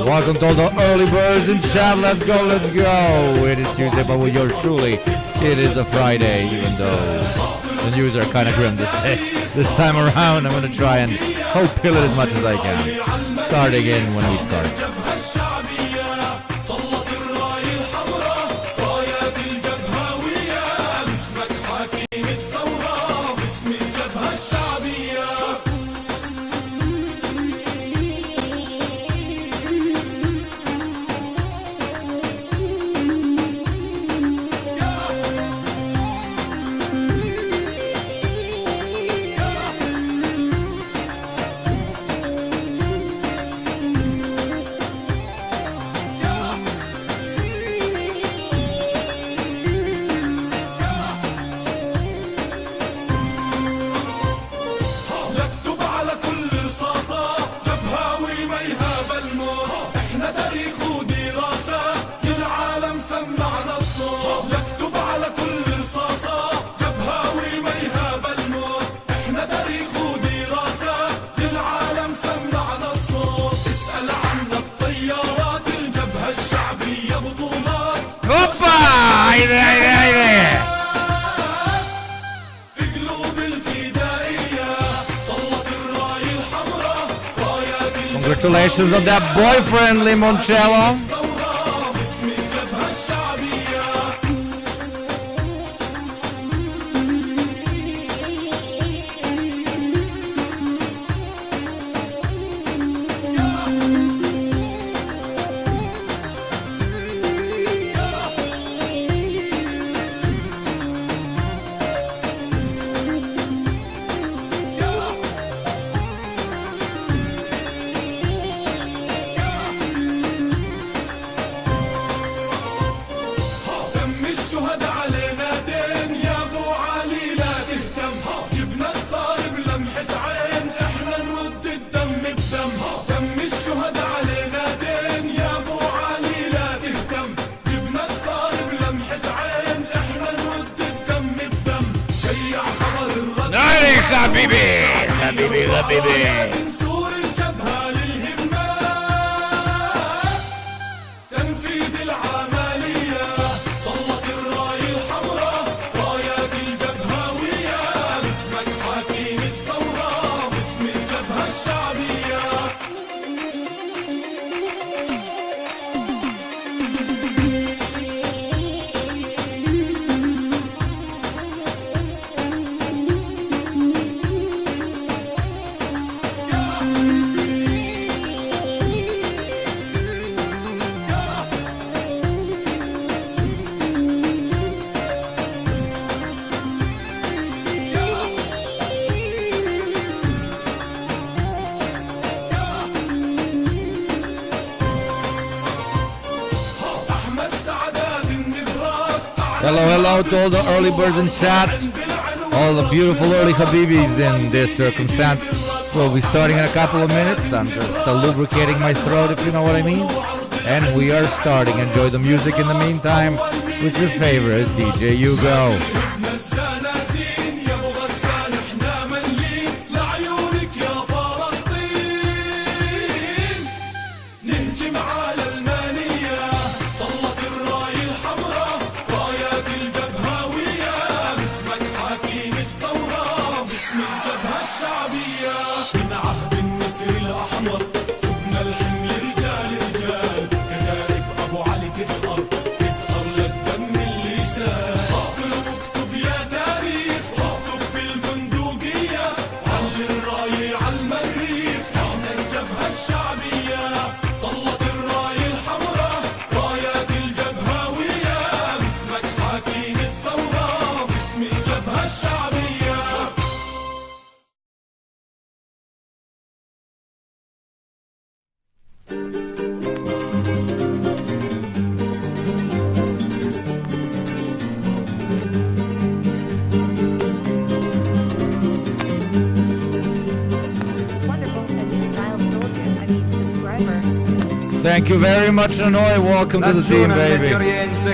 Welcome to all the early birds in chat. Let's go, let's go. It is Tuesday, but with yours truly, it is a Friday, even though the news are kind of grim this time around. I'm going to try and hope pill it as much as I can. Start again when we start. Congratulations on that boyfriend, Limoncello. Hello to all the early birds in chat, all the beautiful early Habibis in this circumstance. We'll be starting in a couple of minutes. I'm just lubricating my throat, if you know what I mean. And we are starting. Enjoy the music in the meantime with your favorite DJ Yugo. Thank you very much, Hanoi. Welcome to the team, baby.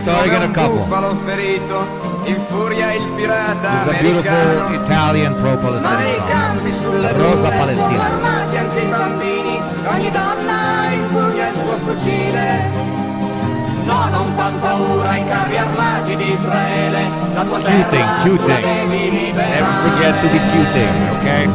Starting in a couple. This is a beautiful Italian pro-Palestinian song. Rosa Palestina. suo fucile. No, non fan paura i carri armati di Israele. La tua terra tu la devi liberare. Never forget to be cuting, okay?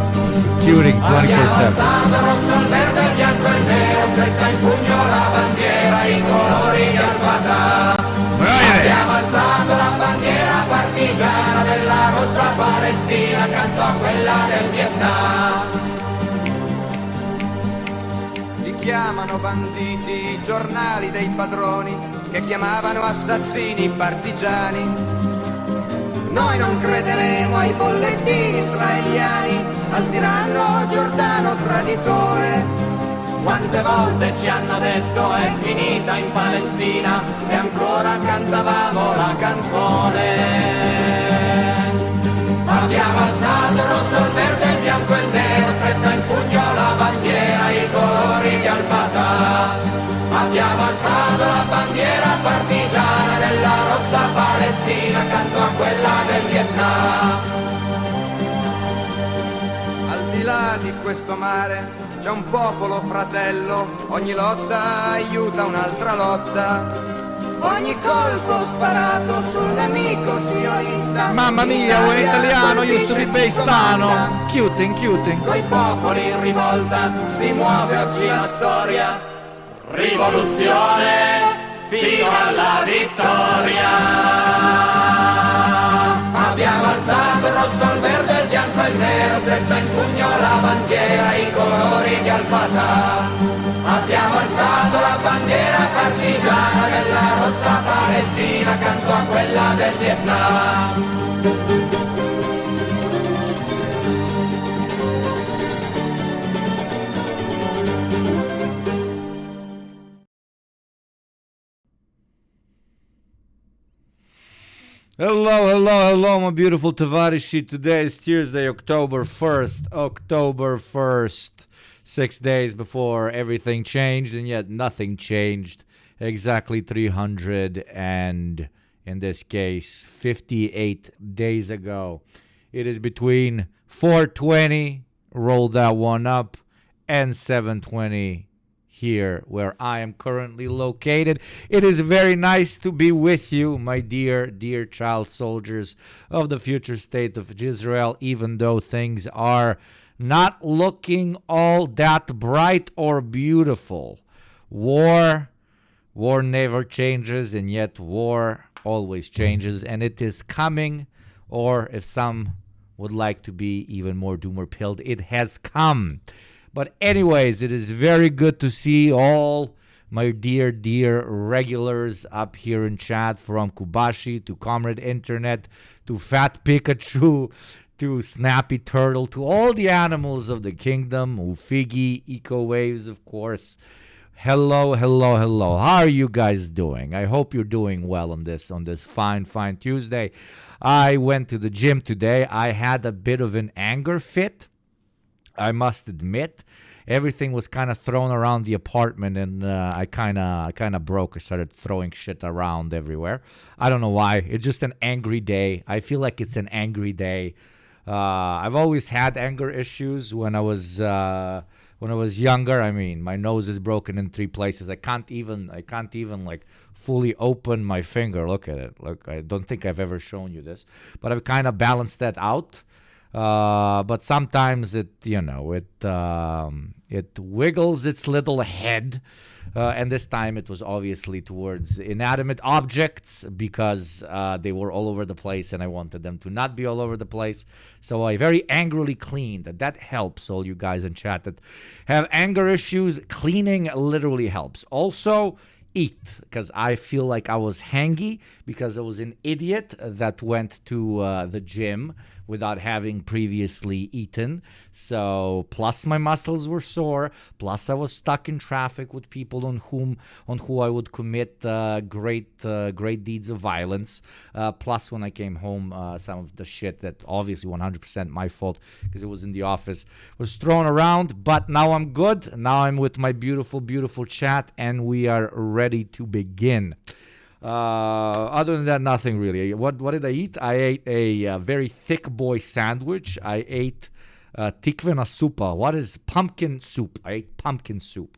Cuting 24/7. Abbiamo alzato il rosso, il verde, il bianco e il nero, stretta in pugno la bandiera, i colori di Al-Fatah. Abbiamo alzato la bandiera partigiana della rossa Palestina accanto a quella del Vietnam. Li chiamano banditi i giornali dei padroni che chiamavano assassini partigiani. Noi non crederemo ai bollettini israeliani, al tiranno Giordano traditore. Quante volte ci hanno detto è finita in Palestina e ancora cantavamo la canzone. Abbiamo alzato il rosso, il verde, il bianco e il nero, stretta in pugno la bandiera, i colori di Al-Fatah. Abbiamo alzato la bandiera partigiana della rossa Palestina accanto a quella del Vietnam. Al di là di questo mare c'è un popolo fratello, ogni lotta aiuta un'altra lotta. Ogni colpo sparato sul nemico sionista. Mamma mia, un italiano used to be Bestano. Cuting. Coi popoli in rivolta si muove oggi la storia. Rivoluzione fino alla vittoria. Abbiamo alzato il rosso, il verde, il bianco e il nero, stretta in pugno la bandiera, i colori di Al-Fatah. Abbiamo alzato la bandiera partigiana della rossa Palestina accanto a quella del Vietnam. Hello, my beautiful Tavarishi. Today is Tuesday, October 1st. 6 days before everything changed, and yet nothing changed. Exactly 300 and, in this case, 58 days ago. It is between 420, roll that one up, and 720 here where I am currently located. It is very nice to be with you, my dear child soldiers of the future state of Israel, even though things are not looking all that bright or beautiful. War never changes, and yet war always changes, and it is coming, or if some would like to be even more doomer-pilled, it has come. But anyways, it is very good to see all my dear regulars up here in chat, from Kubashi to Comrade Internet to Fat Pikachu to Snappy Turtle to all the animals of the kingdom, Ufigi, Eco Waves, of course. Hello. How are you guys doing? I hope you're doing well on this fine Tuesday. I went to the gym today. I had a bit of an anger fit, I must admit. Everything was kind of thrown around the apartment, and I kind of broke. I started throwing shit around everywhere. I don't know why. It's just an angry day. I feel like it's an angry day. I've always had anger issues when I was younger. I mean, my nose is broken in 3 places. I can't even like fully open my finger. Look at it. Look, I don't think I've ever shown you this, but I've kind of balanced that out. But sometimes it wiggles its little head, and this time it was obviously towards inanimate objects because they were all over the place, and I wanted them to not be all over the place. So I very angrily cleaned. That helps, all you guys in chat that have anger issues. Cleaning literally helps. Also, eat, because I feel like I was hangy because I was an idiot that went to the gym without having previously eaten. So plus my muscles were sore, plus I was stuck in traffic with people on who I would commit great deeds of violence. Plus when I came home, some of the shit that obviously 100% my fault because it was in the office was thrown around. But now I'm good. Now I'm with my beautiful chat, and we are ready to begin. Other than that, nothing really. What did I eat? I ate a very thick boy sandwich. I ate tikvena supa. What is pumpkin soup? I ate pumpkin soup.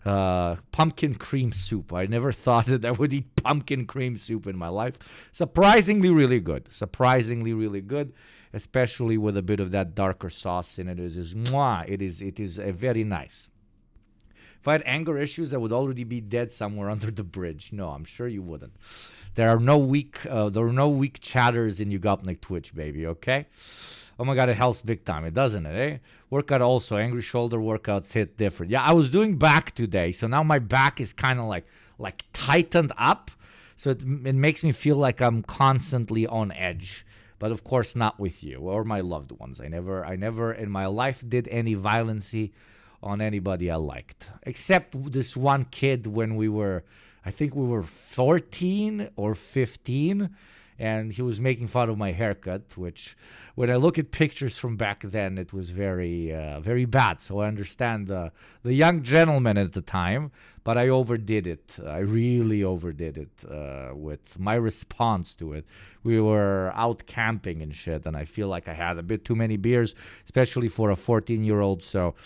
pumpkin cream soup. I never thought that I would eat pumpkin cream soup in my life. Surprisingly really good. Surprisingly really good, especially with a bit of that darker sauce in it. It is mwah. It is very nice. If I had anger issues, I would already be dead somewhere under the bridge. No, I'm sure you wouldn't. There are no weak chatters in YugopnikTwitch, baby, okay? Oh my God, it helps big time. It doesn't it, eh? Workout also. Angry shoulder workouts hit different. Yeah, I was doing back today, so now my back is kind of like tightened up. So it makes me feel like I'm constantly on edge. But of course not with you or my loved ones. I never in my life did any violency on anybody I liked. Except this one kid when I think we were 14 or 15. And he was making fun of my haircut, which, when I look at pictures from back then, it was very, very bad. So I understand the young gentleman at the time, but I overdid it. I really overdid it with my response to it. We were out camping and shit, and I feel like I had a bit too many beers, especially for a 14-year-old. So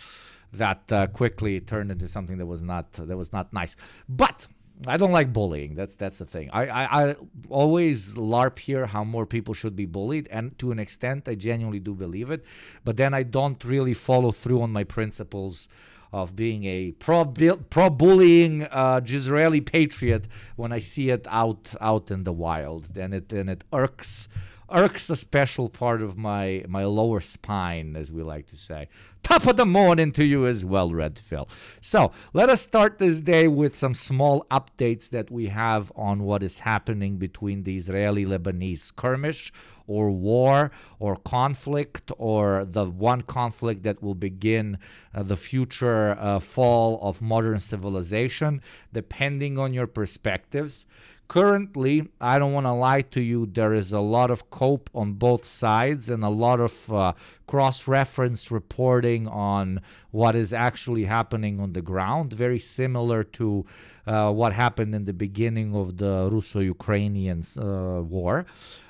that quickly turned into something that was not nice. But I don't like bullying. That's the thing. I always LARP here how more people should be bullied, and to an extent, I genuinely do believe it. But then I don't really follow through on my principles of being a pro-bullying Israeli patriot when I see it out in the wild. Then it irks a special part of my lower spine, as we like to say. Top of the morning to you as well, Red Phil. So let us start this day with some small updates that we have on what is happening between the Israeli-Lebanese skirmish or war or conflict, or the one conflict that will begin the future fall of modern civilization, depending on your perspectives. Currently, I don't want to lie to you, there is a lot of cope on both sides and a lot of cross-reference reporting on what is actually happening on the ground, very similar to what happened in the beginning of the Russo-Ukrainian war.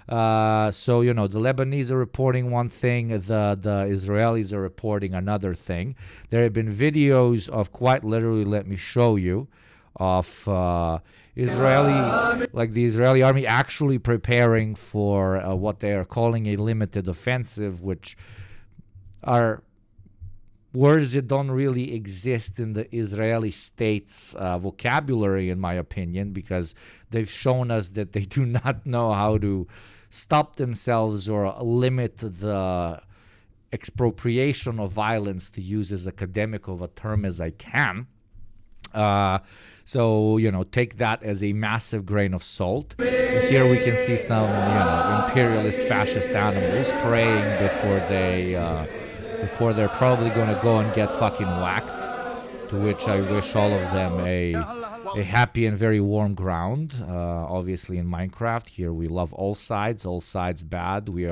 So, the Lebanese are reporting one thing, the Israelis are reporting another thing. There have been videos of, quite literally, let me show you, of the Israeli army actually preparing for what they are calling a limited offensive, which are words that don't really exist in the Israeli state's vocabulary, in my opinion, because they've shown us that they do not know how to stop themselves or limit the expropriation of violence, to use as academic of a term as I can. So, take that as a massive grain of salt. Here we can see some, imperialist fascist animals praying before they're probably going to go and get fucking whacked, to which I wish all of them a happy and very warm ground. Obviously in Minecraft, here we love all sides bad. We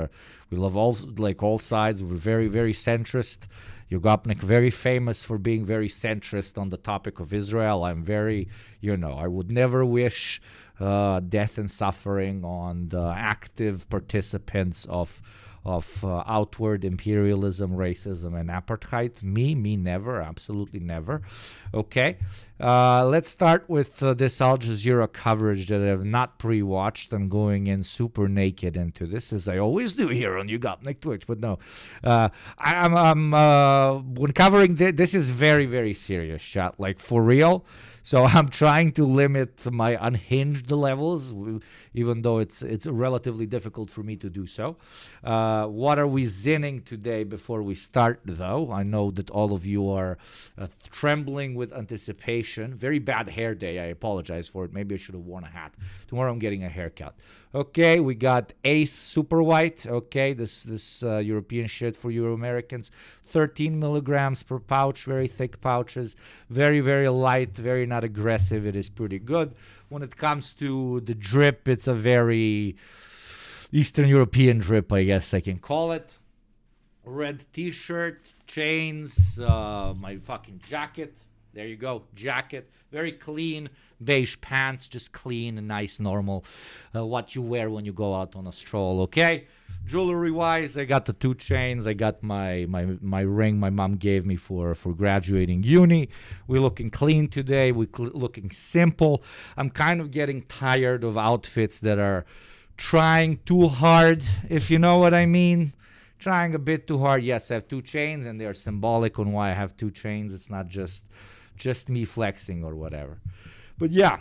love all sides. We're very, very centrist. Yugopnik, very famous for being very centrist on the topic of Israel. I'm very, I would never wish death and suffering on the active participants of outward imperialism, racism, and apartheid. Me never, absolutely never. Okay, let's start with this Al Jazeera coverage that I have not pre-watched. I'm going in super naked into this, as I always do here on YugopnikTwitch, but no. When covering this is very, very serious, chat, like for real. So I'm trying to limit my unhinged levels, even though it's relatively difficult for me to do so. What are we zinning today before we start, though? I know that all of you are trembling with anticipation. Very bad hair day. I apologize for it. Maybe I should have worn a hat. Tomorrow I'm getting a haircut. Okay, we got Ace Super White. Okay, this European shit for Euro Americans. 13 milligrams per pouch, very thick pouches. Very, very light, very not aggressive. It is pretty good. When it comes to the drip, it's a very Eastern European drip, I guess I can call it. Red t-shirt, chains, my fucking jacket. There you go. Jacket, very clean. Beige pants, just clean and nice, normal. What you wear when you go out on a stroll, okay? Jewelry-wise, I got the 2 chains. I got my ring my mom gave me for graduating uni. We're looking clean today. We're looking simple. I'm kind of getting tired of outfits that are trying too hard, if you know what I mean. Trying a bit too hard. Yes, I have 2 chains, and they're symbolic on why I have 2 chains. It's not just me flexing or whatever. But yeah,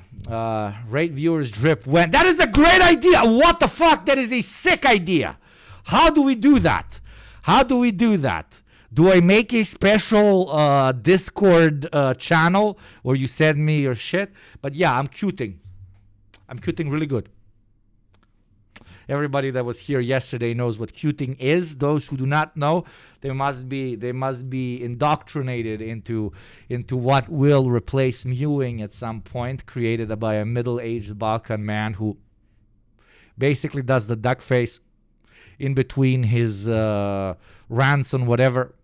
rate viewers drip when. That is a great idea. What the fuck? That is a sick idea. How do we do that? How do we do that? Do I make a special Discord channel where you send me your shit? But yeah, I'm cuting. I'm cuting really good. Everybody that was here yesterday knows what cuting is. Those who do not know, they must be indoctrinated into what will replace mewing at some point, created by a middle-aged Balkan man who basically does the duck face in between his rants on whatever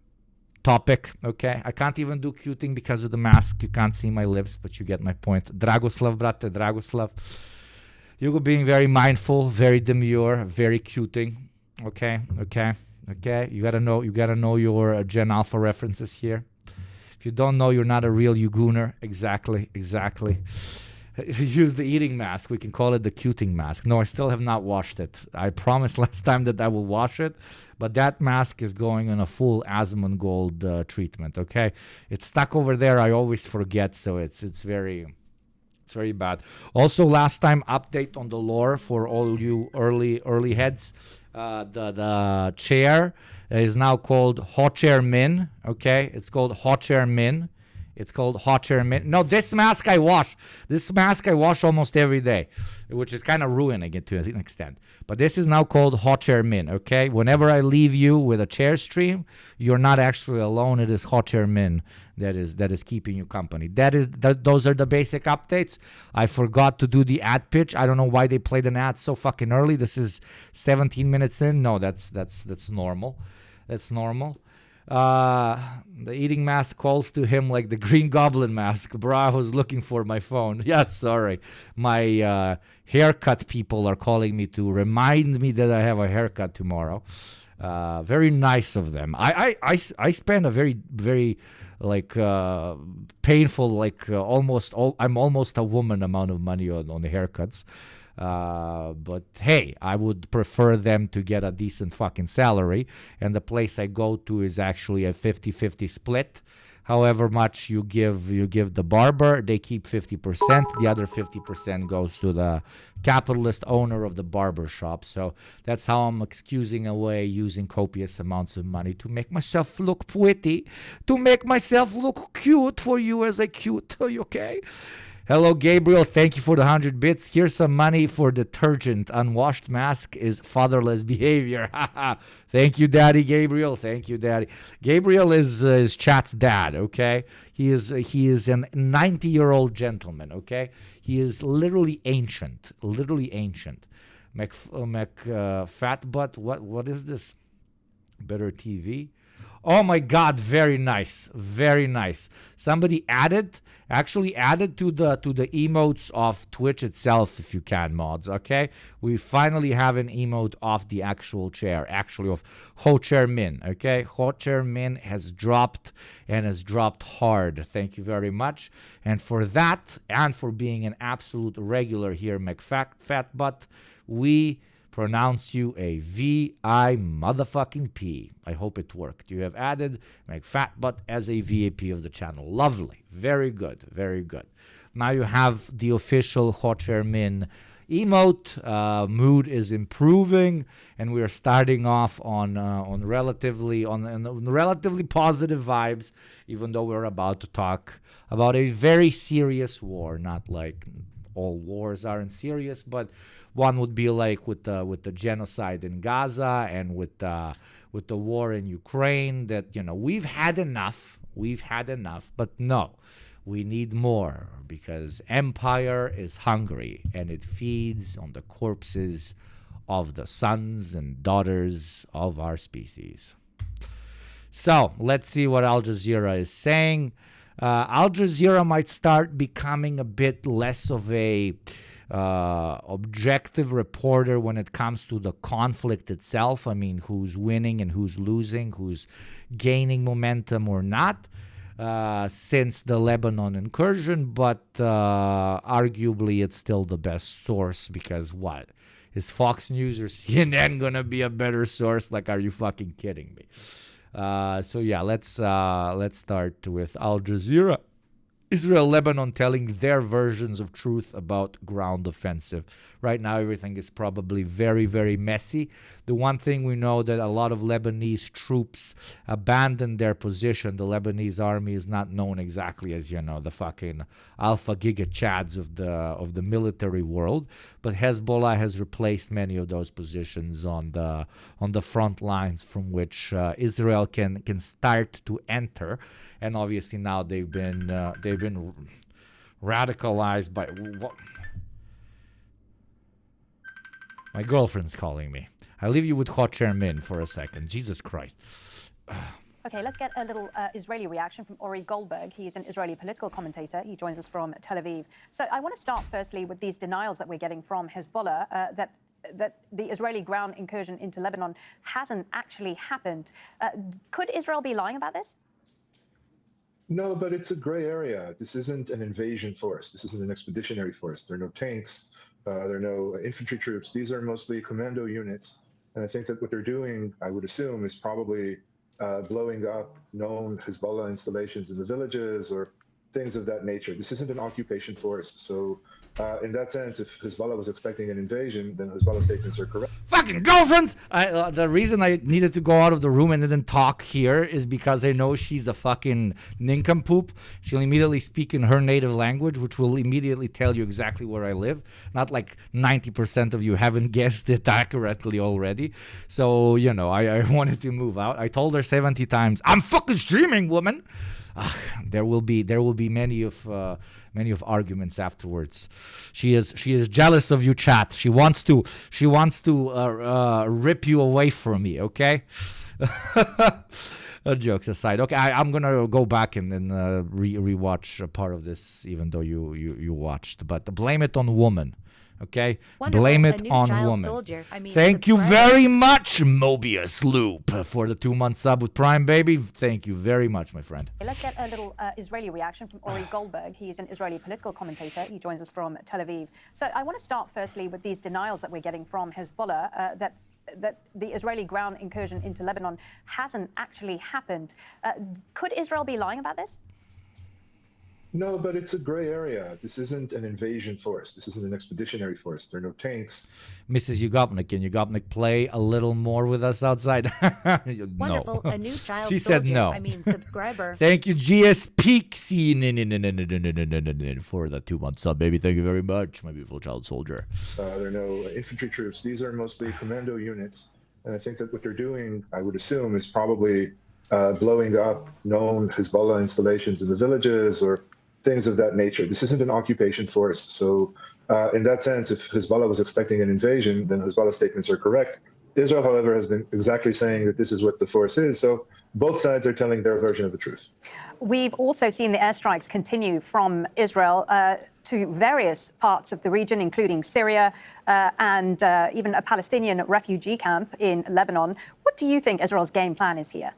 topic. Okay, I can't even do cuting because of the mask. You can't see my lips, but you get my point. Dragoslav, brate, Dragoslav. Yugo being very mindful, very demure, very cuting. Okay. You gotta know your Gen Alpha references here. If you don't know, you're not a real Yugooner. Exactly. Use the eating mask. We can call it the cuting mask. No, I still have not washed it. I promised last time that I will wash it, but that mask is going on a full Asmongold treatment. Okay, it's stuck over there. I always forget, so it's very bad. Also, last time update on the lore for all you early heads. The chair is now called Hochair Min. Okay, it's called Hochair Min. No, this mask I wash. This mask I wash almost every day, which is kind of ruining it to an extent. But this is now called Hochair Min, okay? Whenever I leave you with a chair stream, you're not actually alone. It is Hochair Min that is keeping you company. Those are the basic updates. I forgot to do the ad pitch. I don't know why they played an ad so fucking early. This is 17 minutes in. No, that's normal. That's normal. The eating mask calls to him like the Green Goblin mask. Bro, I was looking for my phone. Yeah, sorry. My haircut people are calling me to remind me that I have a haircut tomorrow. Very nice of them. I spend a very like painful, like I'm almost a woman amount of money on the haircuts. But hey, I would prefer them to get a decent fucking salary, and the place I go to is actually a 50-50 split. However much you give the barber, they keep 50%. The other 50% goes to the capitalist owner of the barber shop. So that's how I'm excusing away using copious amounts of money to make myself look pretty, to make myself look cute for you as a cute. Are you okay? Hello, Gabriel. Thank you for the 100 bits. Here's some money for detergent. Unwashed mask is fatherless behavior. Thank you, Daddy Gabriel. Thank you, Daddy. Gabriel is Chat's dad, okay? He is a 90-year-old gentleman, okay? He is literally ancient. Fat butt. What is this? Better TV. Oh my God, very nice. Somebody actually added to the emotes of Twitch itself, if you can, mods, okay? We finally have an emote of the actual chair, actually of Hochair Min, okay? Hochair Min has dropped, and has dropped hard. Thank you very much. And for that, and for being an absolute regular here, Fat Butt, we pronounce you a VI motherfucking P. I hope it worked. You have added McFatbutt as a VAP of the channel. Lovely. Very good. Now you have the official Hochair Min emote. Mood is improving, and we are starting off on relatively positive vibes, even though we're about to talk about a very serious war. Not like all wars aren't serious, but one would be like with the genocide in Gaza and with the war in Ukraine. That we've had enough, but no, we need more, because empire is hungry and it feeds on the corpses of the sons and daughters of our species. So let's see what Al Jazeera is saying. Al Jazeera might start becoming a bit less of a objective reporter when it comes to the conflict itself. I mean, who's winning and who's losing, who's gaining momentum or not, since the Lebanon incursion. But arguably, it's still the best source, because what? Is Fox News or CNN gonna be a better source? Like, are you fucking kidding me? So yeah, let's start with Al Jazeera. Israel, Lebanon telling their versions of truth about ground offensive. Right now, everything is probably very, very messy. The one thing we know that a lot of Lebanese troops abandoned their position. The Lebanese army is not known exactly as, the fucking alpha giga chads of the military world, but Hezbollah has replaced many of those positions on the front lines from which Israel can start to enter. And obviously now they've been radicalized by what? My girlfriend's calling me. I'll leave you with Hot Chair Min for a second. Jesus Christ. Okay, let's get a little Israeli reaction from Ori Goldberg. He's an Israeli political commentator. He joins us from Tel Aviv. So I want to start firstly with these denials that we're getting from Hezbollah that the Israeli ground incursion into Lebanon hasn't actually happened. Could Israel be lying about this? No, but it's a gray area. This isn't an invasion force. This isn't an expeditionary force. There are no tanks. There are no infantry troops. These are mostly commando units. And I think that what they're doing, I would assume, is probably blowing up known Hezbollah installations in the villages or things of that nature. This isn't an occupation force. So in that sense, if Hezbollah was expecting an invasion, then Hezbollah's statements are correct. Fucking girlfriends! The reason I needed to go out of the room and didn't talk here is because I know she's a fucking nincompoop. She'll immediately speak in her native language, which will immediately tell you exactly where I live. Not like 90% of you haven't guessed it accurately already. So, I wanted to move out. I told her 70 times, I'm fucking streaming, woman! There will be many of arguments afterwards. She is jealous of you, chat. She wants to rip you away from me. Okay. Jokes aside, okay, I'm gonna go back and then rewatch a part of this, even though you watched. But blame it on woman. Okay, Wonderful. Blame it on woman. Soldier. Thank you very much, Mobius Loop, for the 2-month sub with Prime, baby. Thank you very much, my friend. Let's get a little Israeli reaction from Ori Goldberg. He's an Israeli political commentator. He joins us from Tel Aviv. So I want to start firstly with these denials that we're getting from Hezbollah that the Israeli ground incursion into Lebanon hasn't actually happened. Could Israel be lying about this? No, but it's a gray area. This isn't an invasion force. This isn't an expeditionary force. There are no tanks. Mrs. Yugopnik, can Yugopnik play a little more with us outside? Wonderful. No. A new child She soldier. said no. Subscriber. Thank you, GS Pixie, for the 2-month sub, baby. Thank you very much, my beautiful child soldier. There are no infantry troops. These are mostly commando units. And I think that what they're doing, I would assume, is probably blowing up known Hezbollah installations in the villages or things of that nature. This isn't an occupation force. So in that sense, if Hezbollah was expecting an invasion, then Hezbollah's statements are correct. Israel, however, has been exactly saying that this is what the force is. So both sides are telling their version of the truth. We've also seen the airstrikes continue from Israel to various parts of the region, including Syria and even a Palestinian refugee camp in Lebanon. What do you think Israel's game plan is here?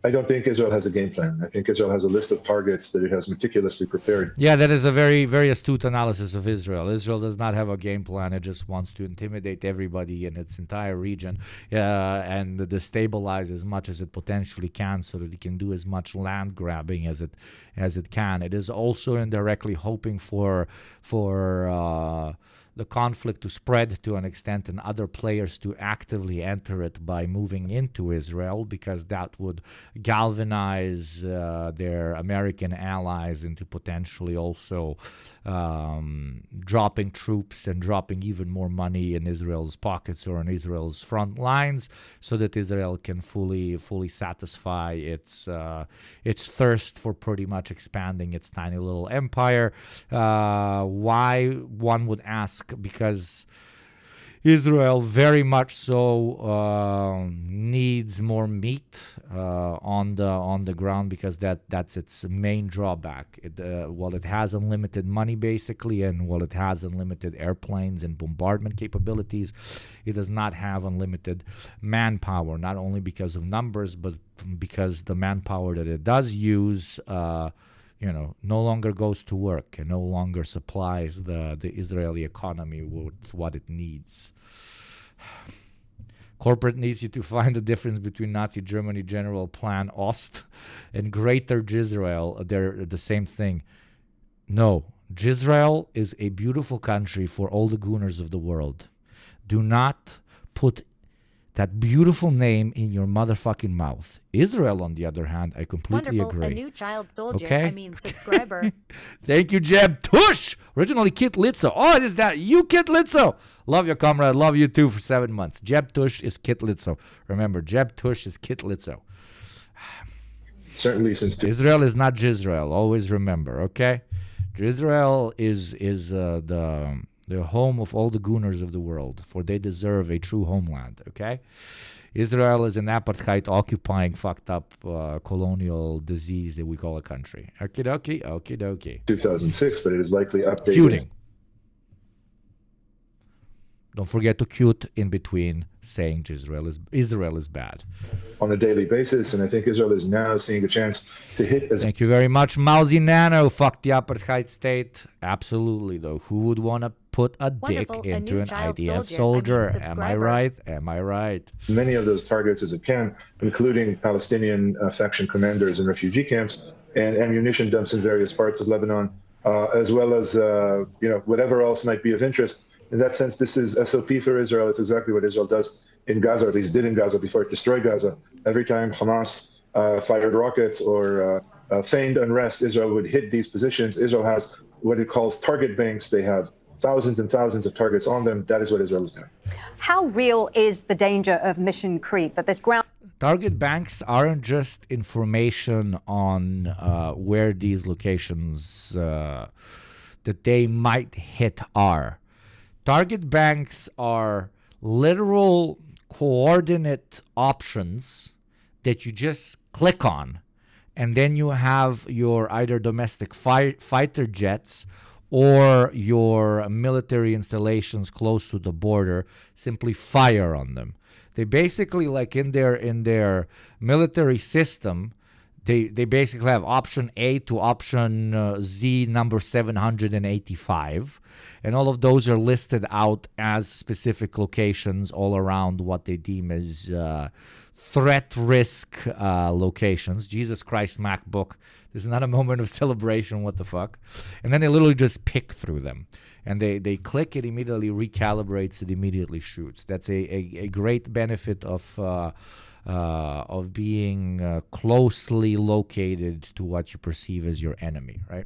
I don't think Israel has a game plan. I think Israel has a list of targets that it has meticulously prepared. Yeah, that is a very, very astute analysis of Israel. Israel does not have a game plan. It just wants to intimidate everybody in its entire region and destabilize as much as it potentially can so that it can do as much land grabbing as it can. It is also indirectly hoping for the conflict to spread to an extent and other players to actively enter it by moving into Israel, because that would galvanize their American allies into potentially also dropping troops and dropping even more money in Israel's pockets or in Israel's front lines, so that Israel can fully satisfy its thirst for pretty much expanding its tiny little empire. Why, one would ask, because Israel very much so needs more meat on the ground, because that's its main drawback. While it has unlimited money basically, and while it has unlimited airplanes and bombardment capabilities, it does not have unlimited manpower. Not only because of numbers, but because the manpower that it does use, no longer goes to work and no longer supplies the Israeli economy with what it needs. Corporate needs you to find the difference between Nazi Germany General Plan Ost and Greater Jisrael. They're the same thing. No, Jisrael is a beautiful country for all the gooners of the world. Do not put that beautiful name in your motherfucking mouth. Israel, on the other hand, I completely Wonderful. agree. A new child soldier. Okay? Subscriber. Thank you, Jeb Tush. Originally, Kit Litzo. Oh, is that you, Kit Litzo? Love you, comrade. Love you, too, for 7 months. Jeb Tush is Kit Litzo. Remember, Jeb Tush is Kit Litzo. Certainly since... Israel is not Jisrael. Always remember, okay? Israel is the home of all the gooners of the world, for they deserve a true homeland, okay? Israel is an apartheid occupying fucked up colonial disease that we call a country. Okie dokie, okie dokie. 2006, but it is likely updated. Cuting. Don't forget to cute in between saying Israel is bad. On a daily basis, and I think Israel is now seeing a chance to hit as... Thank you very much, Mousy Nano. Fuck the apartheid state. Absolutely, though. Who would want to put a Wonderful. dick into new an child IDF soldier? Am I subscriber. right? Am I right? many of those targets as it can, including Palestinian faction commanders in refugee camps and ammunition dumps in various parts of Lebanon, as well as whatever else might be of interest. In that sense, this is SOP for Israel. It's exactly what Israel does in Gaza, or at least did in Gaza before it destroyed Gaza. Every time Hamas fired rockets or feigned unrest, Israel would hit these positions. Israel has what it calls target banks. They have thousands and thousands of targets on them. That is what Israel is doing. How real is the danger of mission creep, that this ground... Target banks aren't just information on where these locations that they might hit are. Target banks are literal coordinate options that you just click on, and then you have your either domestic fighter jets or your military installations close to the border simply fire on them. They basically, like in their military system, they basically have option A to option Z number 785. And all of those are listed out as specific locations all around what they deem as threat risk locations. Jesus Christ, MacBook. This is not a moment of celebration. What the fuck? And then they literally just pick through them. And they click, it immediately recalibrates, it immediately shoots. That's a great benefit of being closely located to what you perceive as your enemy, right?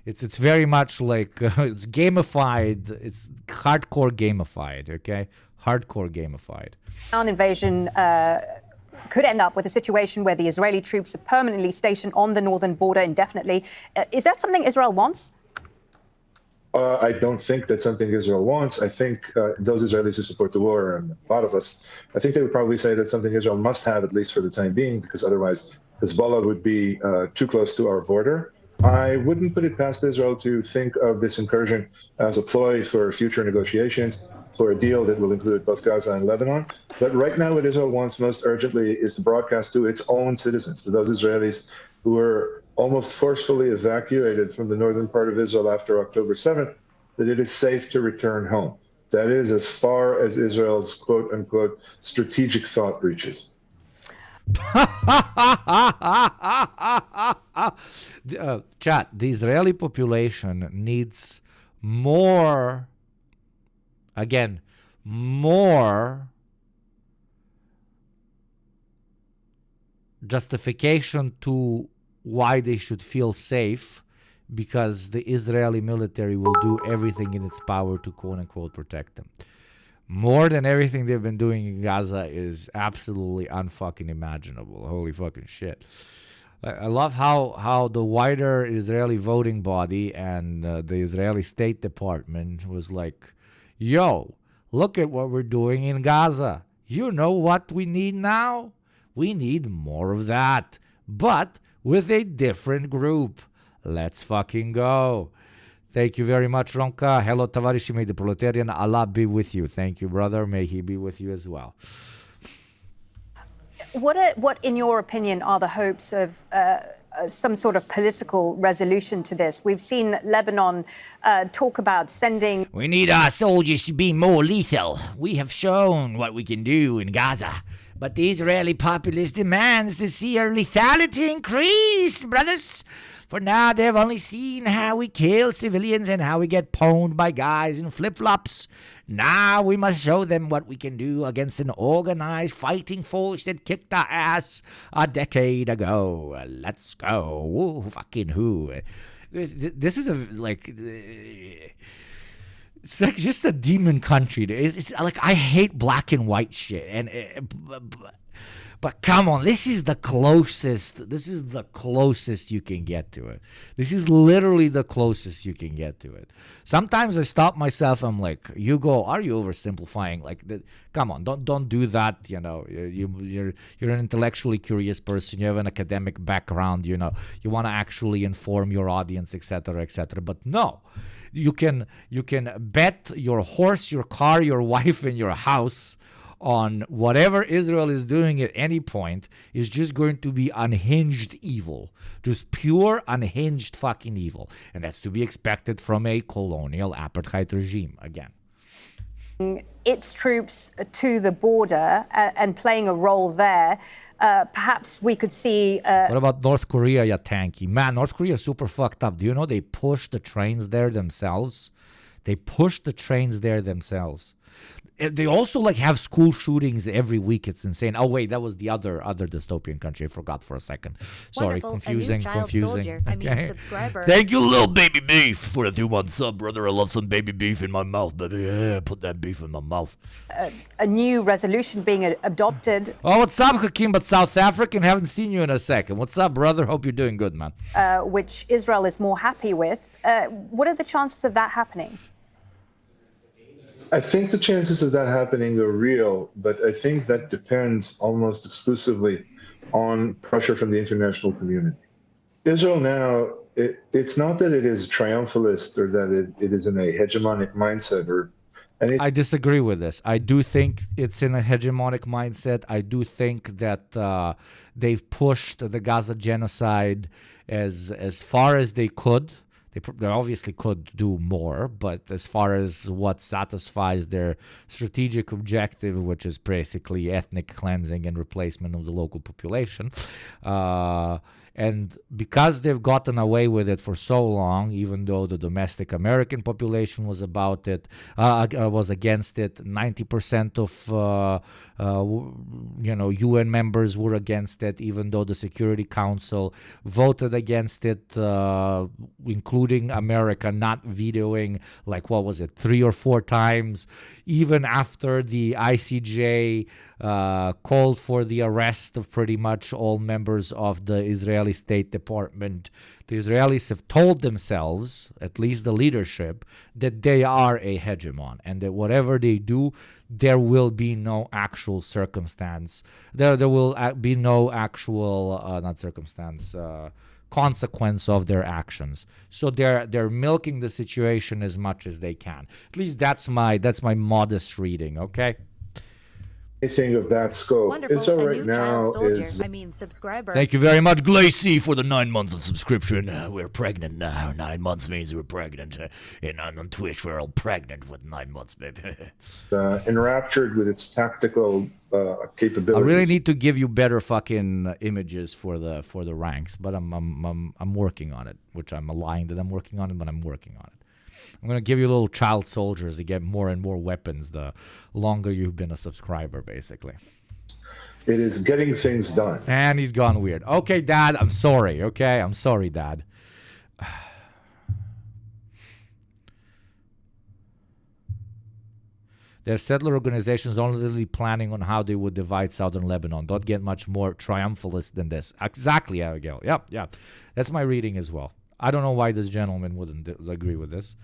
It's very much like it's gamified. It's hardcore gamified, okay? Hardcore gamified. Ground invasion could end up with a situation where the Israeli troops are permanently stationed on the northern border indefinitely. Is that something Israel wants? I don't think that's something Israel wants. I think those Israelis who support the war, and a lot of us, I think they would probably say that's something Israel must have, at least for the time being, because otherwise Hezbollah would be too close to our border. I wouldn't put it past Israel to think of this incursion as a ploy for future negotiations, for a deal that will include both Gaza and Lebanon. But right now, what Israel wants most urgently is to broadcast to its own citizens, to those Israelis who were almost forcefully evacuated from the northern part of Israel after October 7th, that it is safe to return home. That is as far as Israel's quote-unquote strategic thought reaches. Chat, the Israeli population needs more justification to why they should feel safe, because the Israeli military will do everything in its power to quote-unquote protect them. More than everything they've been doing in Gaza is absolutely unfucking imaginable. Holy fucking shit. I love how the wider Israeli voting body and the Israeli State Department was like, yo, Look at what we're doing in Gaza. You know what we need now? We need more of that, but with a different group. Let's fucking go. Thank you very much, Ronka. Hello, Tavarishi, may the proletarian Allah be with you. Thank you, brother. May he be with you as well. What, in your opinion, are the hopes of some sort of political resolution to this? We've seen Lebanon talk about sending... We need our soldiers to be more lethal. We have shown what we can do in Gaza. But the Israeli populace demands to see our lethality increase, brothers. For now, they've only seen how we kill civilians and how we get pwned by guys in flip-flops. Now we must show them what we can do against an organized fighting force that kicked our ass a decade ago. Let's go. Woo, fucking who. This is it's like just a demon country. It's like, I hate black and white shit. But come on, this is the closest. This is the closest you can get to it. This is literally the closest you can get to it. Sometimes I stop myself. I'm like, Hugo, are you oversimplifying? Like, come on, don't do that. You know, you're an intellectually curious person. You have an academic background. You know, you want to actually inform your audience, etc., etc. But no, you can bet your horse, your car, your wife, and your house on whatever Israel is doing at any point is just going to be unhinged evil. Just pure, unhinged fucking evil. And that's to be expected from a colonial apartheid regime, again. Its troops to the border and playing a role there. Perhaps we could see... What about North Korea, ya tanky? Man, North Korea is super fucked up. Do you know they push the trains there themselves? They push the trains there themselves. They also like have school shootings every week. It's insane. Oh wait, that was the other dystopian country. I forgot for a second. Sorry, Wonderful. confusing. Soldier. I mean, subscriber. Thank you, little baby beef, for the 2-month sub, brother. I love some baby beef in my mouth, baby. Yeah, put that beef in my mouth. A new resolution being adopted. Oh, what's up, Hakeem? But South African, haven't seen you in a second. What's up, brother? Hope you're doing good, man. Which Israel is more happy with. What are the chances of that happening? I think the chances of that happening are real, but I think that depends almost exclusively on pressure from the international community. Israel now, it's not that it is triumphalist or that it is in a hegemonic mindset or anything. I disagree with this. I do think it's in a hegemonic mindset. I do think that they've pushed the Gaza genocide as far as they could. They obviously could do more, but as far as what satisfies their strategic objective, which is basically ethnic cleansing and replacement of the local population, and because they've gotten away with it for so long, even though the domestic American population was about it, was against it, 90% of UN members were against it, even though the Security Council voted against it, including America not vetoing, like, what was it, 3 or 4 times, even after the ICJ called for the arrest of pretty much all members of the Israeli State Department. The Israelis have told themselves, at least the leadership, that they are a hegemon and that whatever they do, there will be no actual circumstance. There will be no actual, not circumstance, consequence of their actions. So they're milking the situation as much as they can. At least that's my modest reading, okay? Anything of that scope. Wonderful. Israel A right new now child soldier. is... I mean, subscriber. Thank you very much, Glacy, for the 9 months of subscription. We're pregnant now. 9 months means we're pregnant. And on Twitch, we're all pregnant with 9 months, baby. enraptured with its tactical capabilities. I really need to give you better fucking images for the ranks, but I'm working on it, which I'm lying that I'm working on it, but I'm working on it. I'm going to give you little child soldiers to get more and more weapons the longer you've been a subscriber, basically. It is getting things done. And he's gone weird. Okay, Dad, I'm sorry, okay? I'm sorry, Dad. Their settler organizations only planning on how they would divide southern Lebanon. Don't get much more triumphalist than this. Exactly, Abigail. Yep. That's my reading as well. I don't know why this gentleman wouldn't agree with this.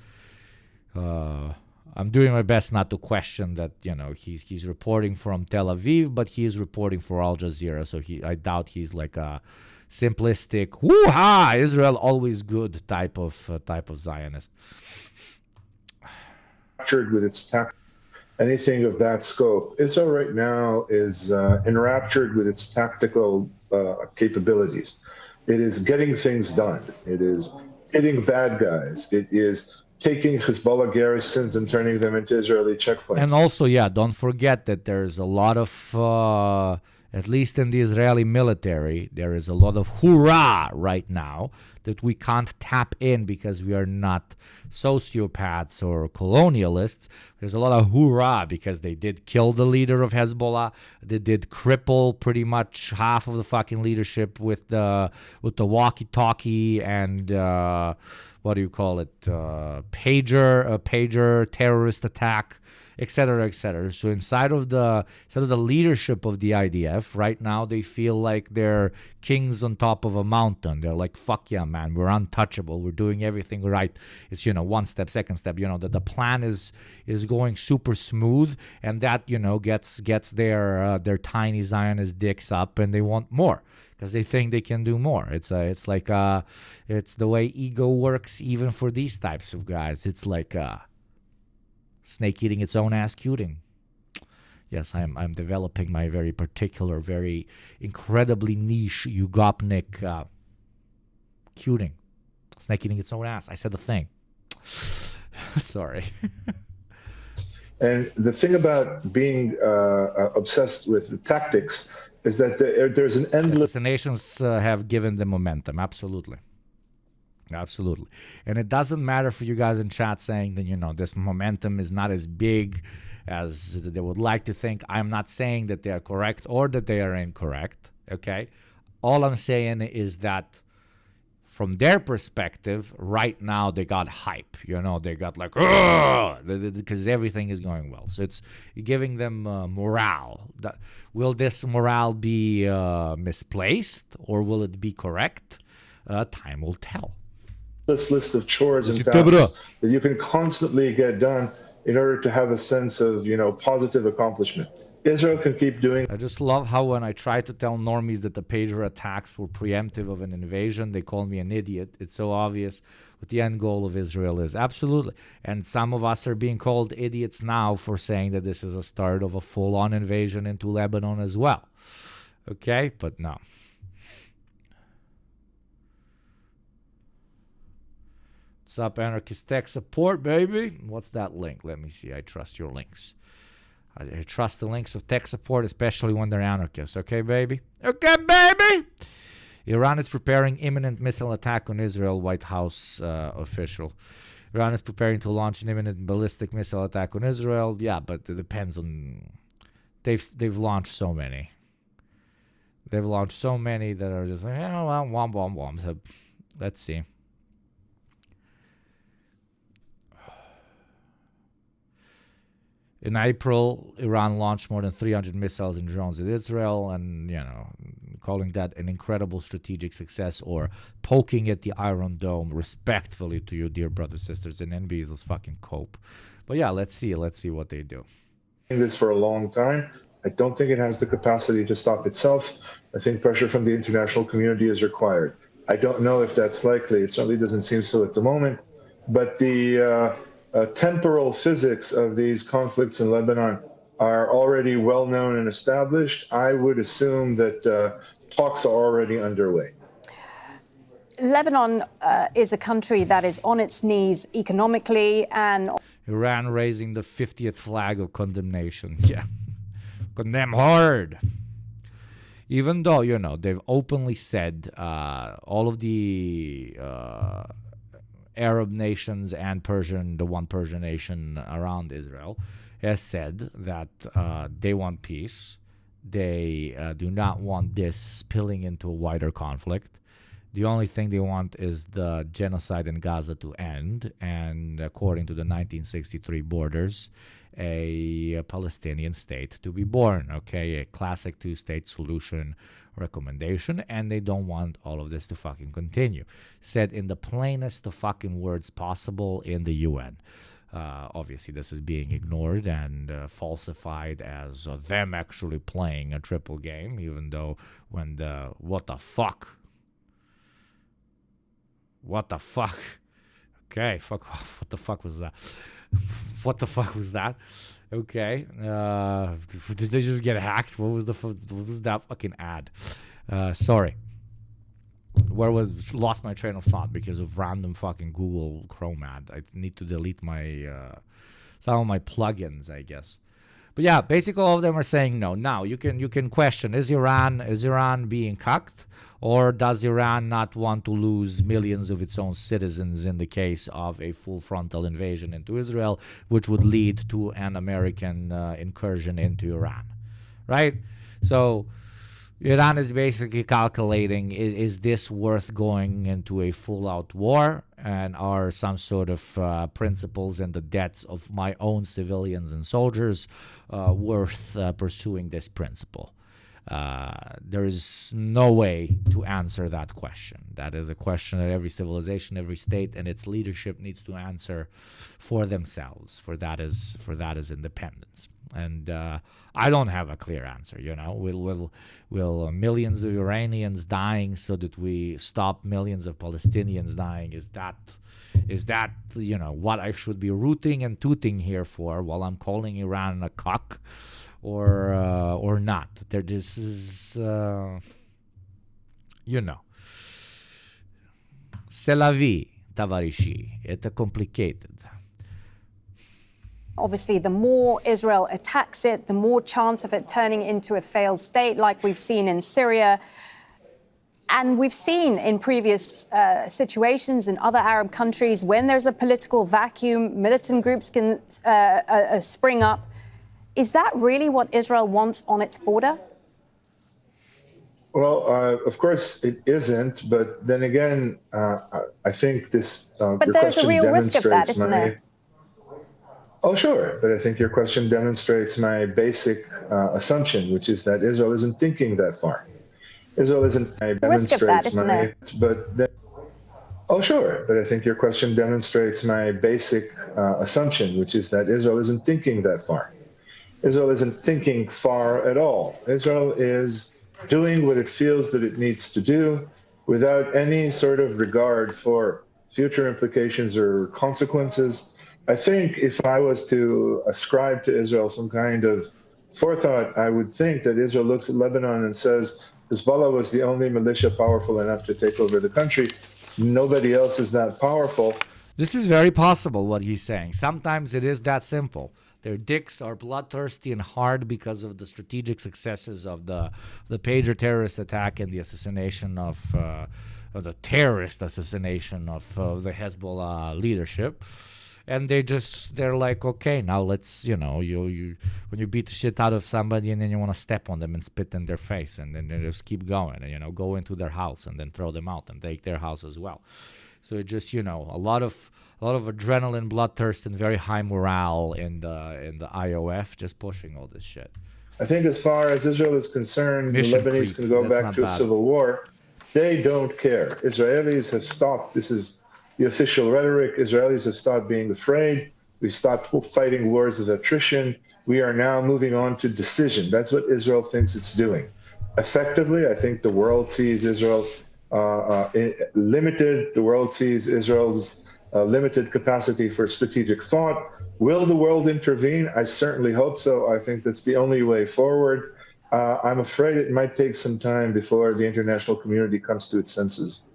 I'm doing my best not to question that, he's reporting from Tel Aviv, but he is reporting for Al Jazeera, so I doubt he's like a simplistic woo-ha, Israel always good type of Zionist. Enraptured with its anything of that scope. Israel right now is enraptured with its tactical capabilities. It is getting things done. It is hitting bad guys. It is taking Hezbollah garrisons and turning them into Israeli checkpoints. And also, don't forget that there's a lot of, at least in the Israeli military, there is a lot of hoorah right now that we can't tap in because we are not sociopaths or colonialists. There's a lot of hoorah because they did kill the leader of Hezbollah. They did cripple pretty much half of the fucking leadership with the walkie-talkie and what do you call it? Pager terrorist attack, etc., etc. So inside of the leadership of the IDF right now, they feel like they're kings on top of a mountain. They're like, fuck yeah, man, we're untouchable. We're doing everything right. It's, one step, second step. The plan is going super smooth, and that gets their tiny Zionist dicks up, and they want more because they think they can do more. It's the way ego works even for these types of guys. It's like snake eating its own ass cuting. Yes, I'm developing my very particular, very incredibly niche Yugopnik cuting. Snake eating its own ass. I said the thing. Sorry. And the thing about being obsessed with the tactics is that there's an endless... The nations have given the momentum, absolutely. Absolutely. And it doesn't matter for you guys in chat saying that, this momentum is not as big as they would like to think. I'm not saying that they are correct or that they are incorrect, okay? All I'm saying is that from their perspective, right now they got hype. They got like, because everything is going well. So it's giving them morale. Will this morale be misplaced or will it be correct? Time will tell. This list of chores and tasks that you can constantly get done in order to have a sense of, positive accomplishment. Israel can keep doing. I just love how when I try to tell normies that the pager attacks were preemptive of an invasion, they call me an idiot. It's so obvious what the end goal of Israel is. Absolutely. And some of us are being called idiots now for saying that this is a start of a full-on invasion into Lebanon as well. Okay? But no. What's up, Anarchist Tech Support, baby? What's that link? Let me see. I trust your links. I trust the links of tech support, especially when they're anarchists. Okay, baby? Okay, baby? Iran is preparing imminent missile attack on Israel, White House official. Iran is preparing to launch an imminent ballistic missile attack on Israel. Yeah, but it depends on... They've launched so many. They've launched so many that are just like, womp. So let's see. In April, Iran launched more than 300 missiles and drones at Israel and, calling that an incredible strategic success or poking at the Iron Dome respectfully to you, dear brothers, sisters, and NBs. Let's fucking cope. But yeah, let's see what they do. This for a long time. I don't think it has the capacity to stop itself. I think pressure from the international community is required. I don't know if that's likely. It certainly doesn't seem so at the moment. But the temporal physics of these conflicts in Lebanon are already well known and established. I would assume that talks are already underway. Lebanon is a country that is on its knees economically and... Iran raising the 50th flag of condemnation. Yeah. Condemn hard. Even though, they've openly said all of the... Arab nations and the one Persian nation around Israel has said that they want peace. They do not want this spilling into a wider conflict. The only thing they want is the genocide in Gaza to end, and according to the 1963 borders, a Palestinian state to be born, okay? A classic two-state solution recommendation, and they don't want all of this to fucking continue. Said in the plainest of fucking words possible in the UN. Obviously, this is being ignored and falsified as them actually playing a triple game, even though when the what the fuck? Okay, fuck off. What the fuck was that? What the fuck was that? Okay, did they just get hacked? What was that fucking ad? Sorry. Lost my train of thought because of random fucking Google Chrome ad. I need to delete my some of my plugins, I guess. But yeah, basically all of them are saying no. Now you can question: is Iran being cucked, or does Iran not want to lose millions of its own citizens in the case of a full frontal invasion into Israel, which would lead to an American incursion into Iran, right? So Iran is basically calculating, is this worth going into a full-out war? And are some sort of principles and the deaths of my own civilians and soldiers worth pursuing this principle? There is no way to answer that question. That is a question that every civilization, every state, and its leadership needs to answer for themselves. For that is independence. And I don't have a clear answer. Will millions of Iranians dying so that we stop millions of Palestinians dying? Is that what I should be rooting and tooting here for while I'm calling Iran a cock? Or not. This is, c'est la vie, tavarishi. It's complicated. Obviously, the more Israel attacks it, the more chance of it turning into a failed state, like we've seen in Syria. And we've seen in previous situations in other Arab countries, when there's a political vacuum, militant groups can spring up. Is that really what Israel wants on its border? Well, of course it isn't, but then again, I think this but there's a real risk of that, isn't there? Oh, sure. But I think your question demonstrates my basic assumption, which is that Israel isn't thinking that far. Israel isn't. Risk of that, isn't there? Oh, sure. But I think your question demonstrates my basic assumption, which is that Israel isn't thinking that far. Israel isn't thinking far at all. Israel is doing what it feels that it needs to do without any sort of regard for future implications or consequences. I think if I was to ascribe to Israel some kind of forethought, I would think that Israel looks at Lebanon and says, Hezbollah was the only militia powerful enough to take over the country. Nobody else is that powerful. This is very possible, what he's saying. Sometimes it is that simple. Their dicks are bloodthirsty and hard because of the strategic successes of the pager terrorist attack and the assassination of the terrorist assassination of the Hezbollah leadership. And they're like, okay, now let's, you when you beat the shit out of somebody and then you want to step on them and spit in their face and then they just keep going and, go into their house and then throw them out and take their house as well. So it just, a lot of adrenaline, bloodthirst, and very high morale in the IOF just pushing all this shit. I think as far as Israel is concerned, the Lebanese can go back to a civil war. They don't care. Israelis have stopped. This is the official rhetoric. Israelis have stopped being afraid. We stopped fighting wars of attrition. We are now moving on to decision. That's what Israel thinks it's doing. Effectively, I think the world sees Israel limited. The world sees Israel's limited capacity for strategic thought. Will the world intervene? I certainly hope so. I think that's the only way forward. I'm afraid it might take some time before the international community comes to its senses.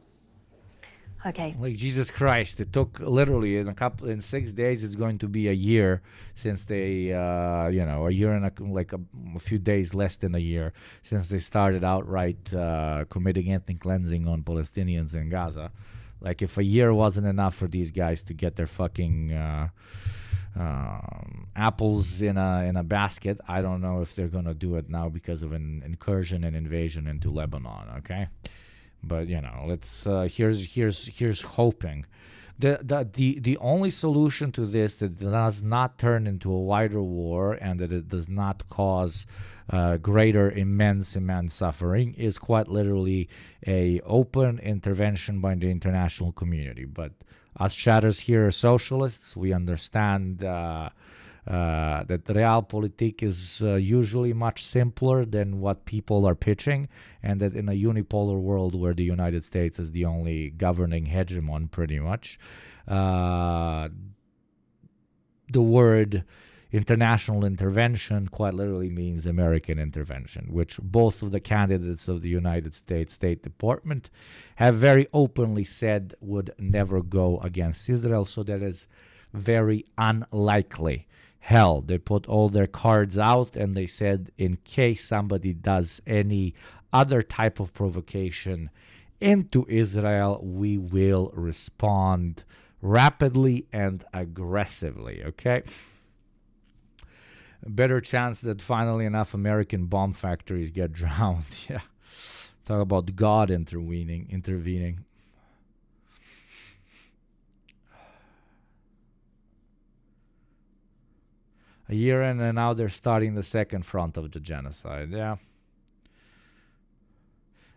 Okay. Like Jesus Christ, it took literally in 6 days. It's going to be a year since they, a year and a few days, less than a year since they started outright committing ethnic cleansing on Palestinians in Gaza. Like if a year wasn't enough for these guys to get their fucking apples in a basket, I don't know if they're gonna do it now because of an incursion and invasion into Lebanon. Okay. But let's here's hoping. The only solution to this that does not turn into a wider war and that it does not cause greater immense suffering is quite literally a open intervention by the international community. But Us chatters here are socialists. We understand that realpolitik is usually much simpler than what people are pitching, and that in a unipolar world where the United States is the only governing hegemon, pretty much, the word international intervention quite literally means American intervention, which both of the candidates of the United States State Department have very openly said would never go against Israel. So that is very unlikely. Hell, they put all their cards out and they said in case somebody does any other type of provocation into Israel, we will respond rapidly and aggressively, okay? Better chance that finally enough American bomb factories get drowned. Yeah. Talk about God intervening. A year in and now they're starting the second front of the genocide. Yeah.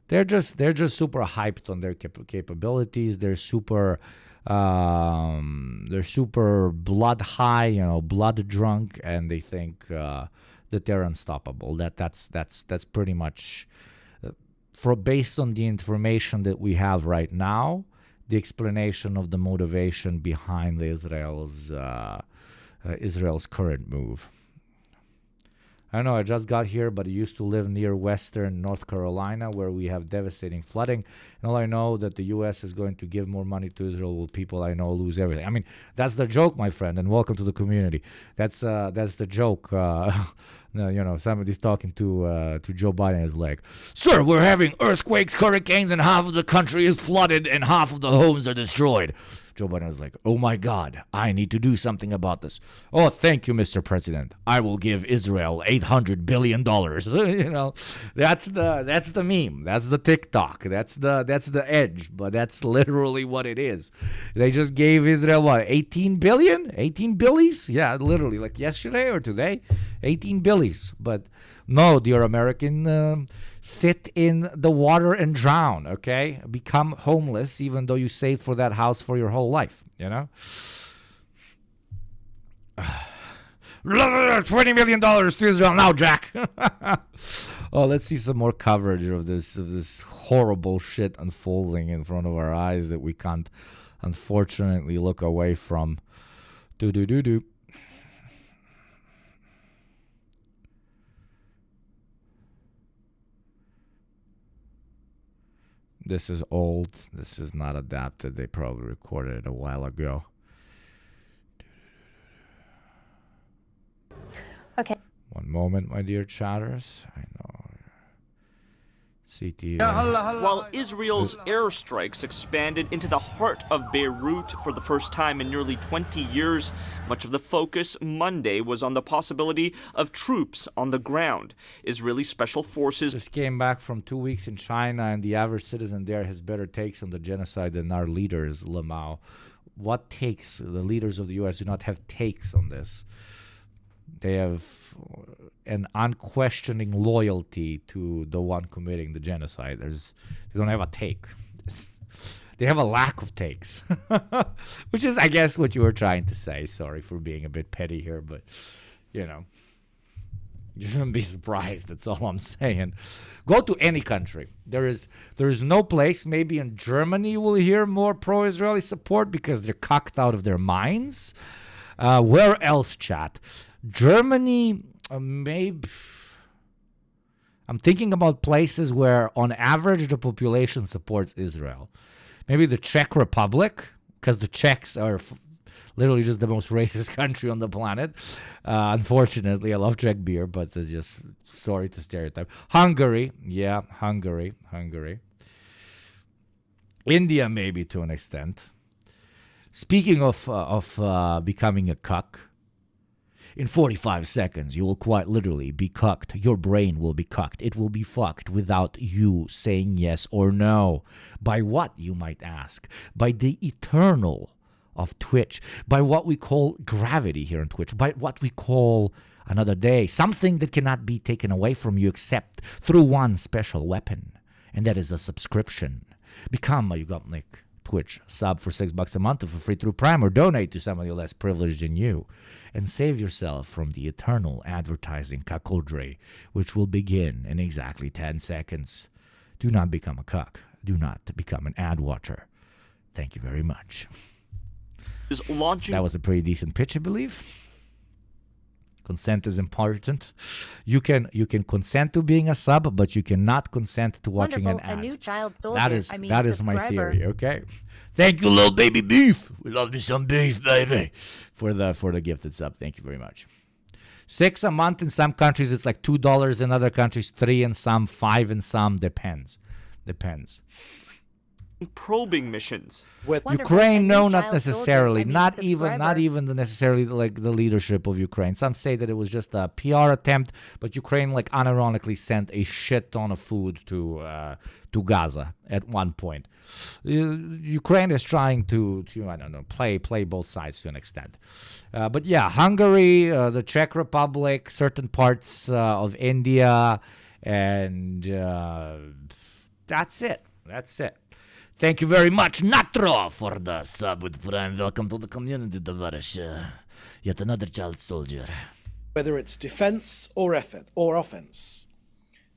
They're just super hyped on their capabilities. They're super blood high, blood drunk, and they think that they're unstoppable. That's pretty much based on the information that we have right now, the explanation of the motivation behind Israel's current move. I don't know, I just got here, but I used to live near western North Carolina where we have devastating flooding. And all I know that the U.S. is going to give more money to Israel will people I know lose everything. I mean, that's the joke, my friend, and welcome to the community. That's the joke. Somebody's talking to Joe Biden is like, "Sir, we're having earthquakes, hurricanes, and half of the country is flooded and half of the homes are destroyed." Joe Biden is like, "Oh my God, I need to do something about this." "Oh, thank you, Mr. President. I will give Israel $800 billion. That's the meme. That's the TikTok. That's the edge. But that's literally what it is. They just gave Israel what, 18 billion? 18 billies? Yeah, literally, like yesterday or today, 18 billies. But no, dear American, sit in the water and drown, okay? Become homeless even though you saved for that house for your whole life, $20 million to Israel now, Jack. Oh, let's see some more coverage of this horrible shit unfolding in front of our eyes that we can't, unfortunately, look away from. Do. This is old. This is not adapted. They probably recorded it a while ago. Okay. One moment, my dear chatters. I know. CT. While Israel's airstrikes expanded into the heart of Beirut for the first time in nearly 20 years, much of the focus Monday was on the possibility of troops on the ground. Israeli special forces just came back from 2 weeks in China, and the average citizen there has better takes on the genocide than our leaders, Lamau. What takes? The leaders of the U.S. do not have takes on this. They have an unquestioning loyalty to the one committing the genocide. They don't have a take. They have a lack of takes, which is, I guess, what you were trying to say. Sorry for being a bit petty here, but, you shouldn't be surprised. That's all I'm saying. Go to any country. There is no place. Maybe in Germany you will hear more pro-Israeli support because they're cucked out of their minds. Where else, chat? Germany, maybe. I'm thinking about places where, on average, the population supports Israel. Maybe the Czech Republic, because the Czechs are literally just the most racist country on the planet. Unfortunately, I love Czech beer, but just sorry to stereotype. Hungary, yeah, Hungary. India, maybe to an extent. Speaking of becoming a cuck, in 45 seconds, you will quite literally be cucked. Your brain will be cucked. It will be fucked without you saying yes or no. By what, you might ask? By the eternal of Twitch. By what we call gravity here on Twitch. By what we call another day. Something that cannot be taken away from you except through one special weapon. And that is a subscription. Become a Yugopnik Twitch. Sub for $6 a month for free through Prime, or donate to somebody less privileged than you. And save yourself from the eternal advertising cacoldre, which will begin in exactly 10 seconds. Do not become a cuck. Do not become an ad watcher. Thank you very much. Is launching. That was a pretty decent pitch, I believe. Consent is important. You can consent to being a sub, but you cannot consent to watching Wonderful. an ad. A new child soldier. That is my subscriber. theory. Okay. Thank you, little baby beef. We love me some beef, baby. For the gifted sub. Thank you very much. $6 a month in some countries. It's like $2 in other countries. $3 in some. $5 in some. Depends. Probing missions. Wonderful. Ukraine, A no, new not child necessarily. soldier. Not Subscriber. even the necessarily like the leadership of Ukraine. Some say that it was just a PR attempt, but Ukraine like unironically sent a shit ton of food to Gaza at one point. Ukraine is trying to I don't know, play both sides to an extent. But yeah, Hungary, the Czech Republic, certain parts of India, and that's it. Thank you very much, Natro, for the sub with Prime. Welcome to the community, Tavarish. Yet another child soldier. Whether it's defense or offense,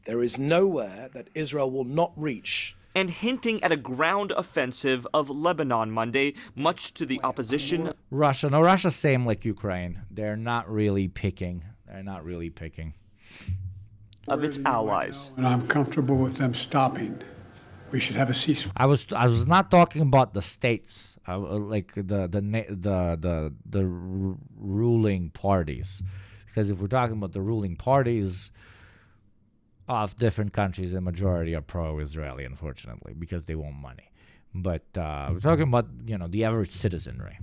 there is nowhere that Israel will not reach. And hinting at a ground offensive of Lebanon Monday, much to the opposition. Russia, no, Russia's same like Ukraine. They're not really picking. Of its allies. And I'm comfortable with them stopping. We should have a ceasefire. I was not talking about the states, like the ruling parties, because if we're talking about the ruling parties of different countries, the majority are pro-Israeli, unfortunately, because they want money. But we're talking about the average citizenry.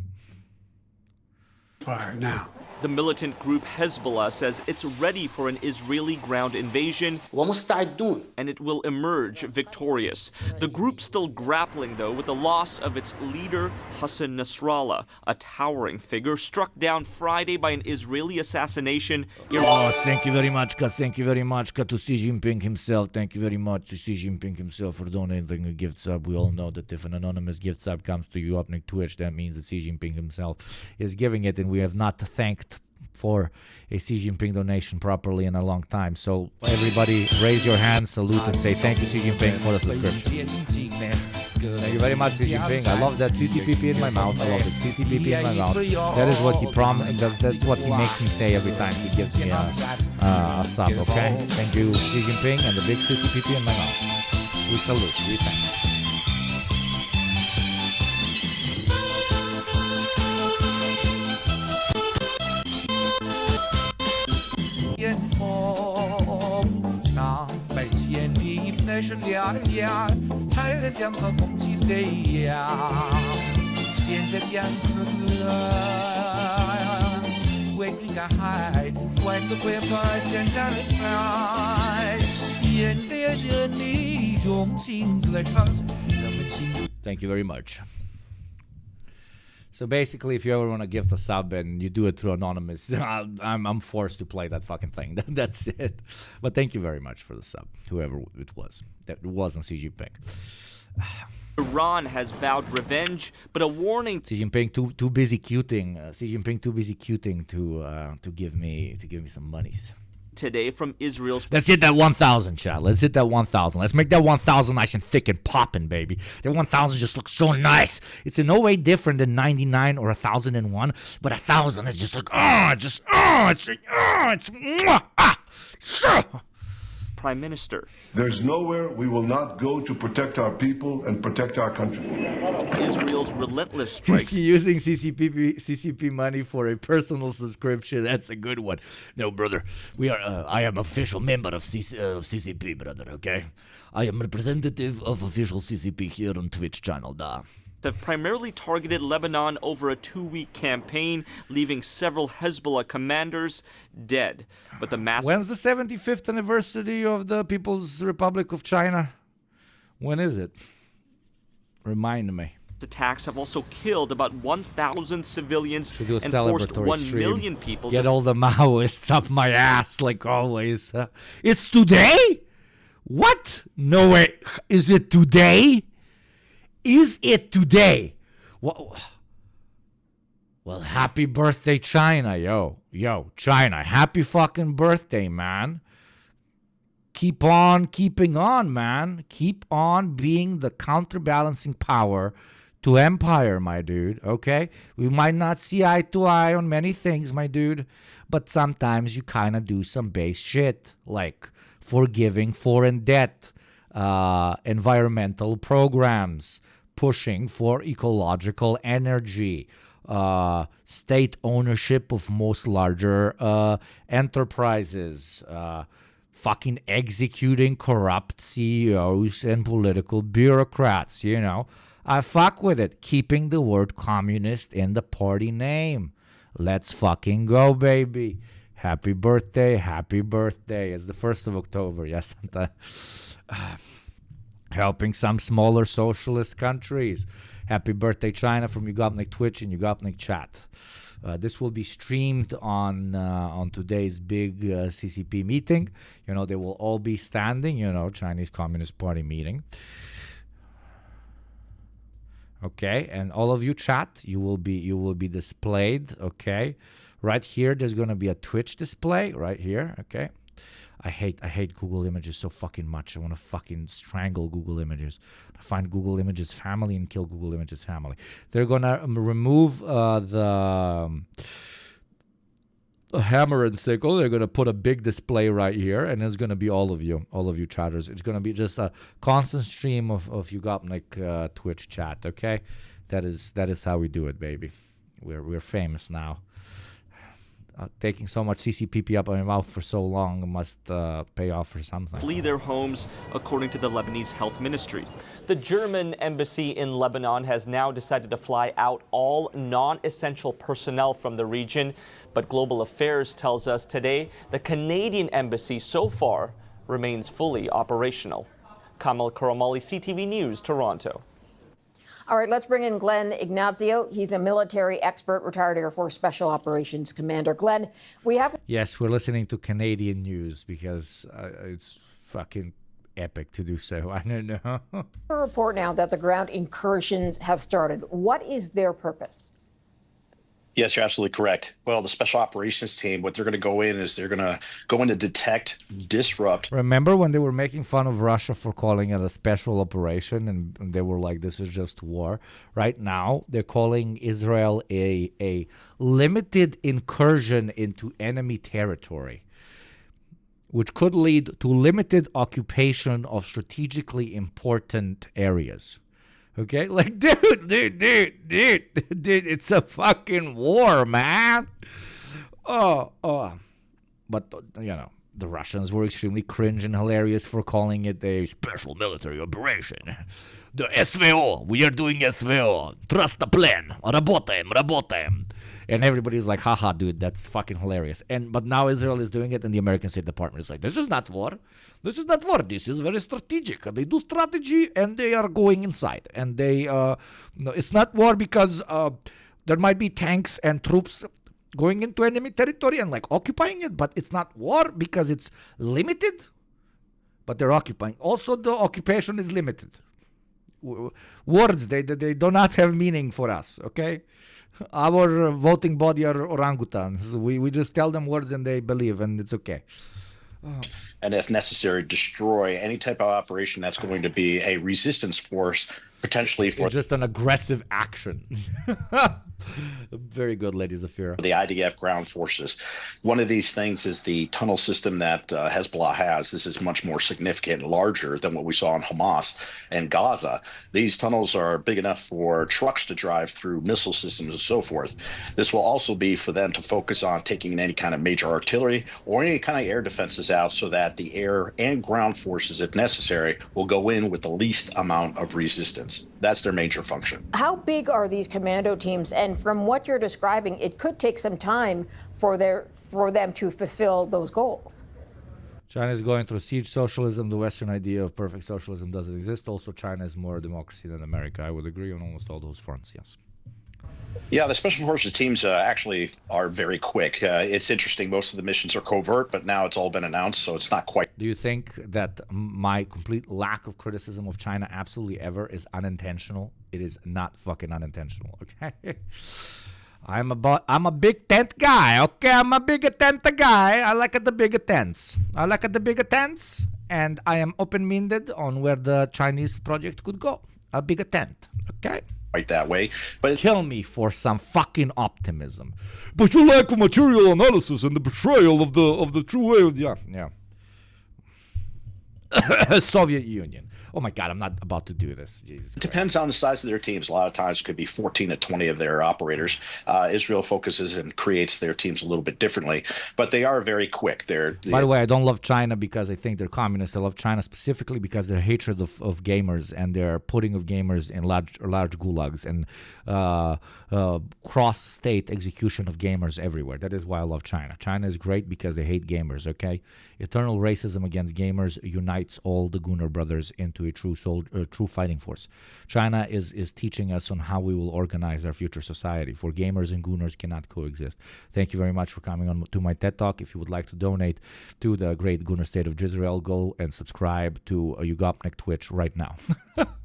Fire now. The militant group Hezbollah says it's ready for an Israeli ground invasion, and it will emerge victorious. The group still grappling, though, with the loss of its leader, Hassan Nasrallah, a towering figure struck down Friday by an Israeli assassination. Oh, thank you very much, to Xi Jinping himself. Thank you very much to Xi Jinping himself for donating a gift sub. We all know that if an anonymous gift sub comes to YugopnikTwitch, that means that Xi Jinping himself is giving it, and we have not thanked for a Xi Jinping donation properly in a long time. So everybody raise your hand, salute, and say thank you, Xi Jinping, for the subscription. Thank you very much, Xi Jinping. I love that CCPP in my mouth. I love that CCPP in my mouth. That is what he that's what he makes me say every time he gives me a sub, okay? Thank you, Xi Jinping, and the big CCPP in my mouth. We salute. We thank you. Thank you very much. So basically, if you ever want to gift a sub and you do it through anonymous, I'm forced to play that fucking thing. That's it. But thank you very much for the sub, whoever it was. That wasn't Xi Jinping. Iran has vowed revenge, but a warning. Xi Jinping too busy cuting. Xi Jinping too busy cuting to give me some money. Today from Israel's. Let's hit that 1,000, chat. Let's hit that 1,000. Let's make that 1,000 nice and thick and popping, baby. That 1,000 just looks so nice. It's in no way different than 99 or 1,001, but 1,000 is just like, Prime Minister. There's nowhere we will not go to protect our people and protect our country. Israel's relentless strikes. Using CCP money for a personal subscription. That's a good one. No, brother. I am official member of CCP, brother, okay? I am representative of official CCP here on Twitch channel, da. Have primarily targeted Lebanon over a 2-week campaign, leaving several Hezbollah commanders dead. But the mass. When's the 75th anniversary of the People's Republic of China? When is it? Remind me. Attacks have also killed about 1,000 civilians Should do a and forced celebratory 1 stream. million people Get to all the Maoists up my ass, like always. It's today? What? No way. Is it today? Is it today? Well, happy birthday, China, yo, China, happy fucking birthday, man. Keep on keeping on, man. Keep on being the counterbalancing power to empire, my dude, okay? We might not see eye to eye on many things, my dude, but sometimes you kind of do some base shit, like forgiving foreign debt, environmental programs, pushing for ecological energy, state ownership of most larger enterprises, fucking executing corrupt CEOs and political bureaucrats, you know. I fuck with it. Keeping the word communist in the party name. Let's fucking go, baby. Happy birthday. Happy birthday. It's the 1st of October. Yes. Helping some smaller socialist countries. Happy birthday, China, from YugopnikTwitch and Yugopnik chat. This will be streamed on today's big CCP meeting. You know, they will all be standing, you know, Chinese Communist Party meeting. Okay, and all of you chat, you will be displayed, okay? Right here, there's going to be a Twitch display right here, okay? I hate Google Images so fucking much. I want to fucking strangle Google Images. Find Google Images family and kill Google Images family. They're going to remove the hammer and sickle. They're going to put a big display right here, and it's going to be all of you chatters. It's going to be just a constant stream of Yugopnik Twitch chat, okay? That is how we do it, baby. We're famous now. Taking so much CCPP up my mouth for so long must pay off for something. Flee their homes, according to the Lebanese health ministry. The German embassy in Lebanon has now decided to fly out all non-essential personnel from the region, but Global Affairs tells us today the Canadian embassy so far remains fully operational. Kamal Karamali, CTV News, Toronto. All right, let's bring in Glenn Ignazio. He's a military expert, retired Air Force Special Operations Commander. Glenn, we have... Yes, we're listening to Canadian news because it's fucking epic to do so. I don't know. a report now that the ground incursions have started. What is their purpose? Yes, you're absolutely correct. Well, the special operations team, what they're going to go in is they're going to go in to detect, disrupt. Remember when they were making fun of Russia for calling it a special operation and they were like, this is just war? Right now, they're calling Israel a limited incursion into enemy territory, which could lead to limited occupation of strategically important areas. Okay, like, dude, it's a fucking war, man. But, you know, the Russians were extremely cringe and hilarious for calling it a special military operation. The SVO, we are doing SVO. Trust the plan. Работаем. And everybody's like, haha, dude, that's fucking hilarious. But now Israel is doing it, and the American State Department is like, this is not war. This is not war. This is very strategic. They do strategy, and they are going inside. And they, no, it's not war because there might be tanks and troops going into enemy territory and like occupying it, but it's not war because it's limited, but they're occupying. Also, the occupation is limited. Words, they do not have meaning for us, okay? Our voting body are orangutans. We just tell them words and they believe, and it's okay. And if necessary, destroy any type of operation that's going to be a resistance force, potentially for just an aggressive action. Very good, ladies of fear. The IDF ground forces. One of these things is the tunnel system that Hezbollah has. This is much more significant and larger than what we saw in Hamas and Gaza. These tunnels are big enough for trucks to drive through, missile systems and so forth. This will also be for them to focus on taking any kind of major artillery or any kind of air defenses out so that the air and ground forces, if necessary, will go in with the least amount of resistance. That's their major function. How big are these commando teams? And from what you're describing, it could take some time for them to fulfill those goals. China is going through siege socialism. The Western idea of perfect socialism doesn't exist. Also, China is more democracy than America. I would agree on almost all those fronts, yes. Yeah, the Special Forces teams actually are very quick. It's interesting. Most of the missions are covert, but now it's all been announced, so it's not quite Do you think that my complete lack of criticism of China absolutely ever is unintentional? It is not fucking unintentional, okay? I'm a big tent guy, okay? I'm a big tent guy. I like the bigger tents. And I am open-minded on where the Chinese project could go. A bigger tent, okay? Right that way, but kill me for some fucking optimism. But you lack of material analysis and the betrayal of the true way of yeah. Soviet Union. Oh my God, I'm not about to do this. Jesus it depends on the size of their teams. A lot of times it could be 14 to 20 of their operators. Israel focuses and creates their teams a little bit differently, but they are very quick. By the way, I don't love China because I think they're communists. I love China specifically because their hatred of gamers and their putting of gamers in large gulags and cross-state execution of gamers everywhere. That is why I love China. China is great because they hate gamers, okay? Eternal racism against gamers unites all the Gunnar brothers into a true fighting force. China is teaching us on how we will organize our future society. For gamers and Gunners cannot coexist. Thank you very much for coming on to my TED Talk. If you would like to donate to the great Gunnar state of Israel, go and subscribe to YugopnikTwitch right now.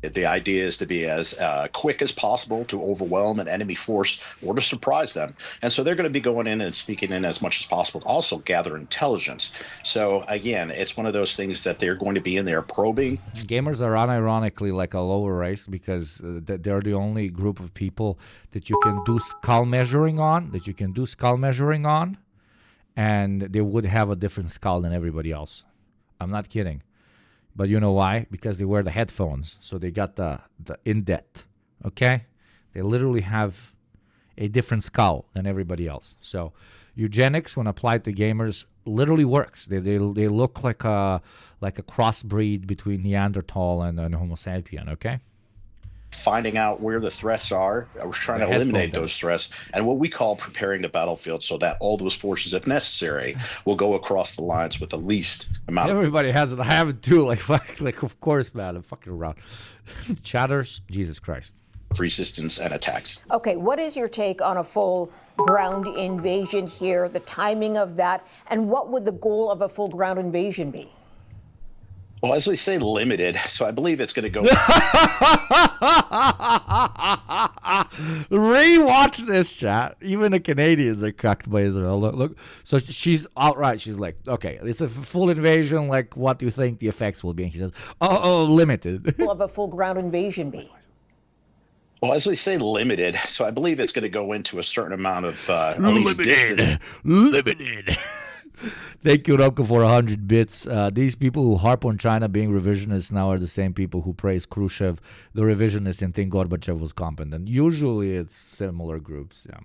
The idea is to be as quick as possible to overwhelm an enemy force or to surprise them. And so they're going to be going in and sneaking in as much as possible, also gather intelligence. So again, it's one of those things that they're going to be in there probing. Gamers are unironically like a lower race because they're the only group of people that you can do skull measuring on, and they would have a different skull than everybody else. I'm not kidding. But you know why? Because they wear the headphones, so they got the in-depth, okay? They literally have a different skull than everybody else. So eugenics, when applied to gamers, literally works. They look like a crossbreed between Neanderthal and Homo sapien, okay? Finding out where the threats are, we're trying to eliminate those threats, and what we call preparing the battlefield so that all those forces, if necessary, will go across the lines with the least amount Everybody has it. I have it too. Like of course, man. I'm fucking around. Chatters, Jesus Christ. Resistance and attacks. Okay, what is your take on a full ground invasion here, the timing of that, and what would the goal of a full ground invasion be? Well, as we say, limited. So I believe it's going to go. Rewatch this, chat. Even the Canadians are cucked by Israel. Look. So she's outright. She's like, okay, it's a full invasion. Like, what do you think the effects will be? And she says, limited. Will of a full ground invasion be? Well, as we say, limited. So I believe it's going to go into a certain amount of at least distance. Limited. Thank you, Rocco, for 100 bits. These people who harp on China being revisionists now are the same people who praise Khrushchev, the revisionist, and think Gorbachev was competent. Usually it's similar groups, yeah.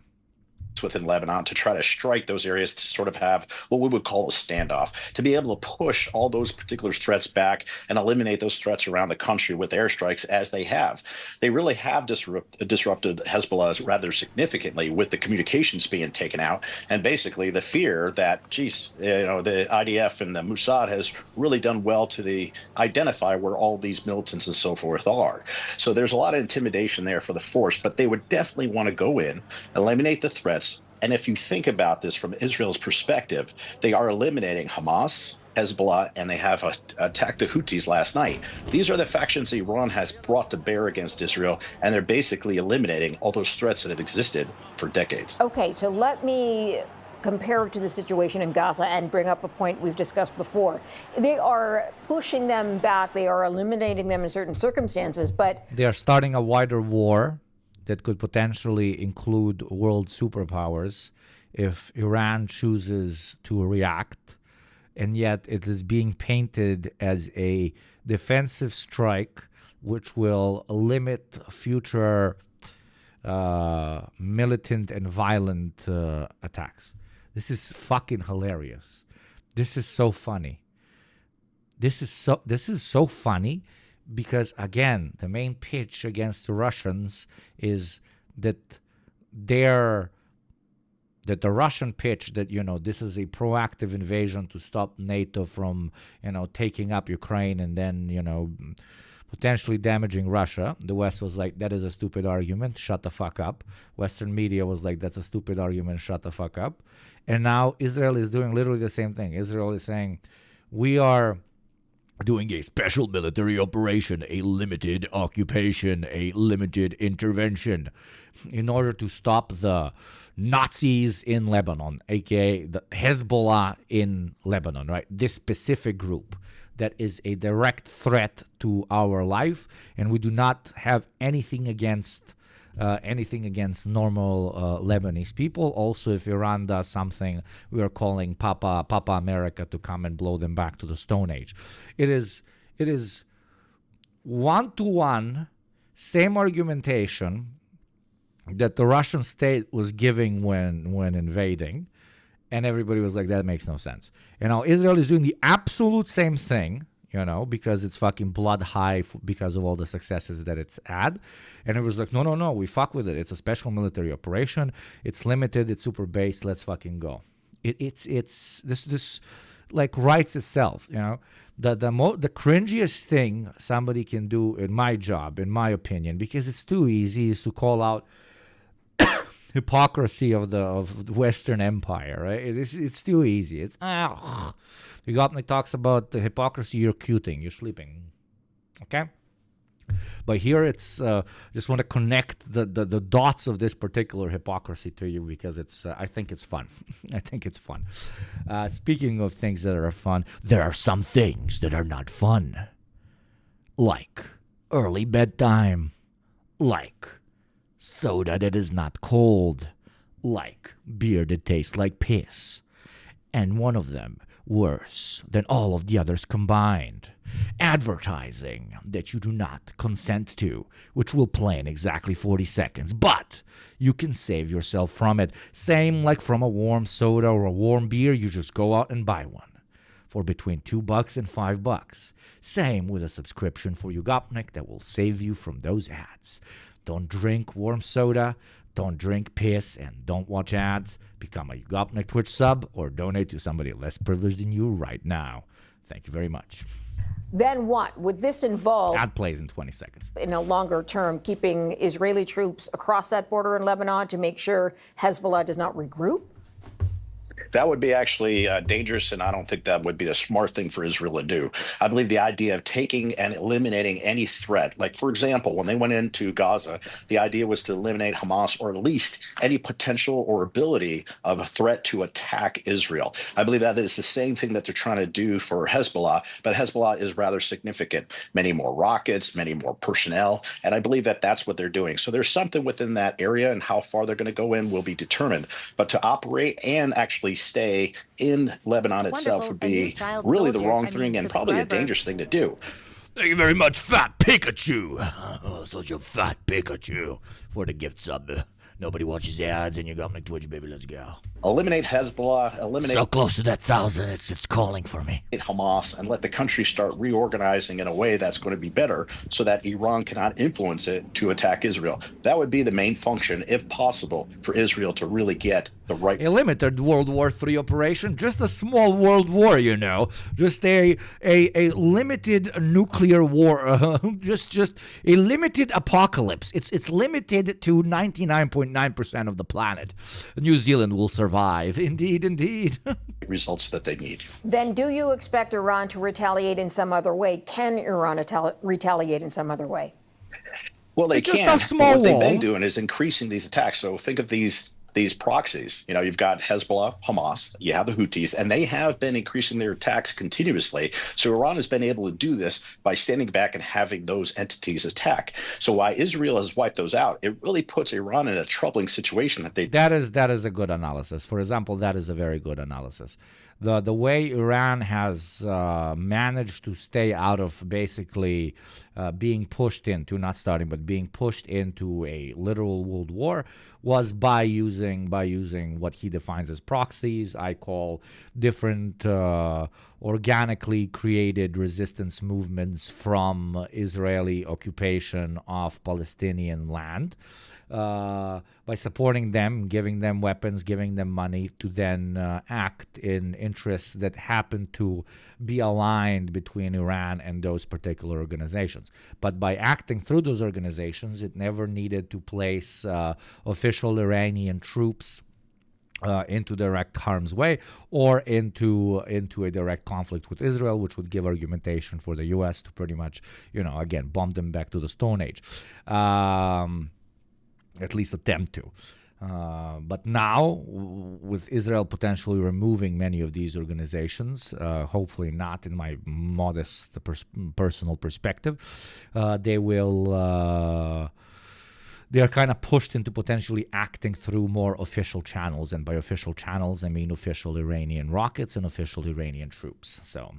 Within Lebanon to try to strike those areas to sort of have what we would call a standoff, to be able to push all those particular threats back and eliminate those threats around the country with airstrikes as they have. They really have disrupted Hezbollah rather significantly with the communications being taken out and basically the fear that, the IDF and the Mossad has really done well to identify where all these militants and so forth are. So there's a lot of intimidation there for the force, but they would definitely want to go in, eliminate the threats. And if you think about this from Israel's perspective, they are eliminating Hamas, Hezbollah, and they have attacked the Houthis last night. These are the factions Iran has brought to bear against Israel, and they're basically eliminating all those threats that have existed for decades. Okay, so let me compare it to the situation in Gaza and bring up a point we've discussed before. They are pushing them back. They are eliminating them in certain circumstances, but they are starting a wider war that could potentially include world superpowers if Iran chooses to react, and yet it is being painted as a defensive strike which will limit future militant and violent attacks. This is fucking hilarious. This is so funny. This is so funny. Because, again, the main pitch against the Russians is that the Russian pitch that, this is a proactive invasion to stop NATO from, taking up Ukraine and then, potentially damaging Russia. The West was like, that is a stupid argument. Shut the fuck up. Western media was like, that's a stupid argument. Shut the fuck up. And now Israel is doing literally the same thing. Israel is saying, we are doing a special military operation, a limited occupation, a limited intervention in order to stop the Nazis in Lebanon, aka the Hezbollah in Lebanon, right? This specific group that is a direct threat to our life, and we do not have anything against normal Lebanese people. Also, if Iran does something, we are calling Papa America to come and blow them back to the Stone Age. It is one-to-one, same argumentation that the Russian state was giving when invading, and everybody was like, that makes no sense. And now Israel is doing the absolute same thing, because it's fucking blood high because of all the successes that it's had. And it was like, no, we fuck with it. It's a special military operation. It's limited. It's super based. Let's fucking go. It's this like writes itself, The cringiest thing somebody can do in my job, in my opinion, because it's too easy, is to call out hypocrisy of the Western Empire, right? It's too easy. It's Yugopnik talks about the hypocrisy. You're cuting, you're sleeping, okay? But here it's just want to connect the dots of this particular hypocrisy to you because it's I think it's fun. I think it's fun. Speaking of things that are fun, there are some things that are not fun, like early bedtime, like soda that is not cold, like beer that tastes like piss, and one of them worse than all of the others combined, advertising that you do not consent to, which will play in exactly 40 seconds, but you can save yourself from it. Same like from a warm soda or a warm beer, you just go out and buy one for between $2 and $5. Same with a subscription for Yugopnik that will save you from those ads. Don't drink warm soda, don't drink piss, and don't watch ads. Become a Yugopnik Twitch sub or donate to somebody less privileged than you right now. Thank you very much. Then what? Would this involve, ad plays in 20 seconds, in a longer term, keeping Israeli troops across that border in Lebanon to make sure Hezbollah does not regroup? That would be actually dangerous, and I don't think that would be the smart thing for Israel to do. I believe the idea of taking and eliminating any threat, like, for example, when they went into Gaza, the idea was to eliminate Hamas or at least any potential or ability of a threat to attack Israel. I believe that is the same thing that they're trying to do for Hezbollah, but Hezbollah is rather significant. Many more rockets, many more personnel, and I believe that that's what they're doing. So there's something within that area, and how far they're going to go in will be determined. But to operate and actually stay in Lebanon itself would be really the wrong thing and probably a dangerous thing to do. Thank you very much, Fat Pikachu. Oh, such a fat Pikachu for the gift sub. Nobody watches ads and Yugopnik Twitch, baby. Let's go. Eliminate Hezbollah. Eliminate. So close to that 1,000, it's calling for me. Hamas, and let the country start reorganizing in a way that's going to be better, so that Iran cannot influence it to attack Israel. That would be the main function, if possible, for Israel to really get the right. A limited World War III operation, just a small world war, just a limited nuclear war, just a limited apocalypse. It's limited to 99.9% of the planet. New Zealand will survive. Indeed. Results that they need. Then do you expect Iran to retaliate in some other way? Can Iran retaliate in some other way? Well, they just can. A small what they've wall. been doing is increasing these attacks. So think of these proxies. You've got Hezbollah, Hamas, you have the Houthis, and they have been increasing their attacks continuously. So Iran has been able to do this by standing back and having those entities attack. So while Israel has wiped those out, it really puts Iran in a troubling situation That is a good analysis. For example, that is a very good analysis. The way Iran has managed to stay out of basically being pushed into, not starting, but being pushed into a literal world war was by using what he defines as proxies. I call different organically created resistance movements from Israeli occupation of Palestinian land. By supporting them, giving them weapons, giving them money to then act in interests that happen to be aligned between Iran and those particular organizations. But by acting through those organizations, it never needed to place official Iranian troops into direct harm's way or into a direct conflict with Israel, which would give argumentation for the U.S. to pretty much, again, bomb them back to the Stone Age, at least attempt to. But now, with Israel potentially removing many of these organizations, hopefully not in my modest personal perspective, they will... they are kind of pushed into potentially acting through more official channels. And by official channels, I mean official Iranian rockets and official Iranian troops. So,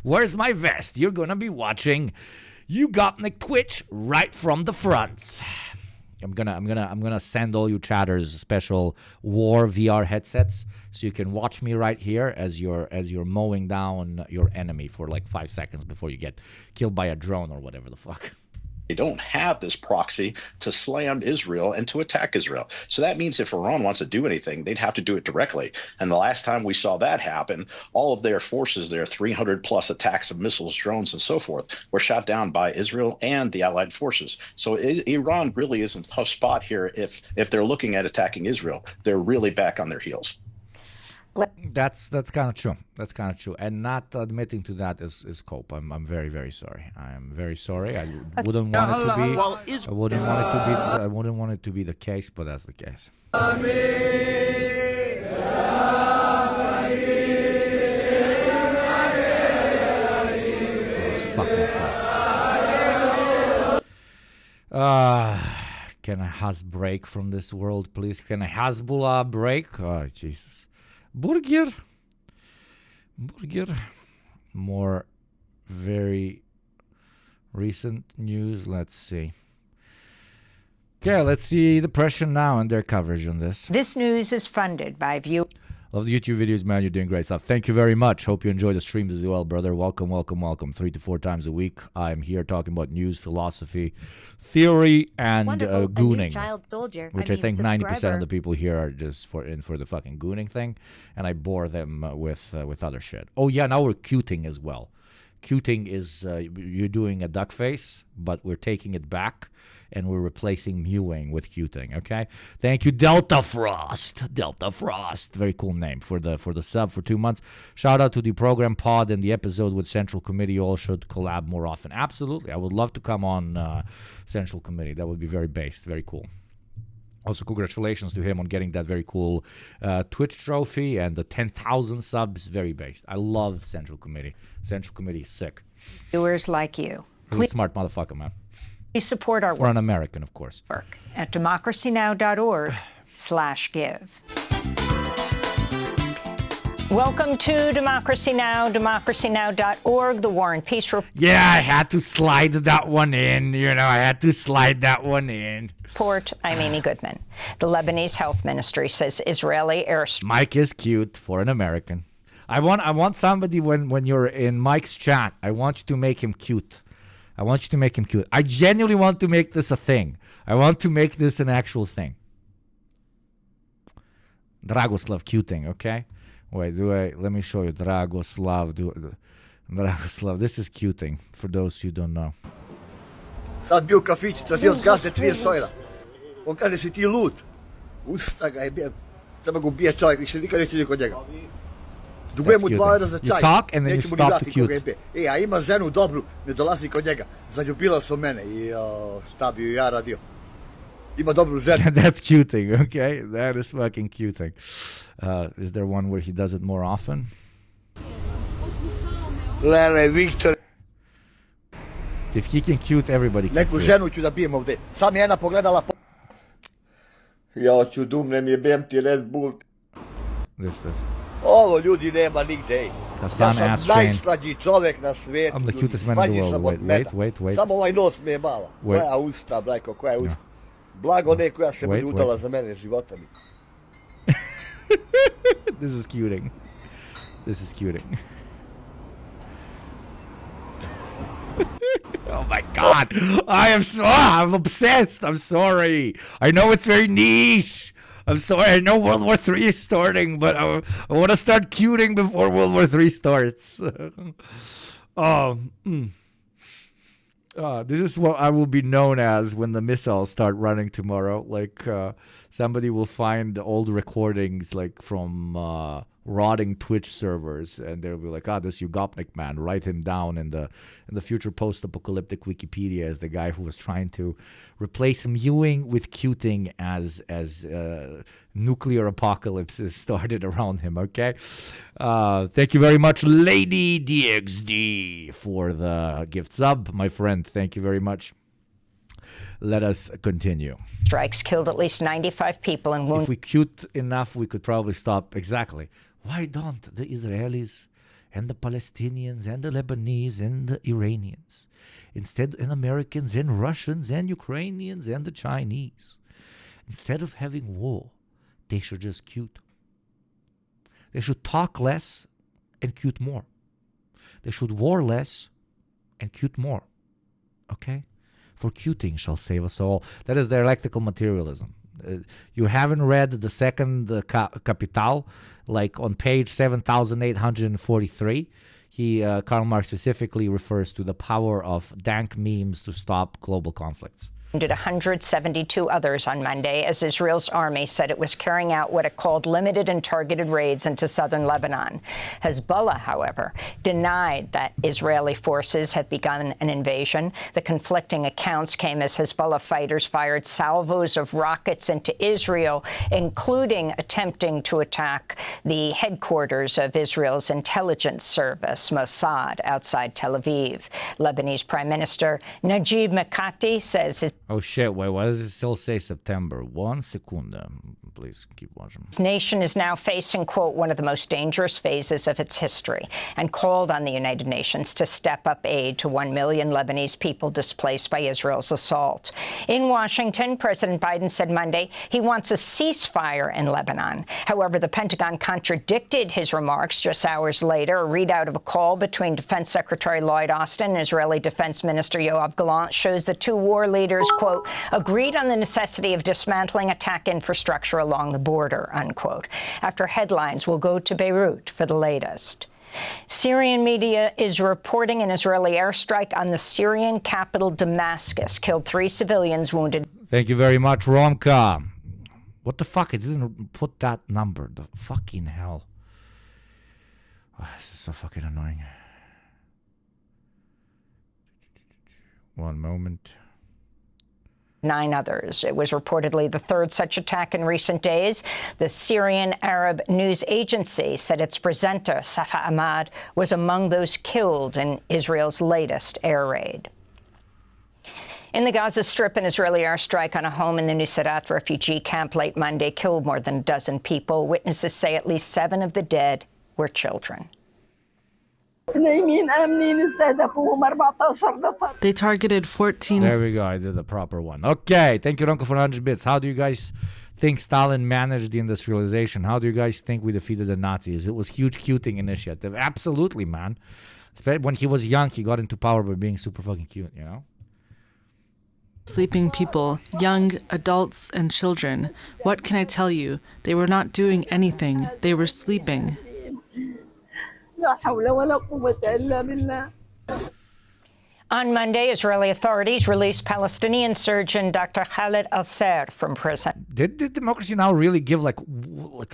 where's my vest? You're going to be watching Yugopnik Twitch right from the front. I'm gonna send all you chatters special war VR headsets so you can watch me right here as you're mowing down your enemy for like 5 seconds before you get killed by a drone or whatever the fuck. They don't have this proxy to slam Israel and to attack Israel. So that means if Iran wants to do anything, they'd have to do it directly. And the last time we saw that happen, all of their forces, their 300 plus attacks of missiles, drones, and so forth, were shot down by Israel and the allied forces. So Iran really is in a tough spot here. If they're looking at attacking Israel, they're really back on their heels. That's kind of true. That's kind of true. And not admitting to that is cope. I'm very, very sorry. I am very sorry. I wouldn't want it to be. I wouldn't want it to be. I wouldn't want it to be the case, but that's the case. Jesus fucking Christ. Can I has break from this world, please? Can I Hezbollah break? Oh, Jesus. Burger. More very recent news. Let's see. Okay, let's see the Depression Now and their coverage on this. This news is funded by View. Love the YouTube videos, man. You're doing great stuff. Thank you very much. Hope you enjoy the streams as well, brother. Welcome. 3 to 4 times a week. I'm here talking about news, philosophy, theory, and gooning. Child soldier. Which I think 90% of the people here are just for the fucking gooning thing, and I bore them with other shit. Oh yeah, now we're cuting as well. Cuting is you're doing a duck face, but we're taking it back. And we're replacing mewing with cuting, okay? Thank you, Delta Frost. Very cool name for the sub for 2 months. Shout out to the program pod and the episode with Central Committee. You all should collab more often. Absolutely. I would love to come on Central Committee. That would be very based. Very cool. Also, congratulations to him on getting that very cool Twitch trophy and the 10,000 subs. Very based. I love Central Committee. Central Committee is sick. Viewers like you. He's a smart motherfucker, man. Please support our For an American, of course. work at democracynow.org/give. Welcome to Democracy Now!, democracynow.org, the War and Peace Report. Yeah, I had to slide that one in. Report, I'm Amy Goodman. The Lebanese Health Ministry says Israeli airstrikes. Mike is cute for an American. I want somebody when you're in Mike's chat, I want you to make him cute. I genuinely want to make this a thing. I want to make this an actual thing. Dragoslav cuting, okay? Wait, let me show you. Dragoslav, this is cuting, for those who don't know. Sad bio u kafić, tražio od gazde 30 sojla. On kaže, si ti lud. Usta ga je bio. Treba ga ubije čovjek, više nikad neće ide kod njega. Dugujem mu 2 € za čaj. You talk and then you stop to cute. A ima ženu dobru, ne dolazi kod njega. Zaljubila se u mene i šta bi ja radio. Ima dobru ženu. That's cuting, okay? That is fucking cuting. Is there one where he does it more often? Lele, Viktor. If he can cute, everybody can Neku cute. ženu ću da bijem ovde. Sad mi jedna pogledala Ja ću dumnem jebem ti Red Bull. This. Ovo ljudi nema nigde. Hassan Ja ass sam chain. najslađi čovjek na svijetu. I'm the ljudi. cutest man in the Slađi world. sam od meda. Wait. Samo ovaj nos mi je mala. Wait. Koja usta, brajko, koja usta. Blago ne koja se bude udala za mene života mi. This is cuting. Oh my God! I'm obsessed. I'm sorry. I know it's very niche. I'm sorry. I know World War III is starting, but I want to start cuting before World War III starts. This is what I will be known as when the missiles start running tomorrow. Like somebody will find the old recordings like from rotting Twitch servers, and they'll be like, this Yugopnik man, write him down in the future post-apocalyptic Wikipedia as the guy who was trying to replace mewing with cuting as nuclear apocalypses started around him. Okay, thank you very much, Lady DXD, for the gift sub, my friend. Thank you very much. Let us continue. Strikes killed at least 95 people and wounded. If we cute enough, we could probably stop. Exactly. Why don't the Israelis and the Palestinians and the Lebanese and the Iranians, instead, and Americans and Russians and Ukrainians and the Chinese, instead of having war, they should just cute. They should talk less and cute more. They should war less and cute more. Okay? For cuting shall save us all. That is dialectical materialism. You haven't read the second Capital, like on page 7843. Karl Marx specifically refers to the power of dank memes to stop global conflicts. 172 others on Monday as Israel's army said it was carrying out what it called limited and targeted raids into southern Lebanon. Hezbollah, however, denied that Israeli forces had begun an invasion. The conflicting accounts came as Hezbollah fighters fired salvos of rockets into Israel, including attempting to attack the headquarters of Israel's intelligence service, Mossad, outside Tel Aviv. Lebanese Prime Minister Najib Mikati says his Oh shit, wait, why does it still say September? 1 second. Please keep watching. His nation is now facing, quote, one of the most dangerous phases of its history, and called on the United Nations to step up aid to 1 million Lebanese people displaced by Israel's assault. In Washington, President Biden said Monday he wants a ceasefire in Lebanon. However, the Pentagon contradicted his remarks just hours later. A readout of a call between Defense Secretary Lloyd Austin and Israeli Defense Minister Yoav Gallant shows the two war leaders, quote, agreed on the necessity of dismantling attack infrastructure along the border, unquote. After headlines, we'll go to Beirut for the latest. Syrian media is reporting an Israeli airstrike on the Syrian capital Damascus killed 3 civilians, wounded. Thank you very much, Romka. What the fuck? It didn't put that number. The fucking hell. Oh, this is so fucking annoying. One moment. 9 others. It was reportedly the third such attack in recent days. The Syrian Arab news agency said its presenter, Safa Ahmad, was among those killed in Israel's latest air raid. In the Gaza Strip, an Israeli airstrike on a home in the Nuseirat refugee camp late Monday killed more than a dozen people. Witnesses say at least 7 of the dead were children. They targeted 14... There we go. I did the proper one. Okay. Thank you, Ronko, for 100 bits. How do you guys think Stalin managed the industrialization? How do you guys think we defeated the Nazis? It was huge cuting initiative. Absolutely, man. When he was young, he got into power by being super fucking cute, you know? Sleeping people, young adults and children. What can I tell you? They were not doing anything. They were sleeping. On Monday, Israeli authorities released Palestinian surgeon Dr. Khaled Al-Ser from prison. Did Democracy Now! Really give like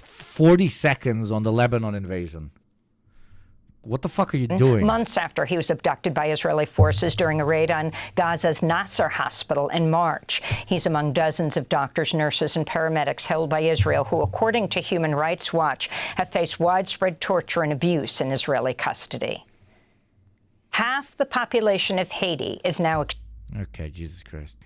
40 seconds on the Lebanon invasion? What the fuck are you doing? Months after he was abducted by Israeli forces during a raid on Gaza's Nasser hospital in March. He's among dozens of doctors, nurses, and paramedics held by Israel who, according to Human Rights Watch, have faced widespread torture and abuse in Israeli custody. Half the population of Haiti is now... Okay, Jesus Christ.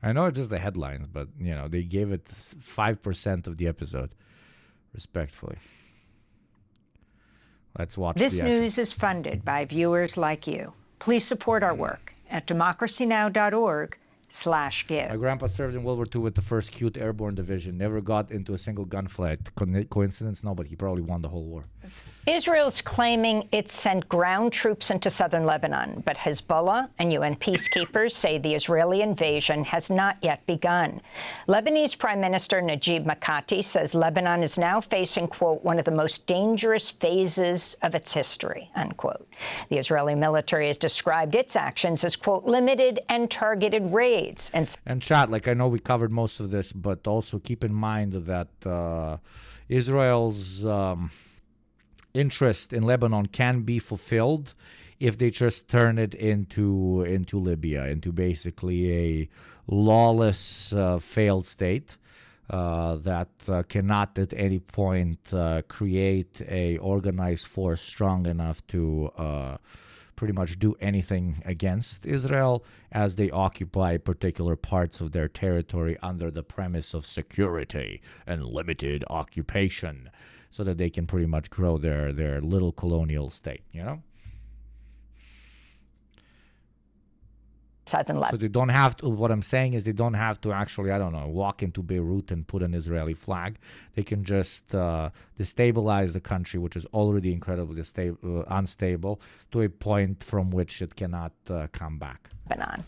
I know it's just the headlines, but, you know, they gave it 5% of the episode, respectfully. Let's watch This the action. news is funded by viewers like you. Please support our work at democracynow.org/give. www.ybc.com/give. My grandpa served in World War II with the 1st Cute Airborne Division. Never got into a single gunfight. Coincidence? No, but he probably won the whole war. Israel's claiming it sent ground troops into southern Lebanon, but Hezbollah and UN peacekeepers say the Israeli invasion has not yet begun. Lebanese Prime Minister Najib Mikati says Lebanon is now facing, quote, one of the most dangerous phases of its history, unquote. The Israeli military has described its actions as, quote, limited and targeted raids. And chat, like I know we covered most of this, but also keep in mind that Israel's interest in Lebanon can be fulfilled if they just turn it into Libya, into basically a lawless, failed state that cannot at any point create a organized force strong enough to pretty much do anything against Israel as they occupy particular parts of their territory under the premise of security and limited occupation, so that they can pretty much grow their little colonial state, you know? Southern Lebanon. So they don't have to, what I'm saying is they don't have to actually, I don't know, walk into Beirut and put an Israeli flag. They can just destabilize the country, which is already incredibly unstable, to a point from which it cannot come back. Lebanon.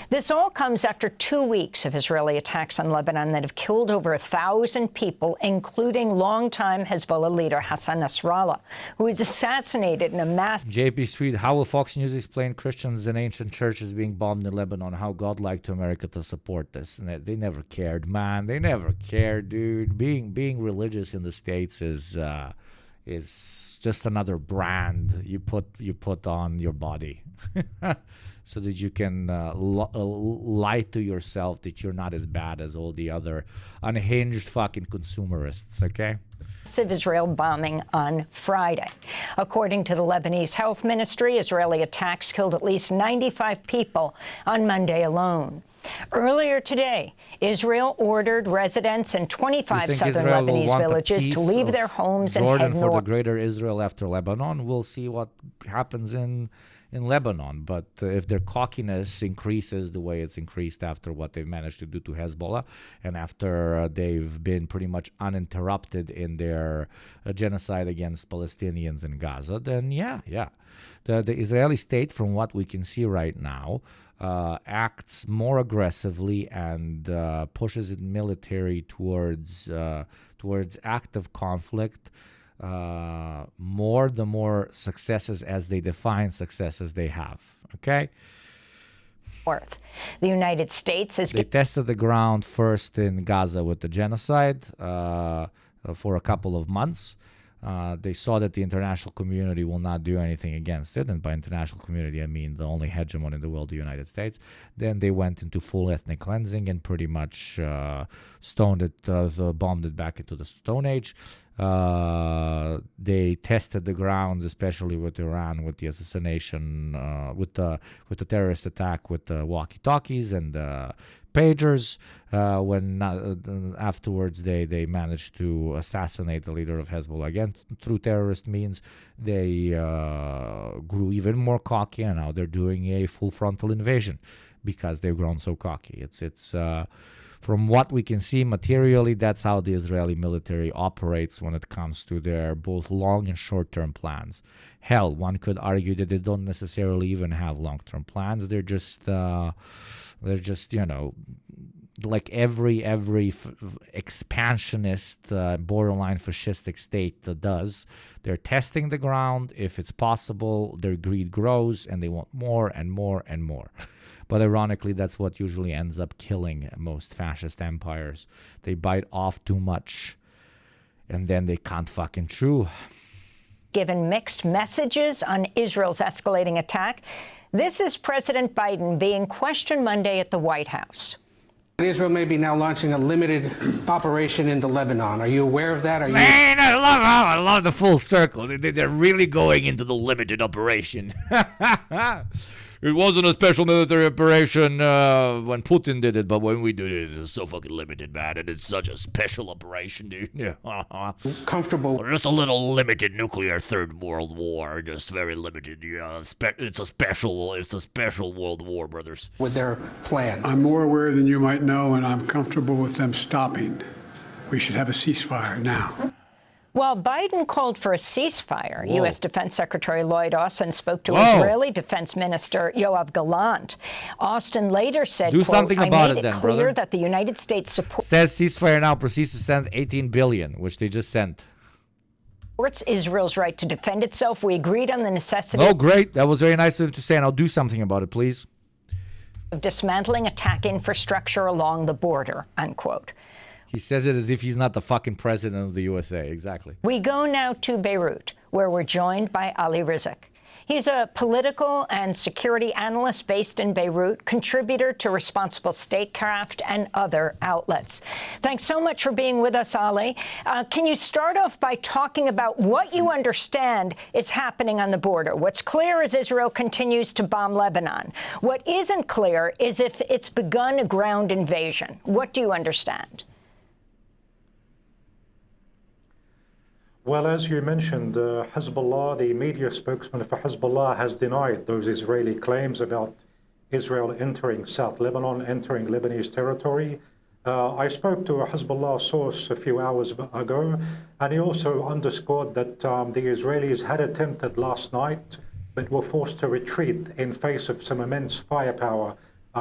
This all comes after 2 weeks of Israeli attacks on Lebanon that have killed over 1,000 people, including longtime Hezbollah leader Hassan Nasrallah, who was assassinated in a mass... JP Street, how will Fox News explain Christians and ancient churches being bombed in Lebanon? How godlike to America to support this? And they never cared, man. They never cared, dude. Being religious in the States is just another brand you put on your body. So that you can lie to yourself that you're not as bad as all the other unhinged fucking consumerists, okay? Massive Israel bombing on Friday. According to the Lebanese Health Ministry, Israeli attacks killed at least 95 people on Monday alone. Earlier today, Israel ordered residents in 25 southern Lebanese villages to leave their homes and head north. For the greater Israel after Lebanon, we'll see what happens in Lebanon. But if their cockiness increases the way it's increased after what they've managed to do to Hezbollah, and after they've been pretty much uninterrupted in their genocide against Palestinians in Gaza, then yeah. The Israeli state, from what we can see right now, acts more aggressively and pushes its military towards active conflict. The more successes, as they define successes, they have. Okay. The United States has... They tested the ground first in Gaza with the genocide for a couple of months. They saw that the international community will not do anything against it, and by international community I mean the only hegemon in the world, the United States. Then they went into full ethnic cleansing and pretty much bombed it back into the Stone Age. They tested the grounds, especially with Iran, with the assassination, with the terrorist attack with the walkie-talkies and pagers. When afterwards they managed to assassinate the leader of Hezbollah again through terrorist means, they grew even more cocky, and now they're doing a full frontal invasion because they've grown so cocky. It's from what we can see materially, that's how the Israeli military operates when it comes to their both long and short-term plans. Hell, one could argue that they don't necessarily even have long-term plans. They're just you know, like every expansionist, borderline fascistic state does. They're testing the ground. If it's possible, their greed grows and they want more and more and more. But ironically, that's what usually ends up killing most fascist empires. They bite off too much, and then they can't fucking chew. Given mixed messages on Israel's escalating attack, this is President Biden being questioned Monday at the White House. Israel may be now launching a limited operation into Lebanon. Are you aware of that? Man, I love the full circle. They're really going into the limited operation. It wasn't a special military operation when Putin did it, but when we did it, it's so fucking limited, man, and it's such a special operation, dude. Yeah. Comfortable. Just a little limited nuclear third world war, just very limited. Yeah, it's a special world war, brothers. With their plan. I'm more aware than you might know, and I'm comfortable with them stopping. We should have a ceasefire now. While Biden called for a ceasefire, Whoa. U.S. Defense Secretary Lloyd Austin spoke to Whoa. Israeli Defense Minister Yoav Gallant. Austin later said, Do quote, something I about made it then, clear brother." that the United States supports Says ceasefire now, proceeds to send 18 billion, which they just sent. Israel's right to defend itself. We agreed on the necessity Oh, great. That was very nice of him to say, and I'll do something about it, please. of dismantling attack infrastructure along the border, unquote. He says it as if he's not the fucking president of the USA. Exactly. We go now to Beirut, where we're joined by Ali Rizk. He's a political and security analyst based in Beirut, contributor to Responsible Statecraft and other outlets. Thanks so much for being with us, Ali. Can you start off by talking about what you understand is happening on the border? What's clear is Israel continues to bomb Lebanon. What isn't clear is if it's begun a ground invasion. What do you understand? Well, as you mentioned, Hezbollah, the media spokesman for Hezbollah, has denied those Israeli claims about Israel entering South Lebanon, entering Lebanese territory. I spoke to a Hezbollah source a few hours ago, and he also underscored that the Israelis had attempted last night, but were forced to retreat in face of some immense firepower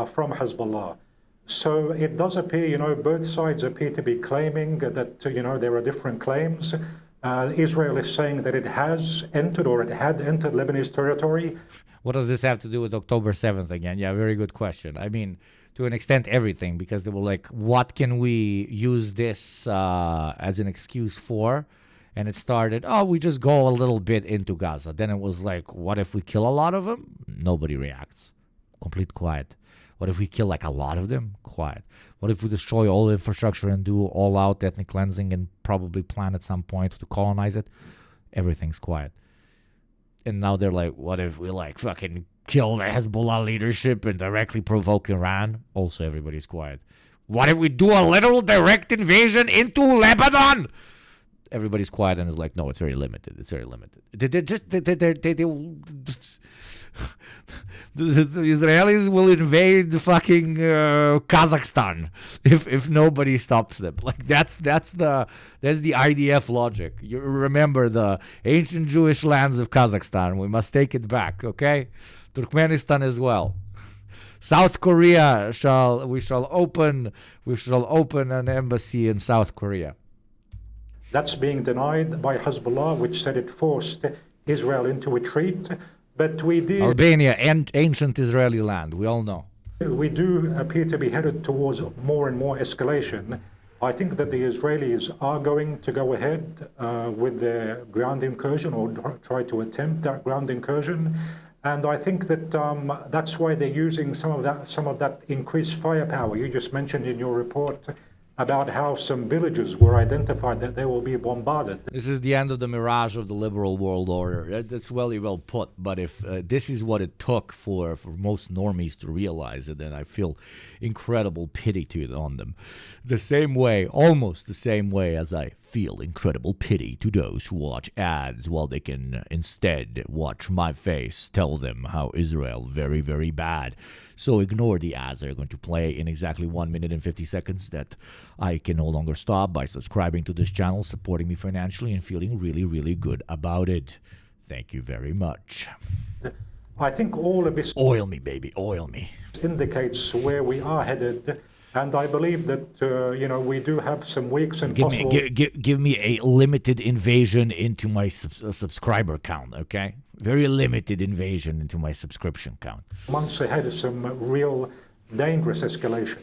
from Hezbollah. So it does appear, both sides appear to be claiming that, there are different claims. Israel is saying that it has entered or it had entered Lebanese territory. What does this have to do with October 7th again? Yeah, very good question. I mean, to an extent, everything, because they were like, what can we use this as an excuse for? And it started, we just go a little bit into Gaza. Then it was like, what if we kill a lot of them? Nobody reacts. Complete quiet. What if we kill like a lot of them? Quiet. What if we destroy all infrastructure and do all-out ethnic cleansing and probably plan at some point to colonize it? Everything's quiet. And now they're like, what if we like fucking kill the Hezbollah leadership and directly provoke Iran? Also everybody's quiet. What if we do a literal direct invasion into Lebanon? Everybody's quiet and is like, no, it's very limited. It's very limited. The Israelis will invade fucking Kazakhstan if nobody stops them. Like that's the IDF logic. You remember the ancient Jewish lands of Kazakhstan. We must take it back, okay? Turkmenistan as well. South Korea we shall open an embassy in South Korea. That's being denied by Hezbollah, which said it forced Israel into retreat. But we did. Albania, ancient Israeli land, we all know. We do appear to be headed towards more and more escalation. I think that the Israelis are going to go ahead with their ground incursion or try to attempt that ground incursion. And I think that that's why they're using some of that increased firepower you just mentioned in your report about how some villages were identified that they will be bombarded. This is the end of the mirage of the liberal world order. That's very well put. But if this is what it took for most normies to realize it, then I feel incredible pity on them. The same way, almost the same way as I feel incredible pity to those who watch ads while they can instead watch my face tell them how Israel very, very bad. So ignore the ads that are going to play in exactly 1 minute and 50 seconds that I can no longer stop by subscribing to this channel, supporting me financially, and feeling really, really good about it. Thank you very much. I think all of this... Oil me, baby, oil me. ...indicates where we are headed. And I believe that, we do have some weeks and possible... Give me a limited invasion into my subscriber count, okay? Very limited invasion into my subscription count. Months ahead of some real dangerous escalation.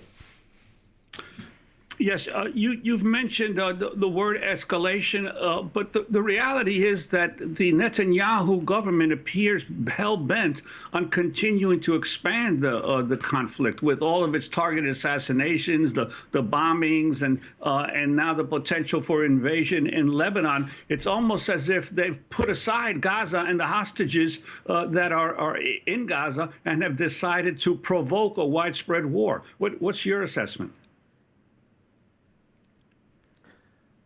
Yes, you've mentioned the word escalation, but the reality is that the Netanyahu government appears hell-bent on continuing to expand the conflict with all of its targeted assassinations, the bombings, and now the potential for invasion in Lebanon. It's almost as if they've put aside Gaza and the hostages that are in Gaza and have decided to provoke a widespread war. What's your assessment?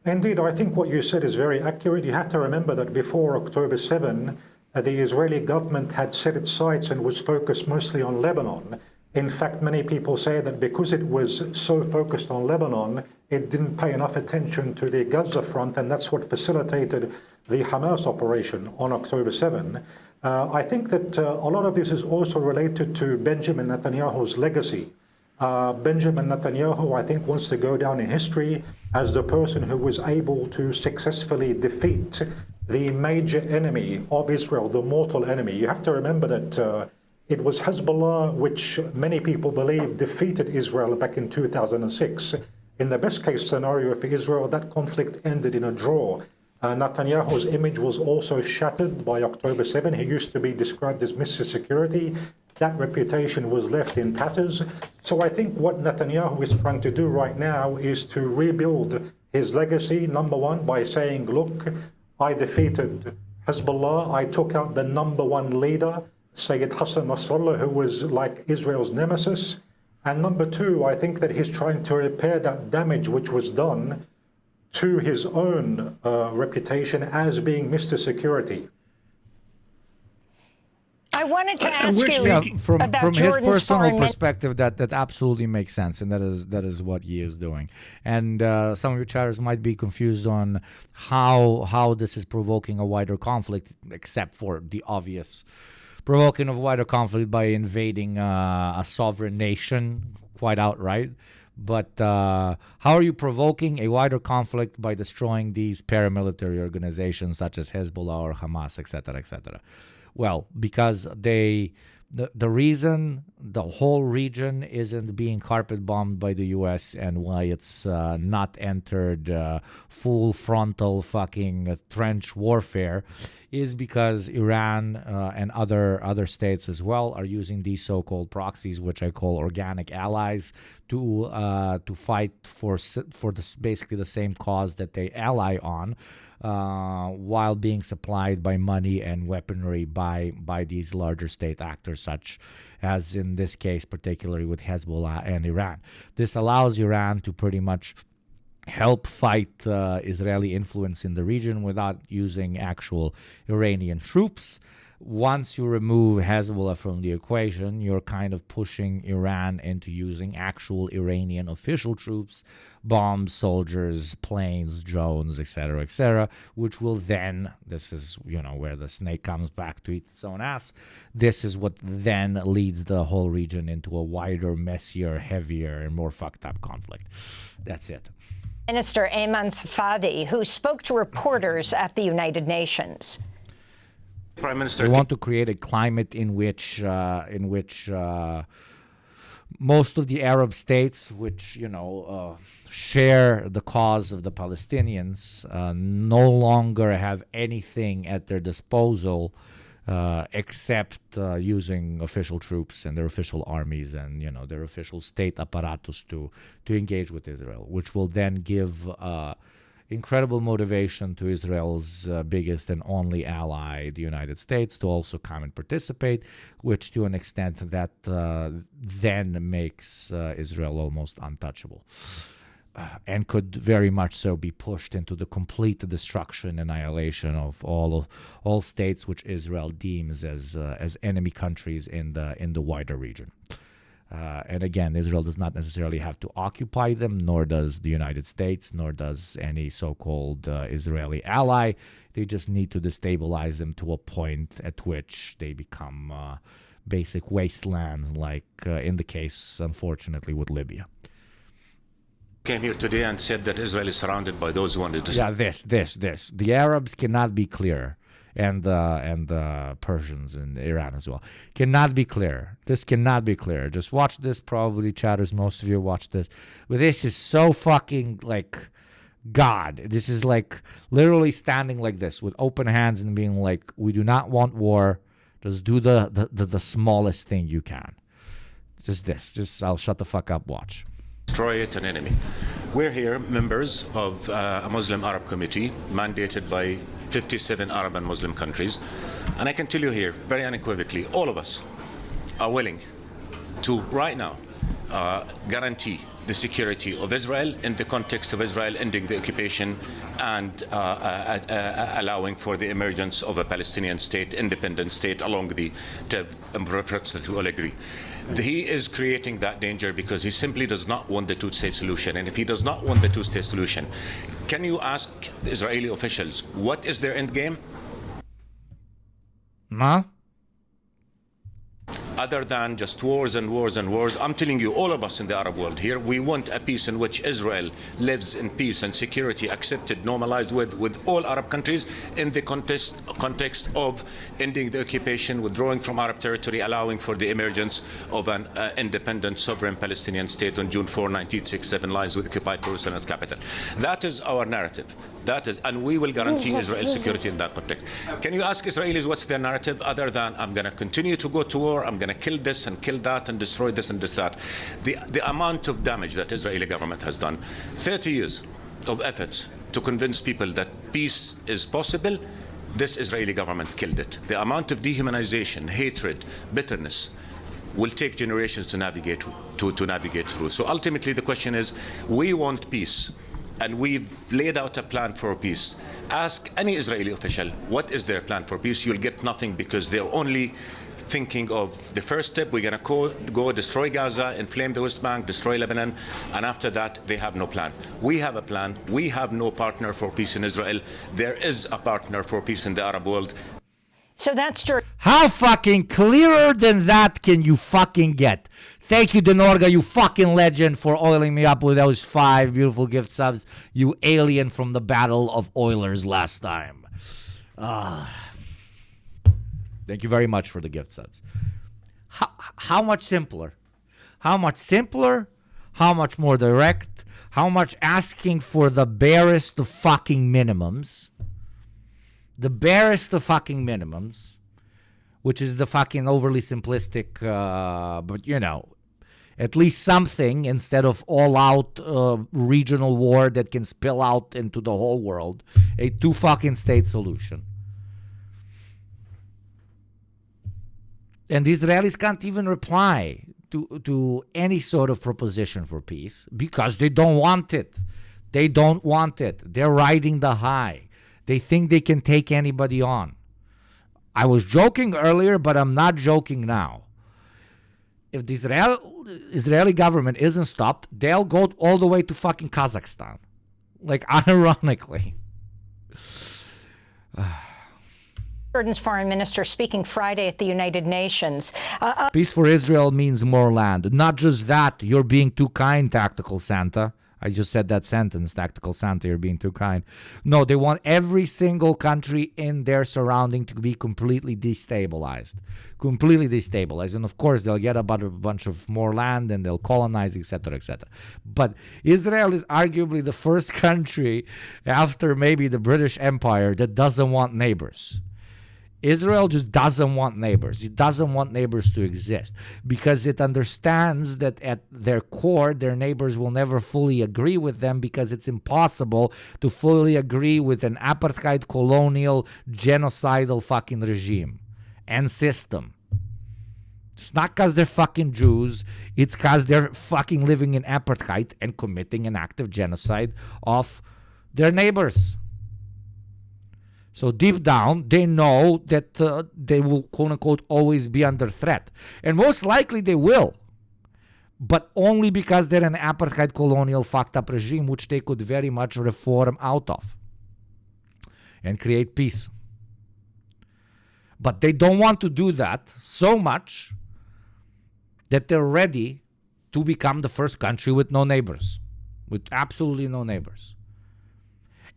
Indeed, I think what you said is very accurate. You have to remember that before October 7, the Israeli government had set its sights and was focused mostly on Lebanon. In fact, many people say that because it was so focused on Lebanon, it didn't pay enough attention to the Gaza front, and that's what facilitated the Hamas operation on October 7. I think that a lot of this is also related to Benjamin Netanyahu's legacy. Benjamin Netanyahu, I think, wants to go down in history as the person who was able to successfully defeat the major enemy of Israel, the mortal enemy. You have to remember that it was Hezbollah, which many people believe defeated Israel back in 2006. In the best case scenario for Israel, that conflict ended in a draw. Netanyahu's image was also shattered by October 7. He used to be described as Mr. Security. That reputation was left in tatters. So I think what Netanyahu is trying to do right now is to rebuild his legacy, number one, by saying, look, I defeated Hezbollah. I took out the number one leader, Sayyid Hassan Nasrallah, who was like Israel's nemesis. And number two, I think that he's trying to repair that damage which was done to his own reputation as being Mr. Security. I wanted to ask you from about his Jordan's personal foreign perspective, that absolutely makes sense, and that is what he is doing. And some of your chatters might be confused on how this is provoking a wider conflict, except for the obvious provoking of wider conflict by invading a sovereign nation quite outright. But how are you provoking a wider conflict by destroying these paramilitary organizations such as Hezbollah or Hamas, etc., etc.? Well, because the reason the whole region isn't being carpet bombed by the U.S. and why it's not entered full frontal fucking trench warfare is because Iran and other states as well are using these so-called proxies, which I call organic allies, to fight for this, basically the same cause that they ally on. While being supplied by money and weaponry by these larger state actors, such as in this case, particularly with Hezbollah and Iran. This allows Iran to pretty much help fight Israeli influence in the region without using actual Iranian troops. Once you remove Hezbollah from the equation, you're kind of pushing Iran into using actual Iranian official troops, bombs, soldiers, planes, drones, etc., which will then, this is, where the snake comes back to eat its own ass, this is what then leads the whole region into a wider, messier, heavier, and more fucked up conflict. That's it. Minister Ayman Safadi, who spoke to reporters at the United Nations. Prime Minister, they want to create a climate in which most of the Arab states, which share the cause of the Palestinians, no longer have anything at their disposal except using official troops and their official armies and their official state apparatus to engage with Israel, which will then give incredible motivation to Israel's biggest and only ally, the United States, to also come and participate, which to an extent that then makes Israel almost untouchable. And could very much so be pushed into the complete destruction, annihilation of all states which Israel deems as enemy countries in the wider region. And again, Israel does not necessarily have to occupy them, nor does the United States, nor does any so-called Israeli ally. They just need to destabilize them to a point at which they become basic wastelands, like in the case, unfortunately, with Libya. Came here today and said that Israel is surrounded by those who wanted to... Yeah, this. The Arabs cannot be clearer. and Persians in Iran as well. Cannot be clearer. This cannot be clearer. Just watch this, probably, chatters. Most of you watch this. But this is so fucking like God. This is like literally standing like this with open hands and being like, we do not want war. Just do the smallest thing you can. Just this. Just I'll shut the fuck up. Watch. Destroy it, an enemy. We're here, members of a Muslim Arab committee mandated by 57 Arab and Muslim countries. And I can tell you here, very unequivocally, all of us are willing to, right now, guarantee the security of Israel in the context of Israel ending the occupation and allowing for the emergence of a Palestinian state, independent state, along the efforts that we all agree. He is creating that danger because he simply does not want the two-state solution. And if he does not want the two-state solution, can you ask the Israeli officials, what is their end game? Huh? Other than just wars and wars and wars. I'm telling you, all of us in the Arab world here, we want a peace in which Israel lives in peace and security, accepted, normalized with all Arab countries in the context of ending the occupation, withdrawing from Arab territory, allowing for the emergence of an independent, sovereign Palestinian state on June 4, 1967, lies with occupied Jerusalem as capital. That is our narrative. That is, and we will guarantee Israel's security in that context. Can you ask Israelis what's their narrative other than I'm going to continue to go to war, I'm going to kill this and kill that and destroy this and this that? The amount of damage that Israeli government has done, 30 years of efforts to convince people that peace is possible, this Israeli government killed it. The amount of dehumanization, hatred, bitterness will take generations to navigate through. So ultimately the question is, we want peace. And we've laid out a plan for peace. Ask any Israeli official, what is their plan for peace? You'll get nothing because they're only thinking of the first step, we're going to go destroy Gaza, inflame the West Bank, destroy Lebanon, and after that, they have no plan. We have a plan. We have no partner for peace in Israel. There is a partner for peace in the Arab world. So that's true. How fucking clearer than that can you fucking get? Thank you, Denorga, you fucking legend, for oiling me up with those 5 beautiful gift subs. You alien from the Battle of Oilers last time. Thank you very much for the gift subs. How much simpler? How much simpler? How much more direct? How much asking for the barest of fucking minimums? The barest of fucking minimums, which is the fucking overly simplistic, but you know, at least something instead of all-out regional war that can spill out into the whole world. A 2 fucking state solution. And the Israelis can't even reply to any sort of proposition for peace because they don't want it. They don't want it. They're riding the high. They think they can take anybody on. I was joking earlier, but I'm not joking now. If the Israeli government isn't stopped, they'll go all the way to fucking Kazakhstan. Like, unironically. Jordan's foreign minister speaking Friday at the United Nations. Peace for Israel means more land. Not just that, you're being too kind, Tactical Santa. I just said that sentence, Tactical Santa, you're being too kind. No, they want every single country in their surrounding to be completely destabilized. Completely destabilized. And of course, they'll get a bunch of more land and they'll colonize, etc., etc. But Israel is arguably the first country after maybe the British Empire that doesn't want neighbors. Israel just doesn't want neighbors. It doesn't want neighbors to exist because it understands that at their core, their neighbors will never fully agree with them because it's impossible to fully agree with an apartheid, colonial, genocidal fucking regime and system. It's not because they're fucking Jews. It's because they're fucking living in apartheid and committing an act of genocide of their neighbors. So deep down, they know that they will, quote-unquote, always be under threat. And most likely they will. But only because they're an apartheid, colonial, fucked-up regime, which they could very much reform out of. And create peace. But they don't want to do that so much that they're ready to become the first country with no neighbors. With absolutely no neighbors.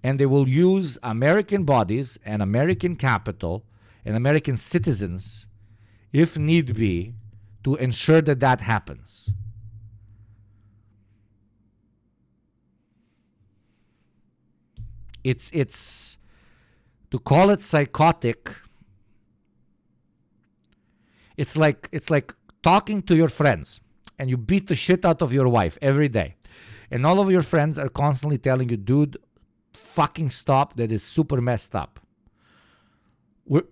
And they will use American bodies and American capital and American citizens, if need be, to ensure that that happens. It's to call it psychotic. It's like talking to your friends and you beat the shit out of your wife every day. And all of your friends are constantly telling you, dude, fucking stop, that is super messed up.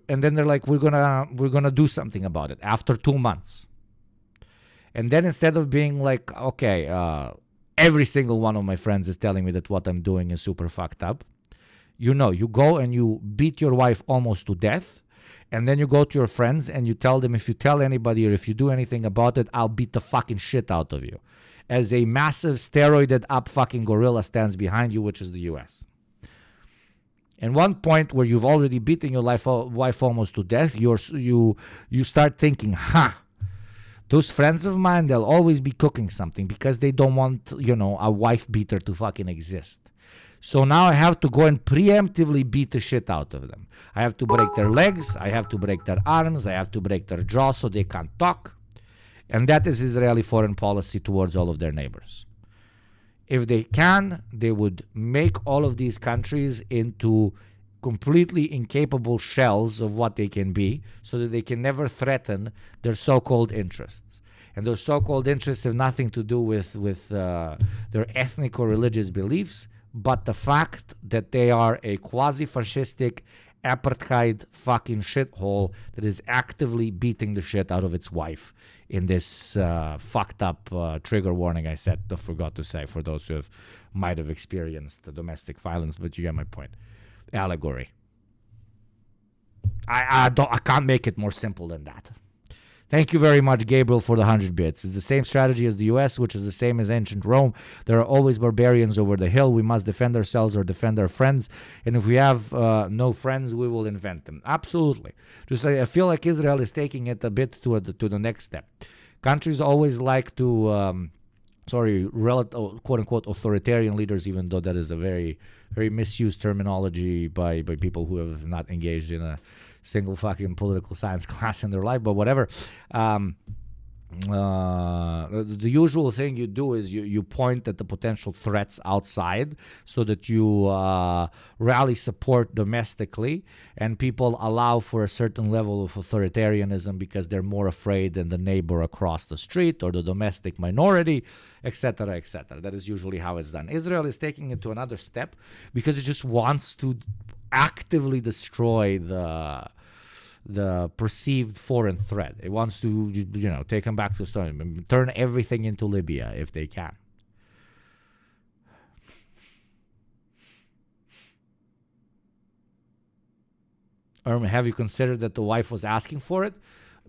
And then they're like, we're gonna do something about it after 2 months. And then instead of being like, okay, every single one of my friends is telling me that what I'm doing is super fucked up, you go and you beat your wife almost to death. And then you go to your friends and you tell them, if you tell anybody or if you do anything about it, I'll beat the fucking shit out of you. As a massive steroided up fucking gorilla stands behind you, which is the US. And one point where you've already beaten your wife almost to death, you start thinking, those friends of mine, they'll always be cooking something because they don't want, a wife beater to fucking exist. So now I have to go and preemptively beat the shit out of them. I have to break their legs, I have to break their arms, I have to break their jaw so they can't talk. And that is Israeli foreign policy towards all of their neighbors. If they can, they would make all of these countries into completely incapable shells of what they can be so that they can never threaten their so-called interests. And those so-called interests have nothing to do with their ethnic or religious beliefs, but the fact that they are a quasi-fascistic apartheid fucking shithole that is actively beating the shit out of its wife in this fucked up trigger warning I forgot to say for those who might have experienced domestic violence, but you get my point. Allegory. I can't make it more simple than that. Thank you very much, Gabriel, for the 100 bits. It's the same strategy as the US, which is the same as ancient Rome. There are always barbarians over the hill. We must defend ourselves or defend our friends. And if we have no friends, we will invent them. Absolutely. Just I feel like Israel is taking it a bit to the next step. Countries always like to, quote-unquote authoritarian leaders, even though that is a very, very misused terminology by people who have not engaged in a single fucking political science class in their life, but whatever. The usual thing you do is you point at the potential threats outside so that you rally support domestically, and people allow for a certain level of authoritarianism because they're more afraid than the neighbor across the street or the domestic minority, etc., etc. That is usually how it's done. Israel is taking it to another step because it just wants to actively destroy the perceived foreign threat. It wants to, take them back to the story, turn everything into Libya if they can. Have you considered that the wife was asking for it?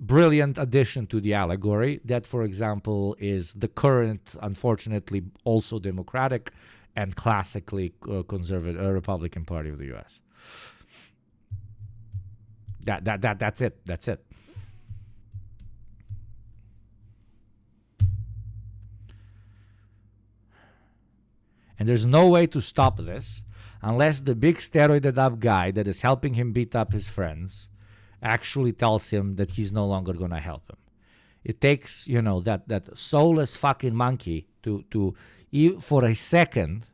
Brilliant addition to the allegory. That, for example, is the current, unfortunately, also Democratic and classically conservative Republican Party of the U.S. That's it. That's it. And there's no way to stop this unless the big steroided up guy that is helping him beat up his friends actually tells him that he's no longer going to help him. It takes, that soulless fucking monkey to for a second,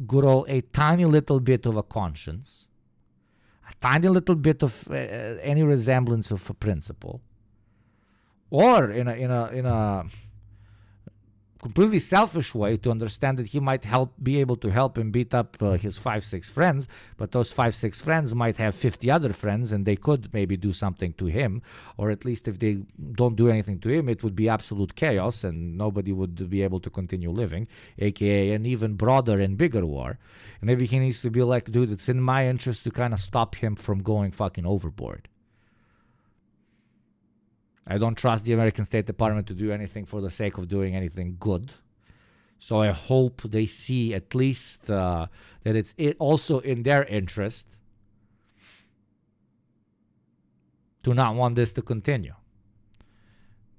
grow a tiny little bit of a conscience, a tiny little bit of any resemblance of a principle, or in a completely selfish way to understand that he might be able to help him beat up his 5-6 friends, but those 5-6 friends might have 50 other friends and they could maybe do something to him, or at least if they don't do anything to him, it would be absolute chaos and nobody would be able to continue living, aka an even broader and bigger war. And maybe he needs to be like, dude, it's in my interest to kind of stop him from going fucking overboard. I don't trust the American State Department to do anything for the sake of doing anything good. So I hope they see at least that it's also in their interest to not want this to continue.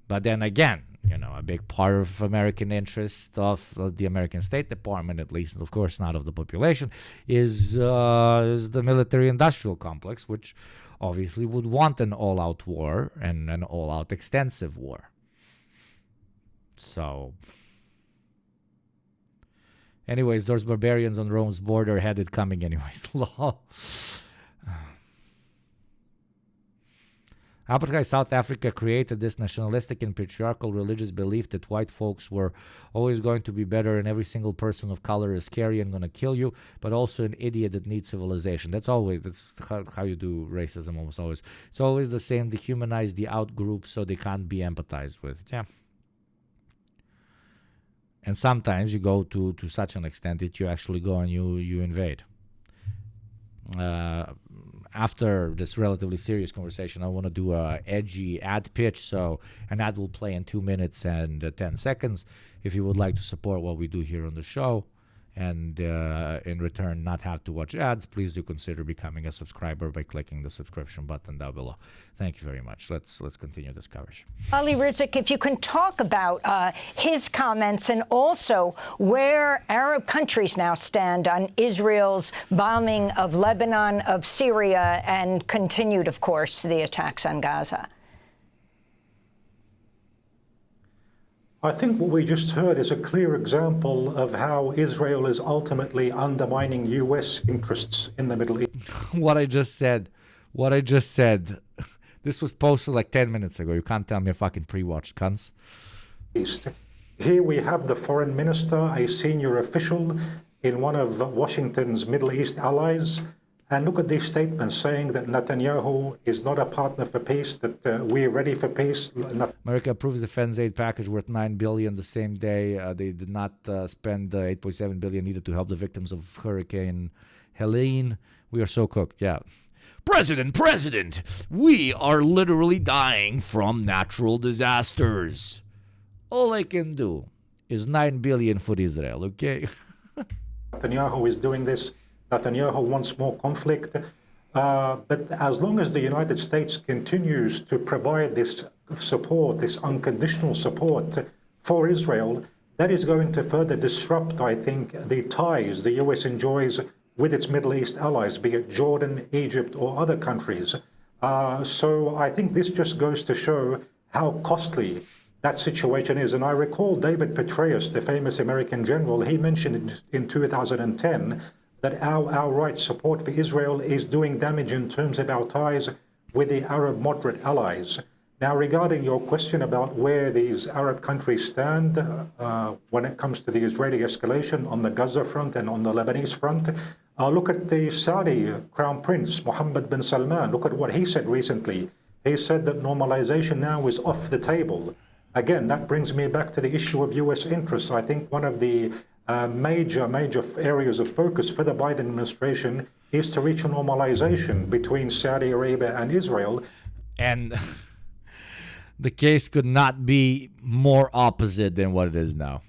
But then again, you know, a big part of American interest of the American State Department, at least, of course, not of the population, is the military-industrial complex, which obviously would want an all-out war and an all-out extensive war. So, anyways, those barbarians on Rome's border had it coming anyways. Apartheid South Africa created this nationalistic and patriarchal religious belief that white folks were always going to be better and every single person of color is scary and going to kill you, but also an idiot that needs civilization. That's how you do racism almost always. It's always the same, dehumanize the out group so they can't be empathized with. Yeah. And sometimes you go to such an extent that you actually go and you invade. After this relatively serious conversation, I want to do a edgy ad pitch. So an ad will play in 2 minutes and 10 seconds. If you would like to support what we do here on the show and in return not have to watch ads, please do consider becoming a subscriber by clicking the subscription button down below. Thank you very much. Let's continue this coverage. Ali Rizik, if you can talk about his comments and also where Arab countries now stand on Israel's bombing of Lebanon, of Syria, and continued, of course, the attacks on Gaza. I think what we just heard is a clear example of how Israel is ultimately undermining U.S. interests in the Middle East. What I just said, this was posted like 10 minutes ago. You can't tell me a fucking pre-watched, cunts. Here we have the foreign minister, a senior official in one of Washington's Middle East allies. And look at these statements saying that Netanyahu is not a partner for peace, that we're ready for peace. America approves defense aid package worth $9 billion the same day. They did not spend $8.7 billion needed to help the victims of Hurricane Helene. We are so cooked, yeah. President, we are literally dying from natural disasters. All I can do is $9 billion for Israel, okay? Netanyahu is doing this. Netanyahu wants more conflict. But as long as the United States continues to provide this support, this unconditional support for Israel, that is going to further disrupt, I think, the ties the U.S. enjoys with its Middle East allies, be it Jordan, Egypt, or other countries. So I think this just goes to show how costly that situation is. And I recall David Petraeus, the famous American general, he mentioned in 2010 that our outright support for Israel is doing damage in terms of our ties with the Arab moderate allies. Now, regarding your question about where these Arab countries stand when it comes to the Israeli escalation on the Gaza front and on the Lebanese front, look at the Saudi Crown Prince, Mohammed bin Salman. Look at what he said recently. He said that normalization now is off the table. Again, that brings me back to the issue of U.S. interests. I think one of the major areas of focus for the Biden administration is to reach a normalization between Saudi Arabia and Israel. And the case could not be more opposite than what it is now.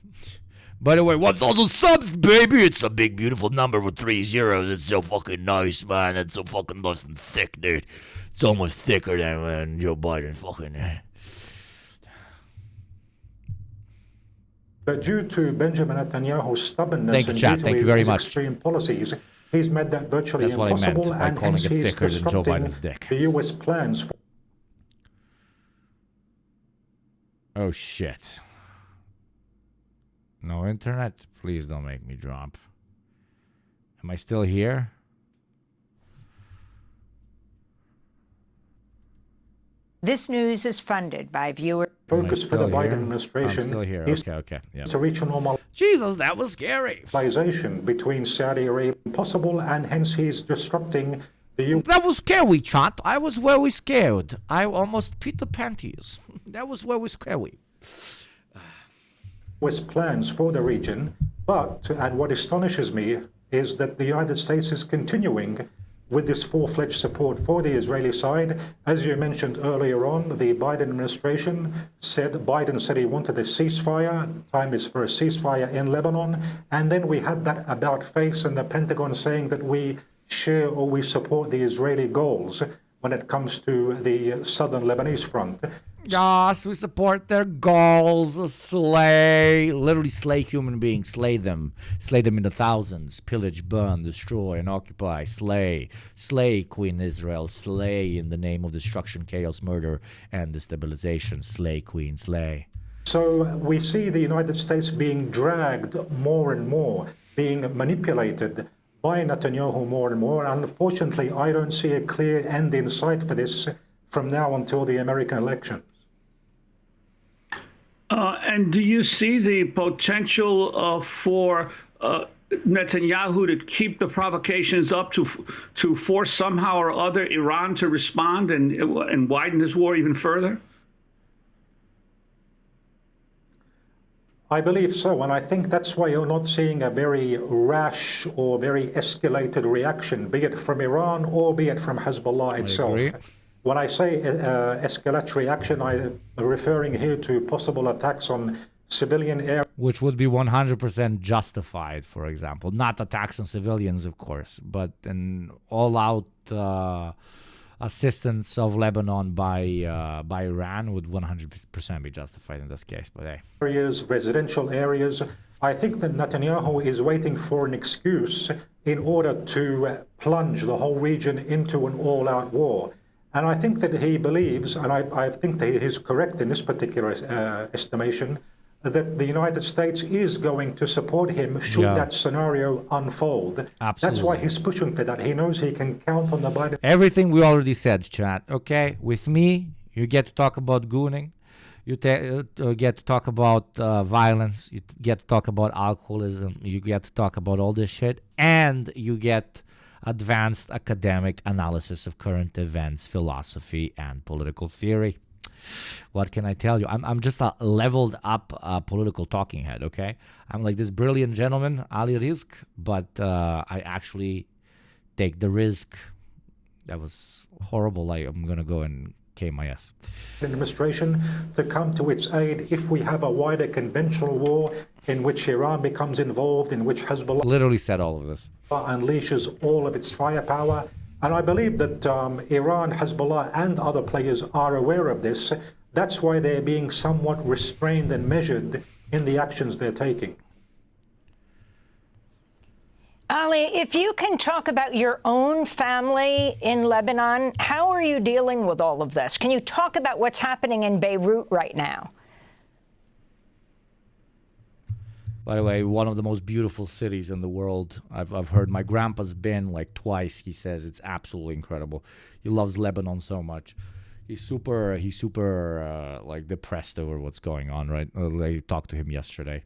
By the way, 1,000 subs, baby! It's a big, beautiful number with 3 zeros. It's so fucking nice, man. It's so fucking nice and thick, dude. It's almost thicker than when Joe Biden fucking... But due to Benjamin Netanyahu's stubbornness and chat. due Thank to you very his much. extreme policies, he's made that virtually That's what impossible, I meant by and calling hence it he's thicker than Joe disrupting Biden's dick. the U.S. plans for... Oh, shit. No internet? Please don't make me drop. Am I still here? This news is funded by viewers. Focus for the Biden administration. I'm still here. is Okay. Yeah. to reach a normalization Jesus, that was scary. Between Saudi Arabia possible, and hence he's disrupting the U.S. That was scary, chat. I was very scared. I almost peed the panties. That was very scary. U.S. plans for the region. But, and what astonishes me, is that the United States is continuing with this full-fledged support for the Israeli side. As you mentioned earlier on, the Biden administration Biden said he wanted a ceasefire. Time is for a ceasefire in Lebanon. And then we had that about face and the Pentagon saying that we share or we support the Israeli goals when it comes to the southern Lebanese front. Yes, we support their goals. Slay, literally slay human beings. Slay them in the thousands. Pillage, burn, destroy, and occupy. Slay Queen Israel. Slay in the name of destruction, chaos, murder, and destabilization. Slay Queen, slay. So we see the United States being dragged more and more, being manipulated by Netanyahu more and more. Unfortunately, I don't see a clear end in sight for this from now until the American election. And do you see the potential for Netanyahu to keep the provocations up to force somehow or other Iran to respond and widen this war even further? I believe so, and I think that's why you're not seeing a very rash or very escalated reaction, be it from Iran or be it from Hezbollah itself. When I say escalatory action, I'm referring here to possible attacks on civilian areas. Which would be 100% justified, for example. Not attacks on civilians, of course, but an all-out assistance of Lebanon by Iran would 100% be justified in this case. But hey. Areas, residential areas. I think that Netanyahu is waiting for an excuse in order to plunge the whole region into an all-out war. And I think that he believes, and I think that he is correct in this particular estimation, that the United States is going to support him should that scenario unfold. Absolutely. That's why he's pushing for that. He knows he can count on the Biden. Everything we already said, chat. Okay, with me, you get to talk about gooning. You get to talk about violence. You get to talk about alcoholism. You get to talk about all this shit. And you get advanced academic analysis of current events, philosophy, and political theory. What can I tell you? I'm just a leveled up political talking head, okay? I'm like this brilliant gentleman, Ali Rizk, but I actually take the risk. That was horrible. I'm going to go and came my ass. Administration to come to its aid if we have a wider conventional war in which Iran becomes involved, in which Hezbollah literally said all of this, unleashes all of its firepower. And I believe that Iran, Hezbollah, and other players are aware of this. That's why they're being somewhat restrained and measured in the actions they're taking. Ali, if you can talk about your own family in Lebanon, how are you dealing with all of this? Can you talk about what's happening in Beirut right now? By the way, one of the most beautiful cities in the world. I've heard my grandpa's been like twice. He says it's absolutely incredible. He loves Lebanon so much. He's super like depressed over what's going on, right? I talked to him yesterday.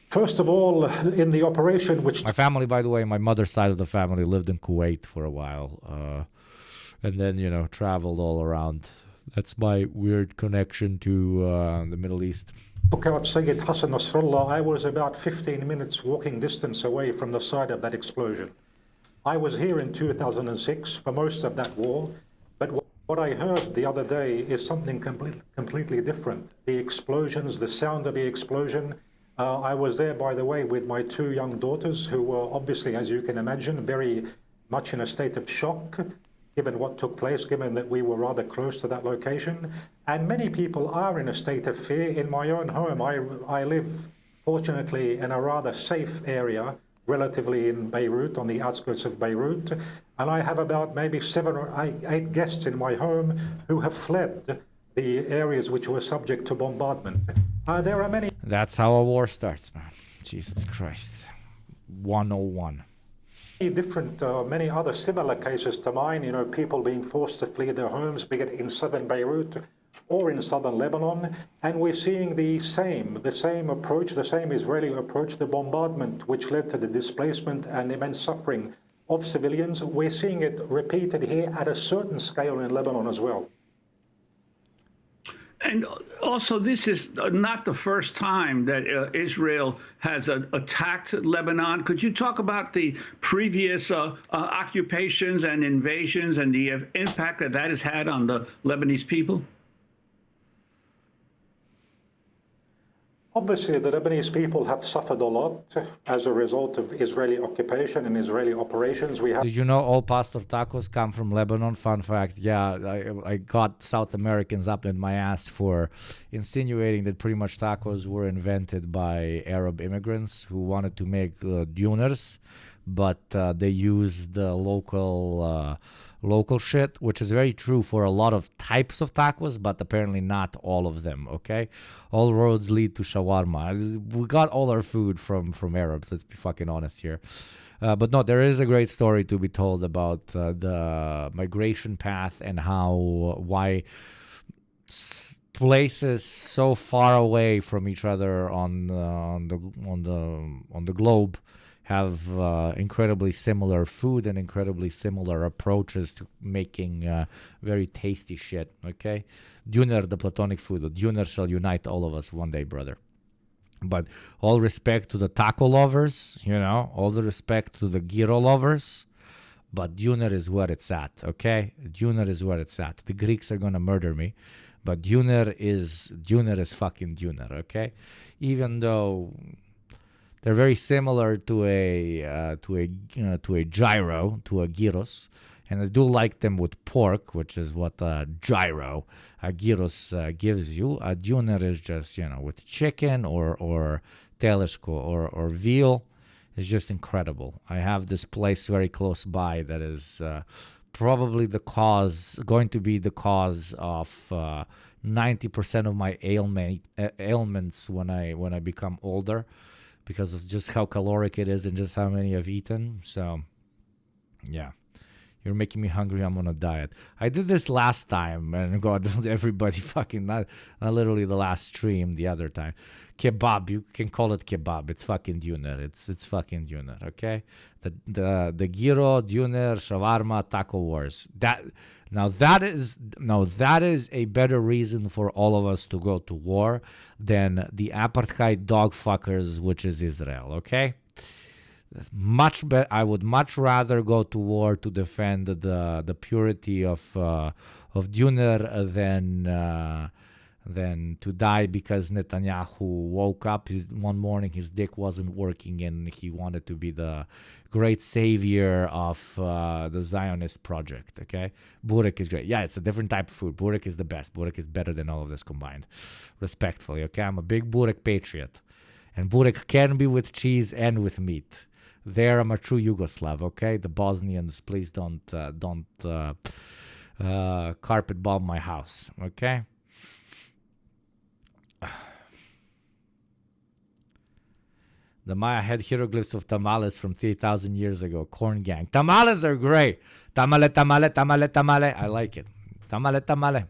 First of all, in the operation which... My family, by the way, my mother's side of the family lived in Kuwait for a while. And then, traveled all around. That's my weird connection to the Middle East. Took out Sayyid Hassan Nasrallah. I was about 15 minutes walking distance away from the site of that explosion. I was here in 2006 for most of that war. But what I heard the other day is something completely different. The explosions, the sound of the explosion... I was there, by the way, with my two young daughters who were obviously, as you can imagine, very much in a state of shock, given what took place, given that we were rather close to that location. And many people are in a state of fear. In my own home, I live, fortunately, in a rather safe area, relatively in Beirut, on the outskirts of Beirut. And I have about maybe 7 or 8 guests in my home who have fled the areas which were subject to bombardment. There are many... That's how a war starts, man. Jesus Christ. 101. Many other similar cases to mine, people being forced to flee their homes, be it in southern Beirut or in southern Lebanon. And we're seeing the same approach, the same Israeli approach, the bombardment, which led to the displacement and immense suffering of civilians. We're seeing it repeated here at a certain scale in Lebanon as well. And also, this is not the first time that Israel has attacked Lebanon. Could you talk about the previous occupations and invasions and the impact that has had on the Lebanese people? Obviously, the Lebanese people have suffered a lot as a result of Israeli occupation and Israeli operations. Did you know all pastor tacos come from Lebanon? Fun fact. Yeah, I got South Americans up in my ass for insinuating that pretty much tacos were invented by Arab immigrants who wanted to make duners, but they used the local shit, which is very true for a lot of types of tacos, but apparently not all of them, okay? All roads lead to shawarma. We got all our food from Arabs, let's be fucking honest here. But no, there is a great story to be told about the migration path and why places so far away from each other on the globe have incredibly similar food and incredibly similar approaches to making very tasty shit, okay? Duner, the platonic food, the duner shall unite all of us one day, brother. But all respect to the taco lovers, you know, all the respect to the gyro lovers, but duner is where it's at, okay? Duner is where it's at. The Greeks are gonna murder me, but duner is fucking duner, okay? Even though they're very similar to a gyro, to a gyros, and I do like them with pork, which is what a gyros gives you. A duner is just, you know, with chicken or teleshko or veal. It's just incredible. I have this place very close by that is probably going to be the cause of 90% of my ailments when I become older, because of just how caloric it is and just how many I've eaten. So, yeah. You're making me hungry. I'm on a diet. I did this last time, and God, everybody fucking, not literally the last stream, the other time. Kebab, you can call it kebab. It's fucking duner. It's fucking duner, okay? The gyro, duner, shawarma, taco wars. That is a better reason for all of us to go to war than the apartheid dog fuckers, which is Israel, okay? I would much rather go to war to defend the purity of duner than to die because Netanyahu woke up one morning, his dick wasn't working, and he wanted to be the great savior of the Zionist project, okay? Burek is great. Yeah, it's a different type of food. Burek is the best. Burek is better than all of this combined. Respectfully, okay? I'm a big Burek patriot. And Burek can be with cheese and with meat. There, I'm a true Yugoslav, okay? The Bosnians, please don't carpet bomb my house, okay? The Maya had hieroglyphs of tamales from 3,000 years ago. Corn gang. Tamales are great. Tamale, tamale, tamale, tamale. I like it. Tamale, tamale.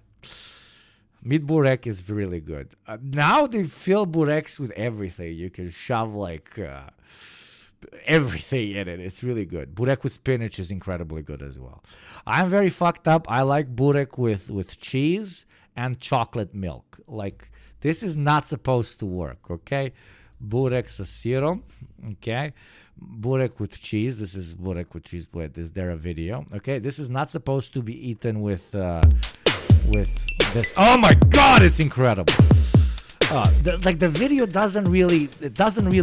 Meat burek is really good. Now they fill bureks with everything. You can shove like everything in it. It's really good. Burek with spinach is incredibly good as well. I'm very fucked up. I like burek with cheese and chocolate milk. Like, this is not supposed to work, okay? Burek sa sirom, okay? Burek with cheese. This is burek with cheese. Wait, is there a video? Okay, this is not supposed to be eaten with this. Oh my God, it's incredible. The video doesn't really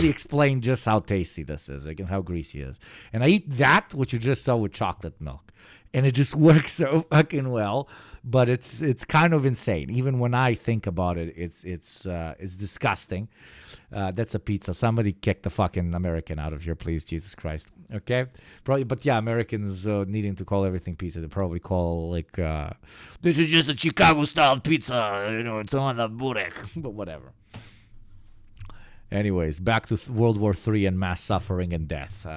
explain just how tasty this is, like, and how greasy it is. And I eat that, which you just saw, with chocolate milk, and it just works so fucking well. But it's kind of insane. Even when I think about it, it's disgusting. That's a pizza. Somebody kick the fucking American out of here, please, Jesus Christ. Okay, probably. But yeah, Americans needing to call everything pizza, they probably call like this is just a Chicago style pizza. You know, it's on the burek. But whatever. Anyways, back to World War III and mass suffering and death.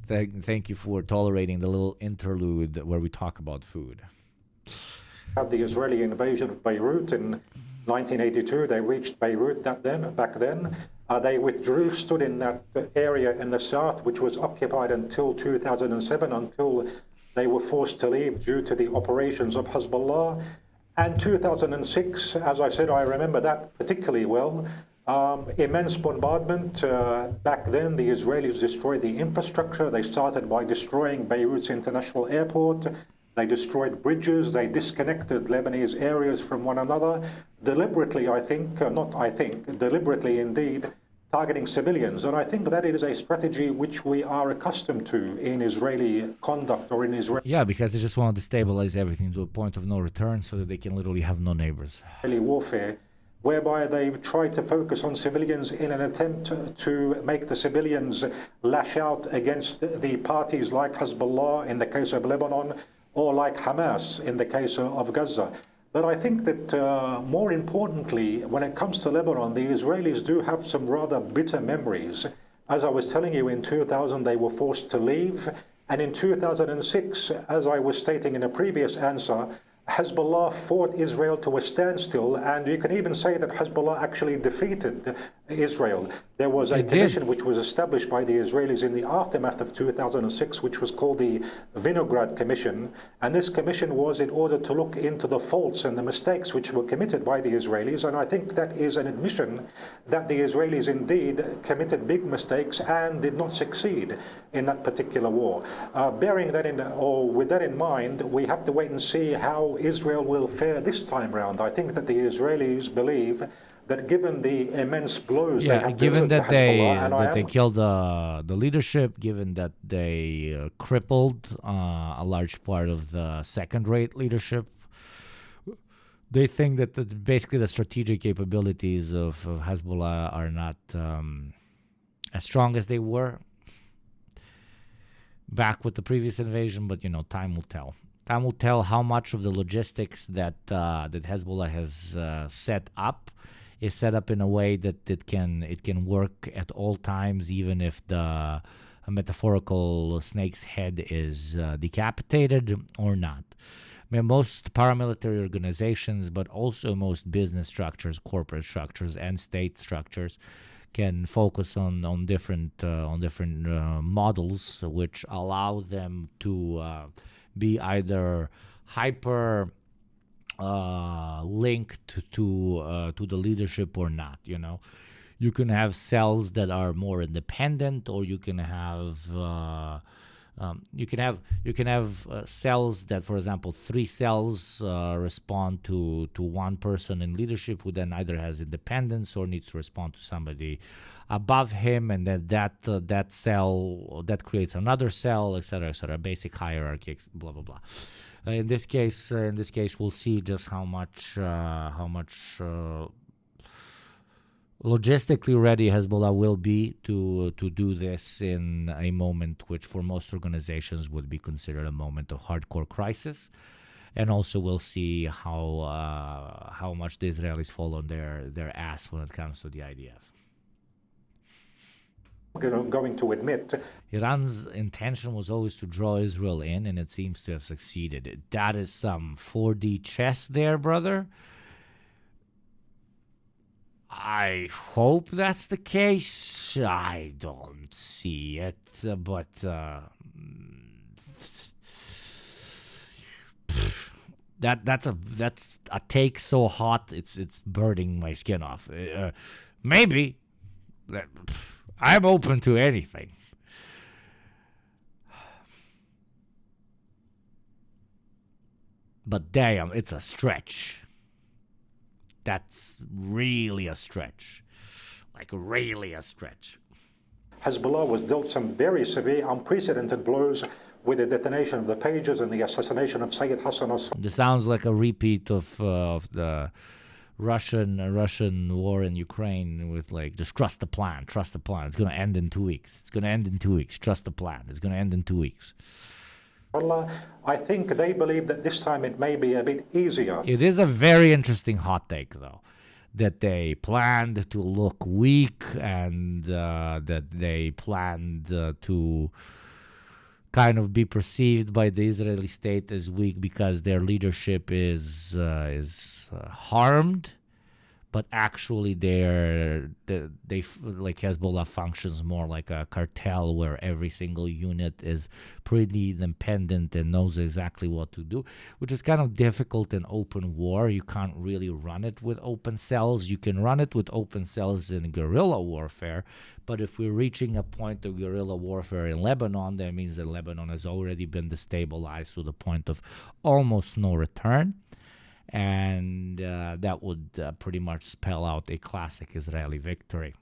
Thank you for tolerating the little interlude where we talk about food. Had the Israeli invasion of Beirut in 1982. They reached Beirut back then. They withdrew, stood in that area in the south, which was occupied until 2007, until they were forced to leave due to the operations of Hezbollah. And 2006, as I said, I remember that particularly well. Immense bombardment. Back then, the Israelis destroyed the infrastructure. They started by destroying Beirut's international airport. They destroyed bridges, they disconnected Lebanese areas from one another, deliberately, deliberately indeed, targeting civilians. And I think that it is a strategy which we are accustomed to in Israeli conduct or in Israeli... Yeah, because they just want to destabilize everything to a point of no return so that they can literally have no neighbors. ...warfare, whereby they try to focus on civilians in an attempt to make the civilians lash out against the parties like Hezbollah in the case of Lebanon, or like Hamas in the case of Gaza. But I think that more importantly, when it comes to Lebanon, the Israelis do have some rather bitter memories. As I was telling you, in 2000 they were forced to leave, and in 2006, as I was stating in a previous answer, Hezbollah fought Israel to a standstill, and you can even say that Hezbollah actually defeated Israel. There was a commission which was established by the Israelis in the aftermath of 2006, which was called the Vinograd Commission, and this commission was in order to look into the faults and the mistakes which were committed by the Israelis, and I think that is an admission that the Israelis indeed committed big mistakes and did not succeed in that particular war. Bearing that in, or with that in mind, we have to wait and see how Israel will fare this time round. I think that the Israelis believe that given the immense blows they have given that they killed the leadership, given that they crippled a large part of the second-rate leadership, they think that basically the strategic capabilities of Hezbollah are not as strong as they were back with the previous invasion, but time will tell. Time will tell how much of the logistics that Hezbollah has set up is set up in a way that it can work at all times, even if the metaphorical snake's head is decapitated or not. I mean, most paramilitary organizations, but also most business structures, corporate structures, and state structures can focus on different models which allow them to be either hyper linked to the leadership or not. You can have cells that are more independent, or you can have cells that, for example, 3 cells respond to one person in leadership who then either has independence or needs to respond to somebody above him, and then that cell that creates another cell, etc., etc. Basic hierarchy, blah blah blah. In this case, we'll see just how much logistically ready Hezbollah will be to do this in a moment which for most organizations would be considered a moment of hardcore crisis. And also we'll see how much the Israelis fall on their ass when it comes to the IDF. Going to admit Iran's intention was always to draw Israel in, and it seems to have succeeded. That is some 4D chess there, brother. I hope that's the case. I don't see it, but that's a take so hot it's burning my skin off. Maybe. I'm open to anything. But damn, it's a stretch. That's really a stretch. Like, really a stretch. Hezbollah was dealt some very severe, unprecedented blows with the detonation of the pages and the assassination of Sayyid Hassan al-Sultan. This sounds like a repeat of the Russian war in Ukraine with, like, just trust the plan. It's going to end in 2 weeks. Trust the plan. It's going to end in 2 weeks. I think they believe that this time it may be a bit easier. It is a very interesting hot take, though, that they planned to look weak and that they planned to kind of be perceived by the Israeli state as weak because their leadership is harmed but actually they like Hezbollah functions more like a cartel where every single unit is pretty independent and knows exactly what to do, which is kind of difficult in open war. You can't really run it with open cells. You can run it with open cells in guerrilla warfare, but if we're reaching a point of guerrilla warfare in Lebanon, that means that Lebanon has already been destabilized to the point of almost no return. And that would pretty much spell out a classic Israeli victory.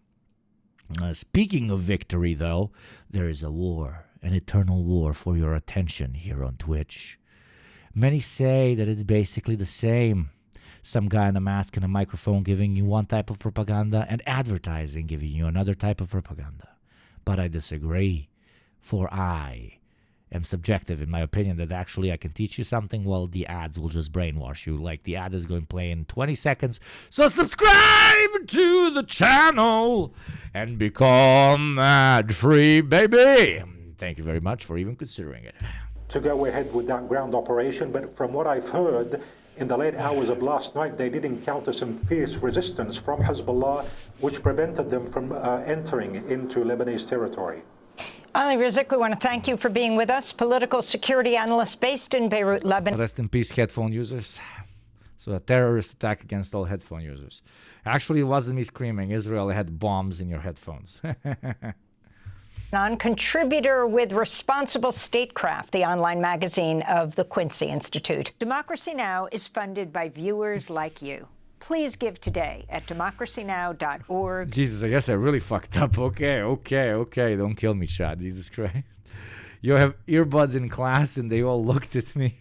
Speaking of victory, though, there is a war, an eternal war for your attention here on Twitch. Many say that it's basically the same. Some guy in a mask and a microphone giving you one type of propaganda and advertising giving you another type of propaganda. But I disagree, for I am subjective in my opinion that actually I can teach you something while the ads will just brainwash you. Like the ad is going to play in 20 seconds. So subscribe to the channel and become ad-free, baby. Thank you very much for even considering it. To go ahead with that ground operation, but from what I've heard, in the late hours of last night, they did encounter some fierce resistance from Hezbollah, which prevented them from entering into Lebanese territory. Ali Rizik, we want to thank you for being with us, political security analyst based in Beirut, Lebanon. Rest in peace, headphone users. So a terrorist attack against all headphone users. Actually, it wasn't me screaming. Israel had bombs in your headphones. Non-contributor with Responsible Statecraft, the online magazine of the Quincy Institute. Democracy Now! Is funded by viewers like you. Please give today at democracynow.org. Jesus, I guess I really fucked up. Okay. Don't kill me, Chad. Jesus Christ. You have earbuds in class and they all looked at me.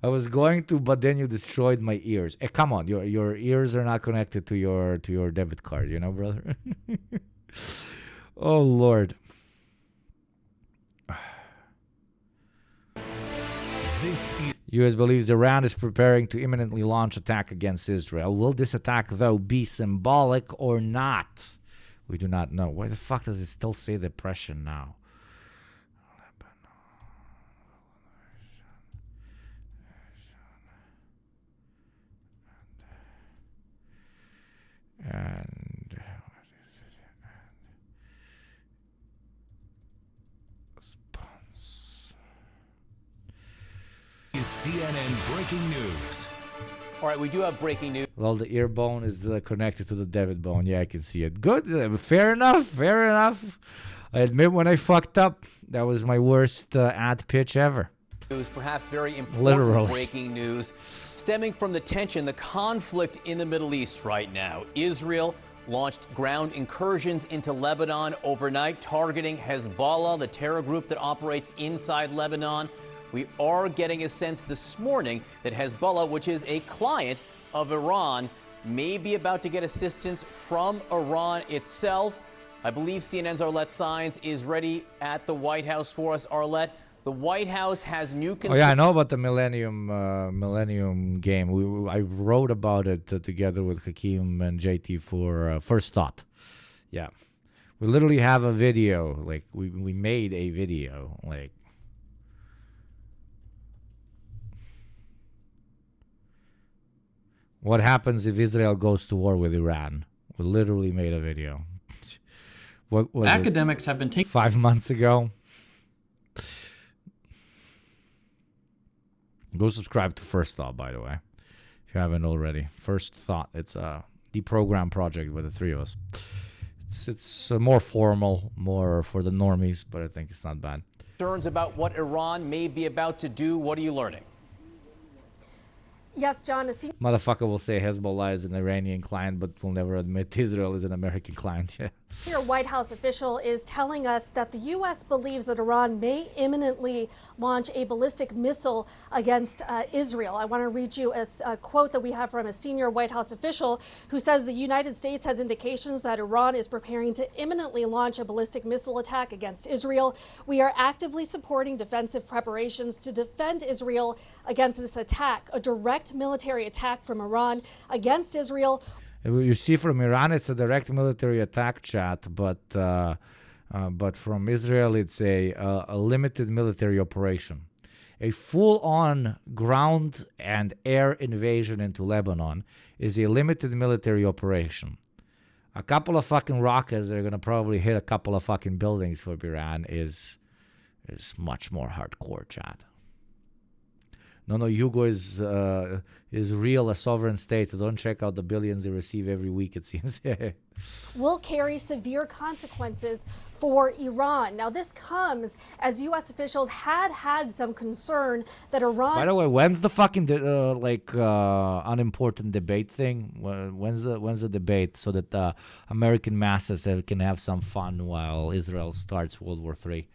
I was going to, but then you destroyed my ears. Hey, come on. Your ears are not connected to your debit card, you know, brother? Oh, Lord. U.S. believes Iran is preparing to imminently launch attack against Israel. Will this attack, though, be symbolic or not? We do not know. Why the fuck does it still say depression now? And Is CNN breaking news? All right, we do have breaking news. Well, the ear bone is connected to the debit bone. Yeah, I can see it. Good. Fair enough. I admit when I fucked up, that was my worst ad pitch ever. Perhaps very important Literally. breaking news stemming from the tension, the conflict in the Middle East right now. Israel launched ground incursions into Lebanon overnight, targeting Hezbollah, the terror group that operates inside Lebanon. We are getting a sense this morning that Hezbollah, which is a client of Iran, may be about to get assistance from Iran itself. I believe CNN's Arlette Saenz is ready at the White House for us. Arlette, the White House has new concerns. Oh, yeah, I know about the Millennium game. I wrote about it together with Hakeem and JT for First Thought. Yeah. We literally have a video. Like, we made a video. Like, what happens if Israel goes to war with Iran? We literally made a video. What was Academics have been taking 5 months ago. Go subscribe to First Thought, by the way, if you haven't already. First Thought. It's a deprogram project with the three of us. It's more formal, more for the normies, but I think it's not bad. Concerns about what Iran may be about to do. What are you learning? Yes, John. Motherfucker will say Hezbollah is an Iranian client, but will never admit Israel is an American client. Yeah. Here, White House official is telling us that the U.S. believes that Iran may imminently launch a ballistic missile against Israel. I want to read you a quote that we have from a senior White House official who says the United States has indications that Iran is preparing to imminently launch a ballistic missile attack against Israel. We are actively supporting defensive preparations to defend Israel against this attack, a direct military attack from Iran against Israel. You see, from Iran, it's a direct military attack, chat, but from Israel, it's a limited military operation. A full-on ground and air invasion into Lebanon is a limited military operation. A couple of fucking rockets that are going to probably hit a couple of fucking buildings for Iran is much more hardcore, chat. No, Yugo is real, a sovereign state. Don't check out the billions they receive every week, it seems. Will carry severe consequences for Iran. Now, this comes as U.S. officials had some concern that Iran... By the way, when's the fucking unimportant debate thing? When's the debate so that American masses can have some fun while Israel starts World War III?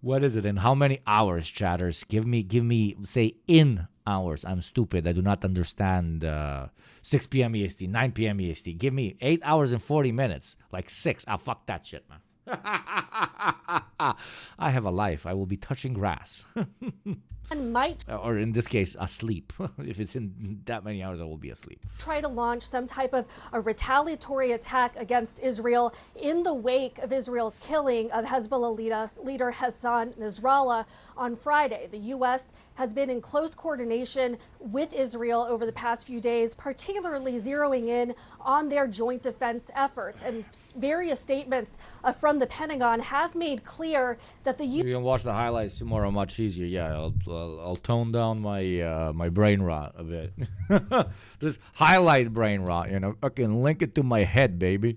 What is it? In how many hours, chatters? Give me, say, in hours. I'm stupid. I do not understand 6 p.m. EST, 9 p.m. EST. Give me 8 hours and 40 minutes. Like 6. Fuck that shit, man. I have a life. I will be touching grass. and might, or in this case, asleep. If it's in that many hours, I will be asleep. Try to launch some type of a retaliatory attack against Israel in the wake of Israel's killing of Hezbollah leader Hassan Nasrallah on Friday. The U.S. has been in close coordination with Israel over the past few days, particularly zeroing in on their joint defense efforts. And various statements from the Pentagon have made clear that the U.S. You can watch the highlights tomorrow much easier. Yeah, I'll tone down my my brain rot a bit. Just highlight brain rot, I can link it to my head, baby.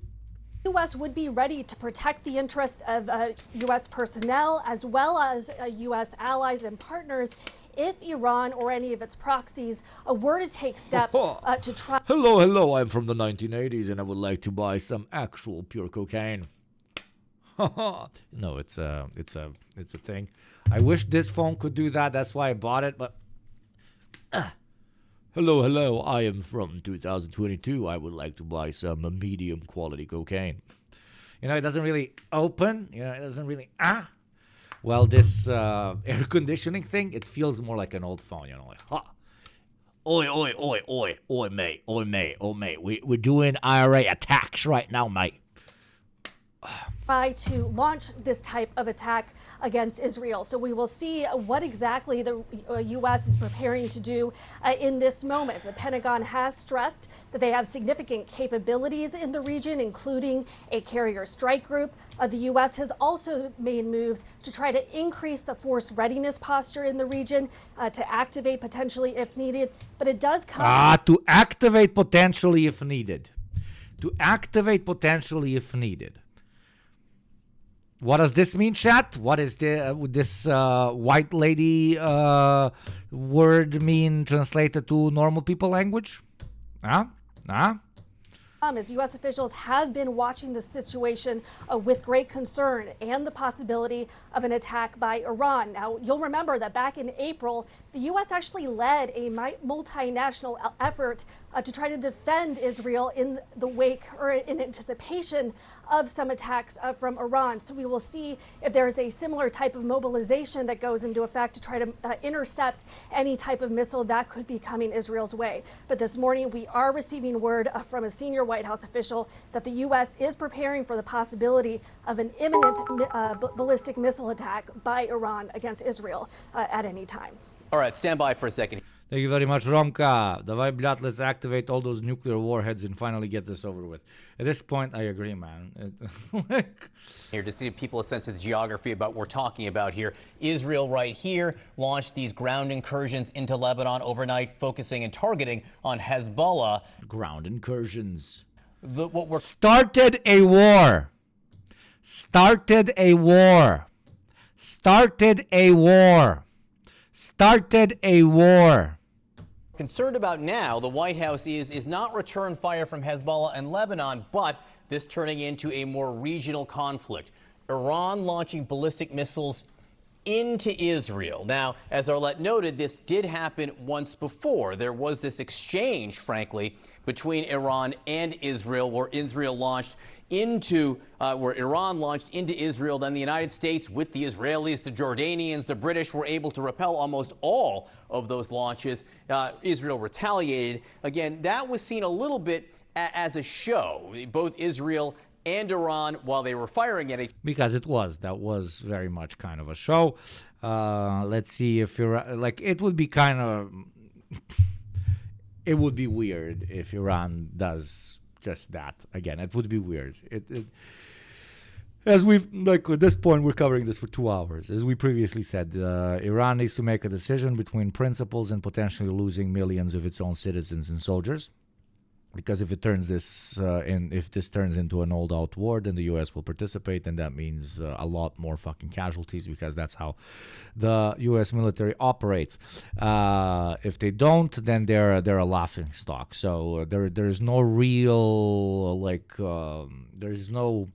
The U.S. would be ready to protect the interests of U.S. personnel as well as U.S. allies and partners if Iran or any of its proxies were to take steps to try. Hello, I'm from the 1980s and I would like to buy some actual pure cocaine. No, it's a thing. I wish this phone could do that. That's why I bought it, but Hello, I am from 2022. I would like to buy some medium quality cocaine. It doesn't really open. It doesn't really, Well, this air conditioning thing, it feels more like an old phone, like, Oi, mate. We're doing IRA attacks right now, mate. Try to launch this type of attack against Israel. So we will see what exactly the U.S. is preparing to do in this moment. The Pentagon has stressed that they have significant capabilities in the region, including a carrier strike group. The U.S. has also made moves to try to increase the force readiness posture in the region to activate potentially if needed. But it does come... to activate potentially if needed. To activate potentially if needed. What does this mean, chat? What is this white lady word mean translated to normal people language? As U.S. officials have been watching the situation with great concern and the possibility of an attack by Iran. Now, you'll remember that back in April, the U.S. actually led a multinational effort to try to defend Israel in the wake or in anticipation of some attacks from Iran. So we will see if there is a similar type of mobilization that goes into effect to try to intercept any type of missile that could be coming Israel's way. But this morning, we are receiving word from a senior White House official that the U.S. is preparing for the possibility of an imminent ballistic missile attack by Iran against Israel at any time. All right, stand by for a second. Thank you very much, Romka. Давай, блядь, let's activate all those nuclear warheads and finally get this over with. At this point, I agree, man. Here, just to give people a sense of the geography about what we're talking about here. Israel right here launched these ground incursions into Lebanon overnight, focusing and targeting on Hezbollah. Ground incursions. Started a war. Concerned about now, the White House is not return fire from Hezbollah and Lebanon, but this turning into a more regional conflict. Iran launching ballistic missiles into Israel. Now, as Arlette noted, this did happen once before. There was this exchange, frankly, between Iran and Israel, where Iran launched into Israel. Then the United States, with the Israelis, the Jordanians, the British, were able to repel almost all of those launches. Israel retaliated. Again, that was seen a little bit as a show. Both Israel and Iran, while they were firing at each because that was very much kind of a show. Let's see if like it would be kind of it would be weird if Iran does just that again. It would be weird. As we've, like, at this point, we're covering this for 2 hours. As we previously said, Iran needs to make a decision between principles and potentially losing millions of its own citizens and soldiers. Because if it turns this if this turns into an all-out war, then the U.S. will participate, and that means a lot more fucking casualties, because that's how the U.S. military operates. If they don't, then they're a laughing stock. So there's no real there's no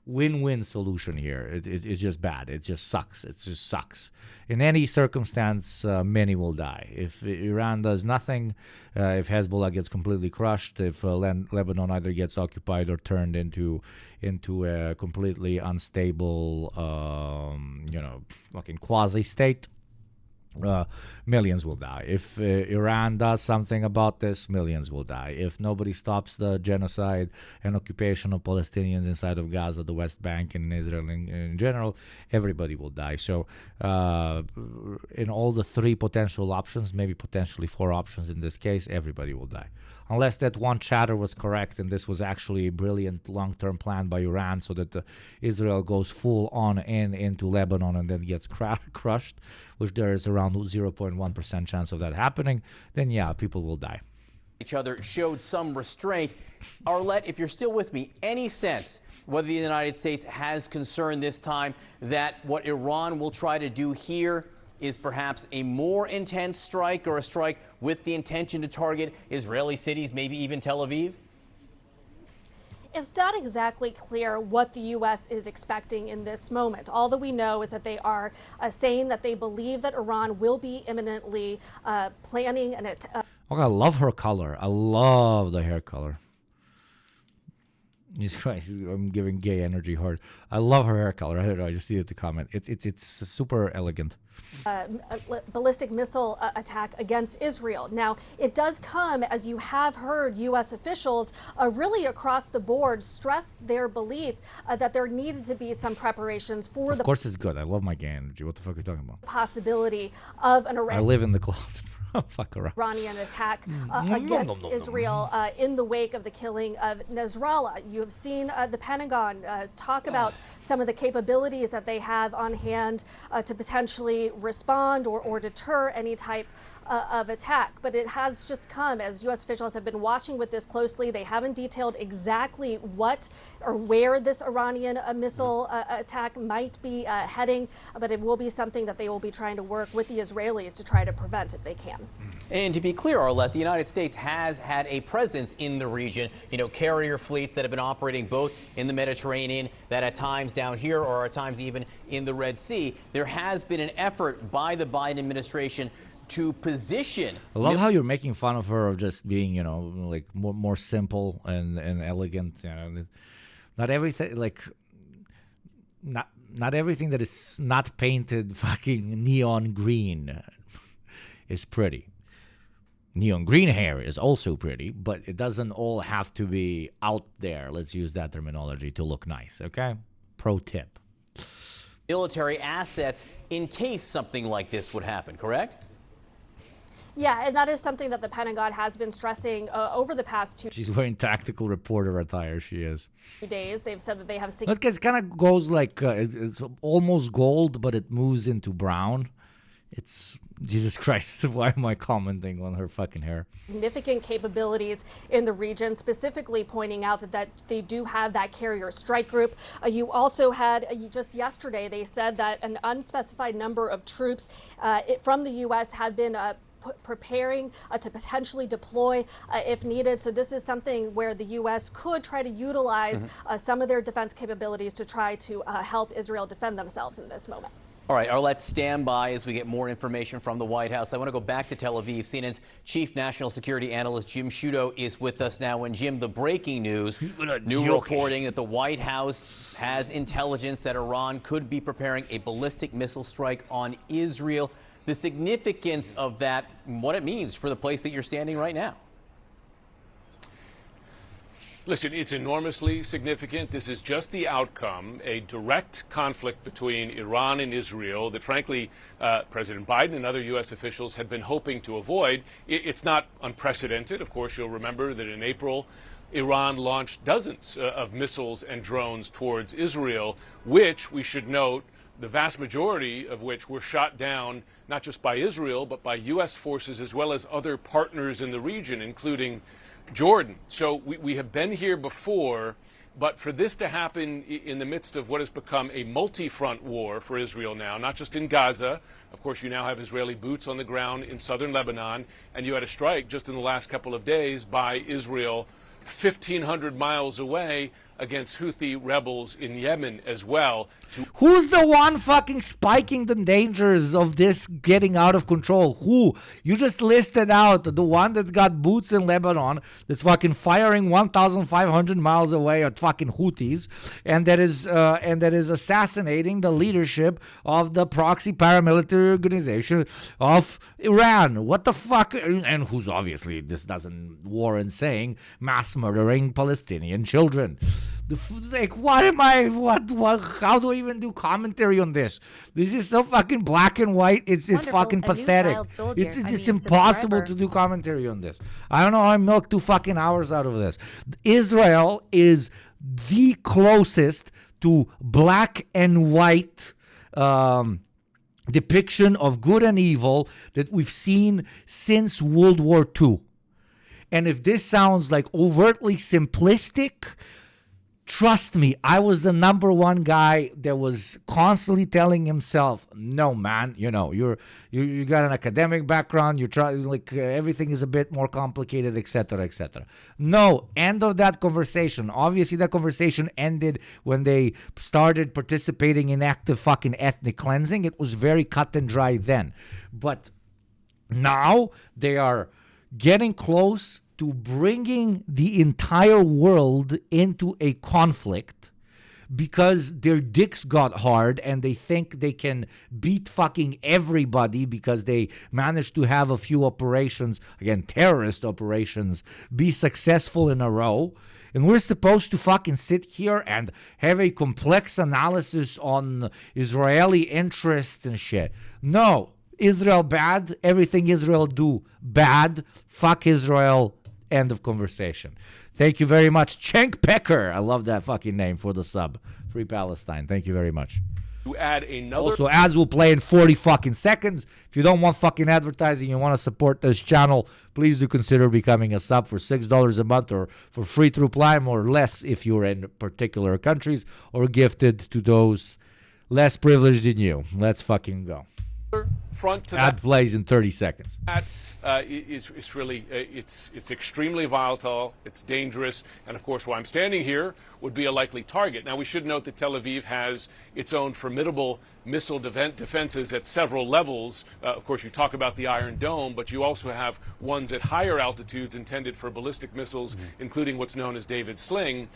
win-win solution here. It's just bad. It just sucks. It just sucks. In any circumstance, many will die. If Iran does nothing, if Hezbollah gets completely crushed, if Lebanon either gets occupied or turned into a completely unstable, fucking quasi-state, millions will die. If Iran does something about this, millions will die. If nobody stops the genocide and occupation of Palestinians inside of Gaza, the West Bank, and Israel in general, everybody will die. So in all the 3 potential options, maybe potentially 4 options in this case, everybody will die. Unless that one chatter was correct and this was actually a brilliant long-term plan by Iran, so that Israel goes full on into Lebanon and then gets crushed, which there is around 0.1% chance of that happening, then yeah, people will die. Each other showed some restraint. Arlette, if you're still with me, any sense whether the United States has concern this time that what Iran will try to do here is perhaps a more intense strike, or a strike with the intention to target Israeli cities, maybe even Tel Aviv? It's not exactly clear what the U.S. is expecting in this moment. All that we know is that they are saying that they believe that Iran will be imminently planning an attack. Okay, I love her color. I love the hair color. Jesus Christ, I'm giving gay energy hard. I love her hair color. I don't know, I just needed to comment. It's super elegant. Ballistic missile attack against Israel. Now, it does come, as you have heard U.S. officials really across the board stress their belief that there needed to be some preparations for Of course it's good. I love my gay energy. What the fuck are you talking about? Possibility of an I live in the closet. Fuck around. Iranian attack against Israel in the wake of the killing of Nasrallah. You have seen the Pentagon talk about some of the capabilities that they have on hand to potentially respond or deter any type of attack. But it has just come as U.S. officials have been watching with this closely. They haven't detailed exactly what or where this Iranian missile attack might be heading, but it will be something that they will be trying to work with the Israelis to try to prevent if they can. And to be clear, Arlette, the United States has had a presence in the region, carrier fleets that have been operating both in the Mediterranean, that at times down here or at times even in the Red Sea. There has been an effort by the Biden administration to position. I love how you're making fun of her of just being, like more simple and elegant. Not everything, like, not everything that is not painted fucking neon green is pretty. Neon green hair is also pretty, but it doesn't all have to be out there. Let's use that terminology to look nice, okay? Pro tip. Military assets in case something like this would happen, correct? Yeah, and that is something that the Pentagon has been stressing over the past 2 She's wearing tactical reporter attire, she is. days. They've said that they have... Look, it kind of goes like, it's almost gold, but it moves into brown. It's, Jesus Christ, why am I commenting on her fucking hair? Significant capabilities in the region, specifically pointing out that they do have that carrier strike group. You also had, just yesterday, they said that an unspecified number of troops from the U.S. have been preparing to potentially deploy if needed. So this is something where the U.S. could try to utilize some of their defense capabilities to try to help Israel defend themselves in this moment. All right, let's stand by as we get more information from the White House. I want to go back to Tel Aviv. CNN's chief national security analyst Jim Sciutto is with us now. And Jim, the breaking news, new reporting that the White House has intelligence that Iran could be preparing a ballistic missile strike on Israel. The significance of that, what it means for the place that you're standing right now. Listen, it's enormously significant. This is just the outcome, a direct conflict between Iran and Israel that, frankly, President Biden and other U.S. officials had been hoping to avoid. It's not unprecedented. Of course, you'll remember that in April, Iran launched dozens of missiles and drones towards Israel, which, we should note, the vast majority of which were shot down not just by Israel, but by U.S. forces as well as other partners in the region, including Jordan. So we have been here before, but for this to happen in the midst of what has become a multi-front war for Israel now, not just in Gaza, of course you now have Israeli boots on the ground in southern Lebanon, and you had a strike just in the last couple of days by Israel 1,500 miles away against Houthi rebels in Yemen as well. Who's the one fucking spiking the dangers of this getting out of control? Who? You just listed out the one that's got boots in Lebanon, that's fucking firing 1,500 miles away at fucking Houthis, and that is assassinating the leadership of the proxy paramilitary organization of Iran. What the fuck? And who's obviously, this doesn't warrant saying, mass murdering Palestinian children. Like, how do I even do commentary on this? This is so fucking black and white. It's fucking pathetic. It's impossible to do commentary on this. I don't know how I milked 2 fucking hours out of this. Israel is the closest to black and white depiction of good and evil that we've seen since World War II. And if this sounds like overtly simplistic, trust me, I was the number one guy that was constantly telling himself, no, man, you got an academic background, you're trying, like, everything is a bit more complicated, etc., etc. No, end of that conversation. Obviously, that conversation ended when they started participating in active fucking ethnic cleansing. It was very cut and dry then. But now they are getting close to bringing the entire world into a conflict because their dicks got hard and they think they can beat fucking everybody because they managed to have a few operations, again, terrorist operations, be successful in a row. And we're supposed to fucking sit here and have a complex analysis on Israeli interests and shit. No. Israel bad, everything Israel do bad, fuck Israel, end of conversation. Thank you very much, Cenk Pecker. I love that fucking name for the sub. Free Palestine. Thank you very much. To add another. Also, ads will play in 40 fucking seconds. If you don't want fucking advertising, you want to support this channel, please do consider becoming a sub for $6 a month or for free through Prime or less if you're in particular countries, or gifted to those less privileged than you. Let's fucking go. Front to ad plays in 30 seconds. That is really it's extremely volatile, it's dangerous, and of course, why I'm standing here would be a likely target. Now, we should note that Tel Aviv has its own formidable missile defenses at several levels. Of course, you talk about the Iron Dome, but you also have ones at higher altitudes intended for ballistic missiles, including what's known as David's Sling.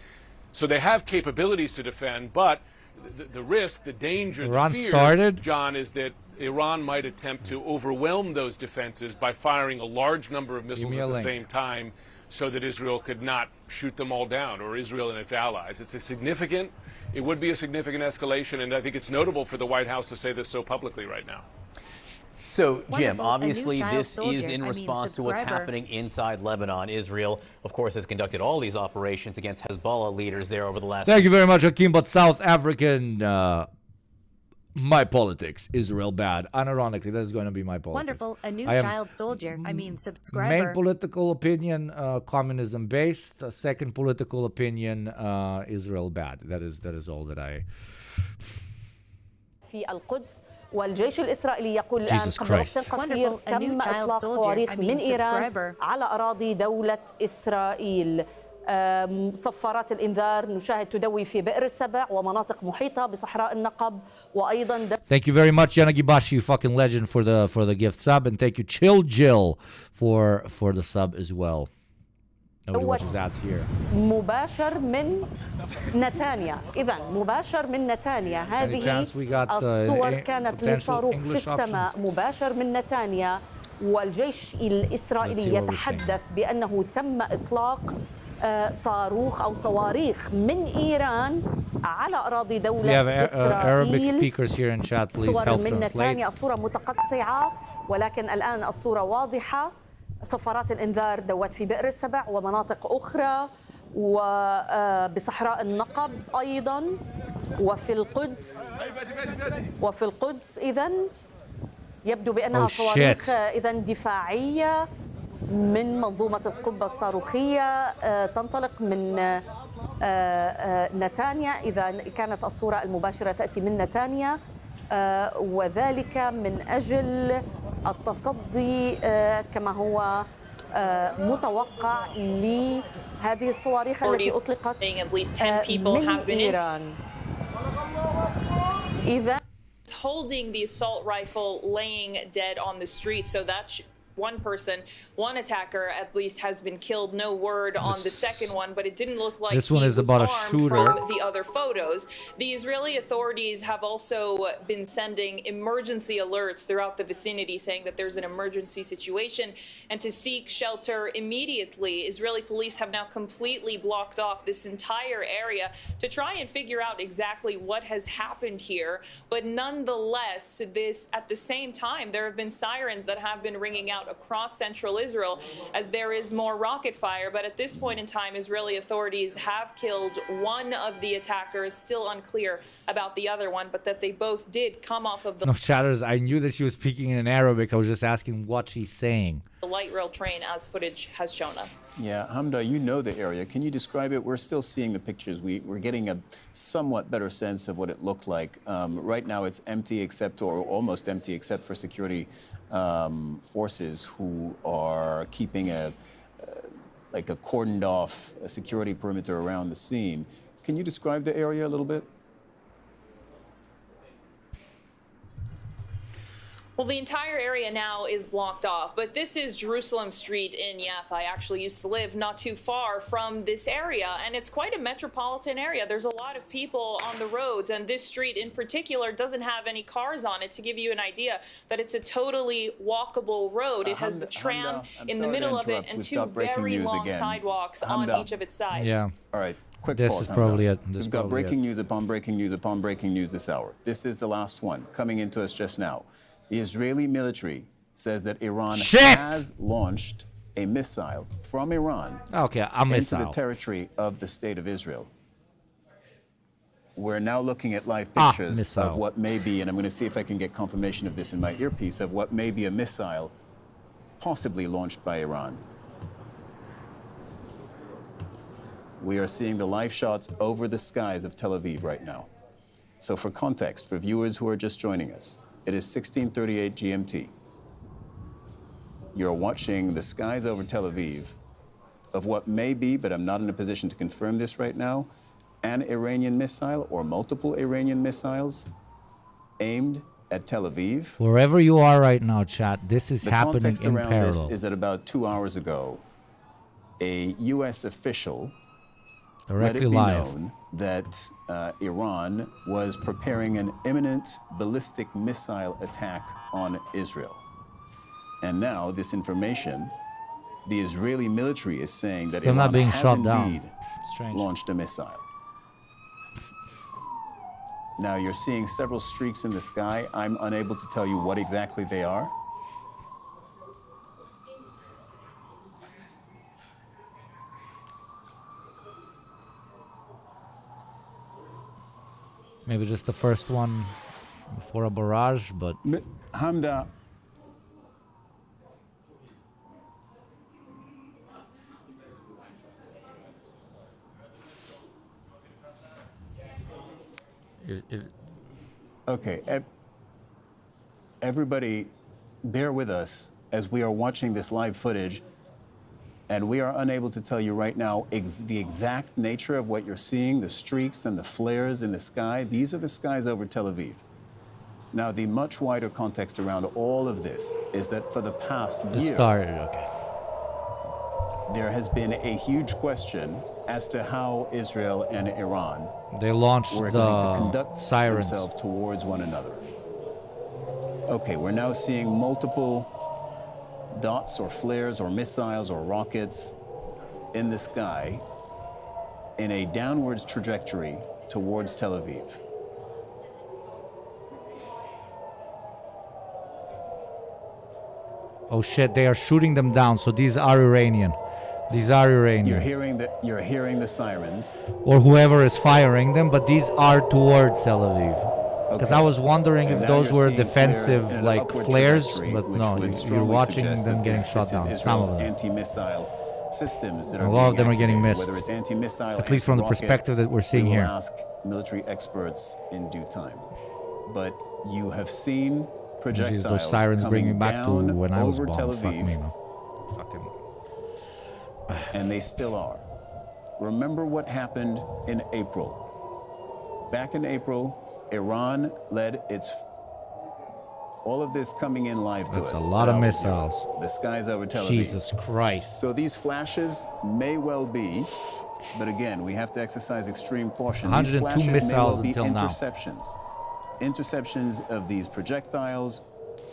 So they have capabilities to defend, but the risk, the danger, the fear, John, is that Iran might attempt to overwhelm those defenses by firing a large number of missiles at the same time so that Israel could not shoot them all down, or Israel and its allies. It would be a significant escalation, and I think it's notable for the White House to say this so publicly right now. So, Jim, obviously this is in response to what's happening inside Lebanon. Israel, of course, has conducted all these operations against Hezbollah leaders there over the last... Thank you very much, Hakeem. But South African, my politics, Israel bad. Unironically, that is going to be my politics. Wonderful. A new child soldier. Subscriber. Main political opinion, communism based. Second political opinion, Israel bad. That is all that I... في القدس والجيش الإسرائيلي يقول الآن قبل وقت قصير تم إطلاق صواريخ من إيران على أراضي دولة إسرائيل. صفارات الإنذار نشاهد تدوي في بئر السبع ومناطق محيطة بصحراء النقب وأيضا. Thank you very much, Yanagibashi, you fucking legend, for the gift sub, and thank you, Chill Jill, for the sub as well. Nobody watches ads here. مباشر من نتانيا. إذا مباشر من نتانيا. هذه الصور كانت لصاروخ في السماء مباشر من نتانيا، والجيش الإسرائيلي يتحدث بأنه تم إطلاق صاروخ أو صواريخ من إيران على أراضي We have دولة Arabic إسرائيل. speakers here in chat. Please صور help من translate. نتانيا، الصورة متقطعة ولكن الآن الصورة واضحة. صفارات الإنذار دوت في بئر السبع ومناطق أخرى وبصحراء النقب أيضا وفي القدس إذن يبدو بأنها صواريخ إذن دفاعية من منظومة القبة الصاروخية تنطلق من نتانيا. إذا كانت الصورة المباشرة تأتي من نتانيا وذلك من أجل التصدي كما هو متوقع لهذه الصواريخ التي أطلقت من إيران. إذا holding the assault rifle laying dead on the street, so that one person, one attacker at least has been killed. No word on the second one, but it didn't look like this one is about a shooter from the other photos. The Israeli authorities have also been sending emergency alerts throughout the vicinity saying that there's an emergency situation and to seek shelter immediately. Israeli police have now completely blocked off this entire area to try and figure out exactly what has happened here. But nonetheless, at the same time, there have been sirens that have been ringing out across central Israel as there is more rocket fire. But at this point in time, Israeli authorities have killed one of the attackers, still unclear about the other one, but that they both did come off of the No, chatters, I knew that she was speaking in Arabic. I was just asking what she's saying. The light rail train, as footage has shown us. Yeah, Hamda, you know the area. Can you describe it? We're still seeing the pictures. We're getting a somewhat better sense of what it looked like. Right now it's empty except, or almost empty, except for security forces who are keeping like a cordoned off security perimeter around the scene. Can you describe the area a little bit? Well, the entire area now is blocked off, but this is Jerusalem Street in Yafa. I actually used to live not too far from this area, and it's quite a metropolitan area. There's a lot of people on the roads, and this street in particular doesn't have any cars on it. To give you an idea that it's a totally walkable road. It has the tram in the middle of it and two very long sidewalks on each of its sides. Yeah. All right. Quick this pause, is probably it. We've got breaking news upon breaking news upon breaking news this hour. This is the last one coming into us just now. The Israeli military says that Iran has launched a missile from Iran into the territory of the State of Israel. We're now looking at live pictures of what may be, and I'm going to see if I can get confirmation of this in my earpiece, of what may be a missile possibly launched by Iran. We are seeing the live shots over the skies of Tel Aviv right now. So for context, for viewers who are just joining us, it is 16:38 GMT. You're watching the skies over Tel Aviv of what may be, but I'm not in a position to confirm this right now, an Iranian missile or multiple Iranian missiles aimed at Tel Aviv. Wherever you are right now, chat, this is happening in context around parallel. this is that about 2 hours ago, a U.S. official let it be known that Iran was preparing an imminent ballistic missile attack on Israel. And now this information, the Israeli military is saying that Still Iran not being has shot indeed down. launched a missile. Now you're seeing several streaks in the sky. I'm unable to tell you what exactly they are. Maybe just the first one before a barrage, but Hamda, okay, everybody bear with us as we are watching this live footage, and we are unable to tell you right now the exact nature of what you're seeing, the streaks and the flares in the sky. These are the skies over Tel Aviv. Now, the much wider context around all of this is that for the past year, there has been a huge question as to how Israel and Iran were going to conduct sirens themselves towards one another. Okay, we're now seeing multiple dots or flares or missiles or rockets in the sky in a downwards trajectory towards Tel Aviv. Oh shit, they are shooting them down, so these are Iranian. These are Iranian. You're hearing the sirens. Or whoever is firing them, but these are towards Tel Aviv. Because I was wondering if those were defensive, like flares, but no, you're watching them getting shot down. Some of them. Anti-missile systems that A lot of them are getting activated, missed. whether it's anti-missile, At least from the anti-rocket, perspective that we're seeing we will here. ask military experts in due time. But you have seen projectiles Those sirens bring me coming back to down when I was over born. Tel Fuck Aviv, me, man. Fucking. and they still are. Remember what happened in April. Back in April, Iran led all of this coming in live to us. That's a lot of missiles. The skies over Tel Aviv. Jesus Christ. So these flashes may well be, but again, we have to exercise extreme caution. These 102 flashes may missiles well be until now. interceptions. Interceptions of these projectiles.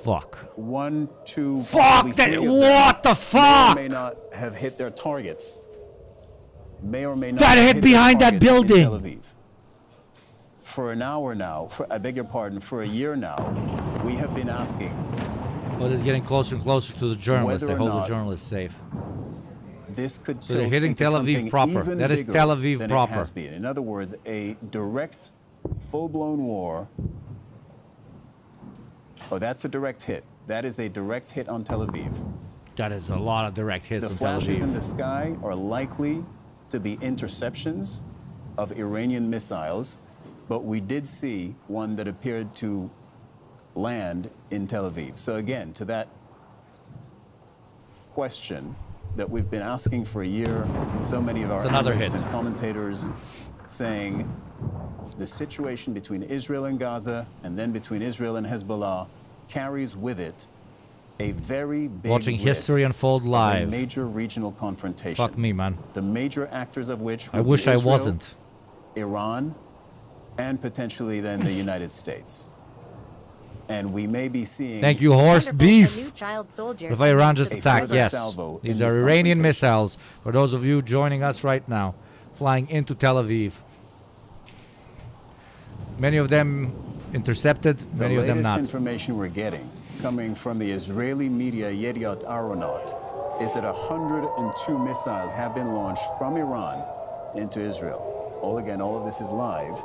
Fuck. 1, 2, Fuck probably that! 3 of them What the fuck? May or may not have hit their targets. May or may not That have hit their behind that targets in building. Tel Aviv. For an hour now, I beg your pardon, for a year now, we have been asking. Well, it's getting closer and closer to the journalists. They Whether or hold the not journalists safe. This could So they're tilt hitting into Tel Aviv something proper. even That is bigger Tel Aviv than proper. It has been. In other words, a direct, full-blown war. Oh, that's a direct hit. That is a direct hit on Tel Aviv. That is a lot of direct hits The on Tel flashes Aviv. in the sky are likely to be interceptions of Iranian missiles, but we did see one that appeared to land in Tel Aviv. So again, to that question that we've been asking for a year, so many of our another analysts hit. and commentators saying the situation between Israel and Gaza and then between Israel and Hezbollah carries with it a very big Watching risk history unfold of a live. major regional confrontation. Fuck me, man. The major actors of which I would be wish I Israel, wasn't. Iran, and potentially then the United States. And we may be seeing. Thank you, horse Wonderful, beef. a new child soldier. If Iran just A attacked, further yes. salvo These in are this Iranian missiles. For those of you joining us right now, flying into Tel Aviv. Many of them intercepted, many the of them latest not. information we're getting coming from the Israeli media Yediot Aharonot is that 102 missiles have been launched from Iran into Israel. All of this is live.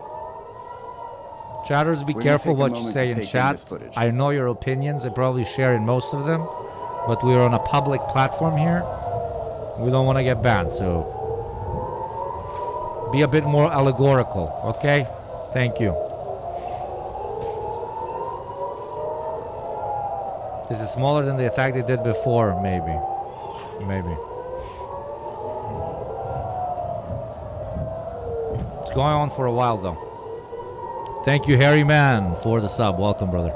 Chatters, be We're gonna careful take a what you moment say to in take in chat. this footage. I know your opinions. I probably share in most of them, but we're on a public platform here. We don't want to get banned, so be a bit more allegorical, okay? Thank you. This is smaller than the attack they did before, maybe. Maybe. It's going on for a while, though. Thank you, Harry Man, for the sub. Welcome, brother.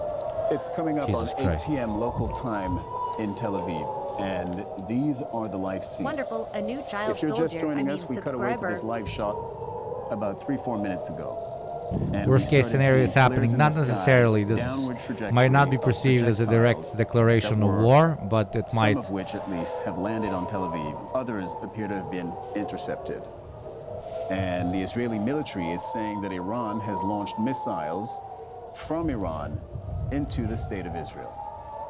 It's coming up Jesus on 8 Christ. p.m. local time in Tel Aviv, and these are the live scenes. Wonderful, a new child If you're soldier. just joining I us, mean, we cut away to subscriber. this live shot about 3-4 minutes ago. And we Worst case started scenario seeing is happening. flares in Not the sky, necessarily. This downward trajectory might not be of perceived as a direct projectiles declaration that of were- war, but it might. Some of which, at least, have landed on Tel Aviv. Others appear to have been intercepted. And the Israeli military is saying that Iran has launched missiles from Iran into the state of Israel.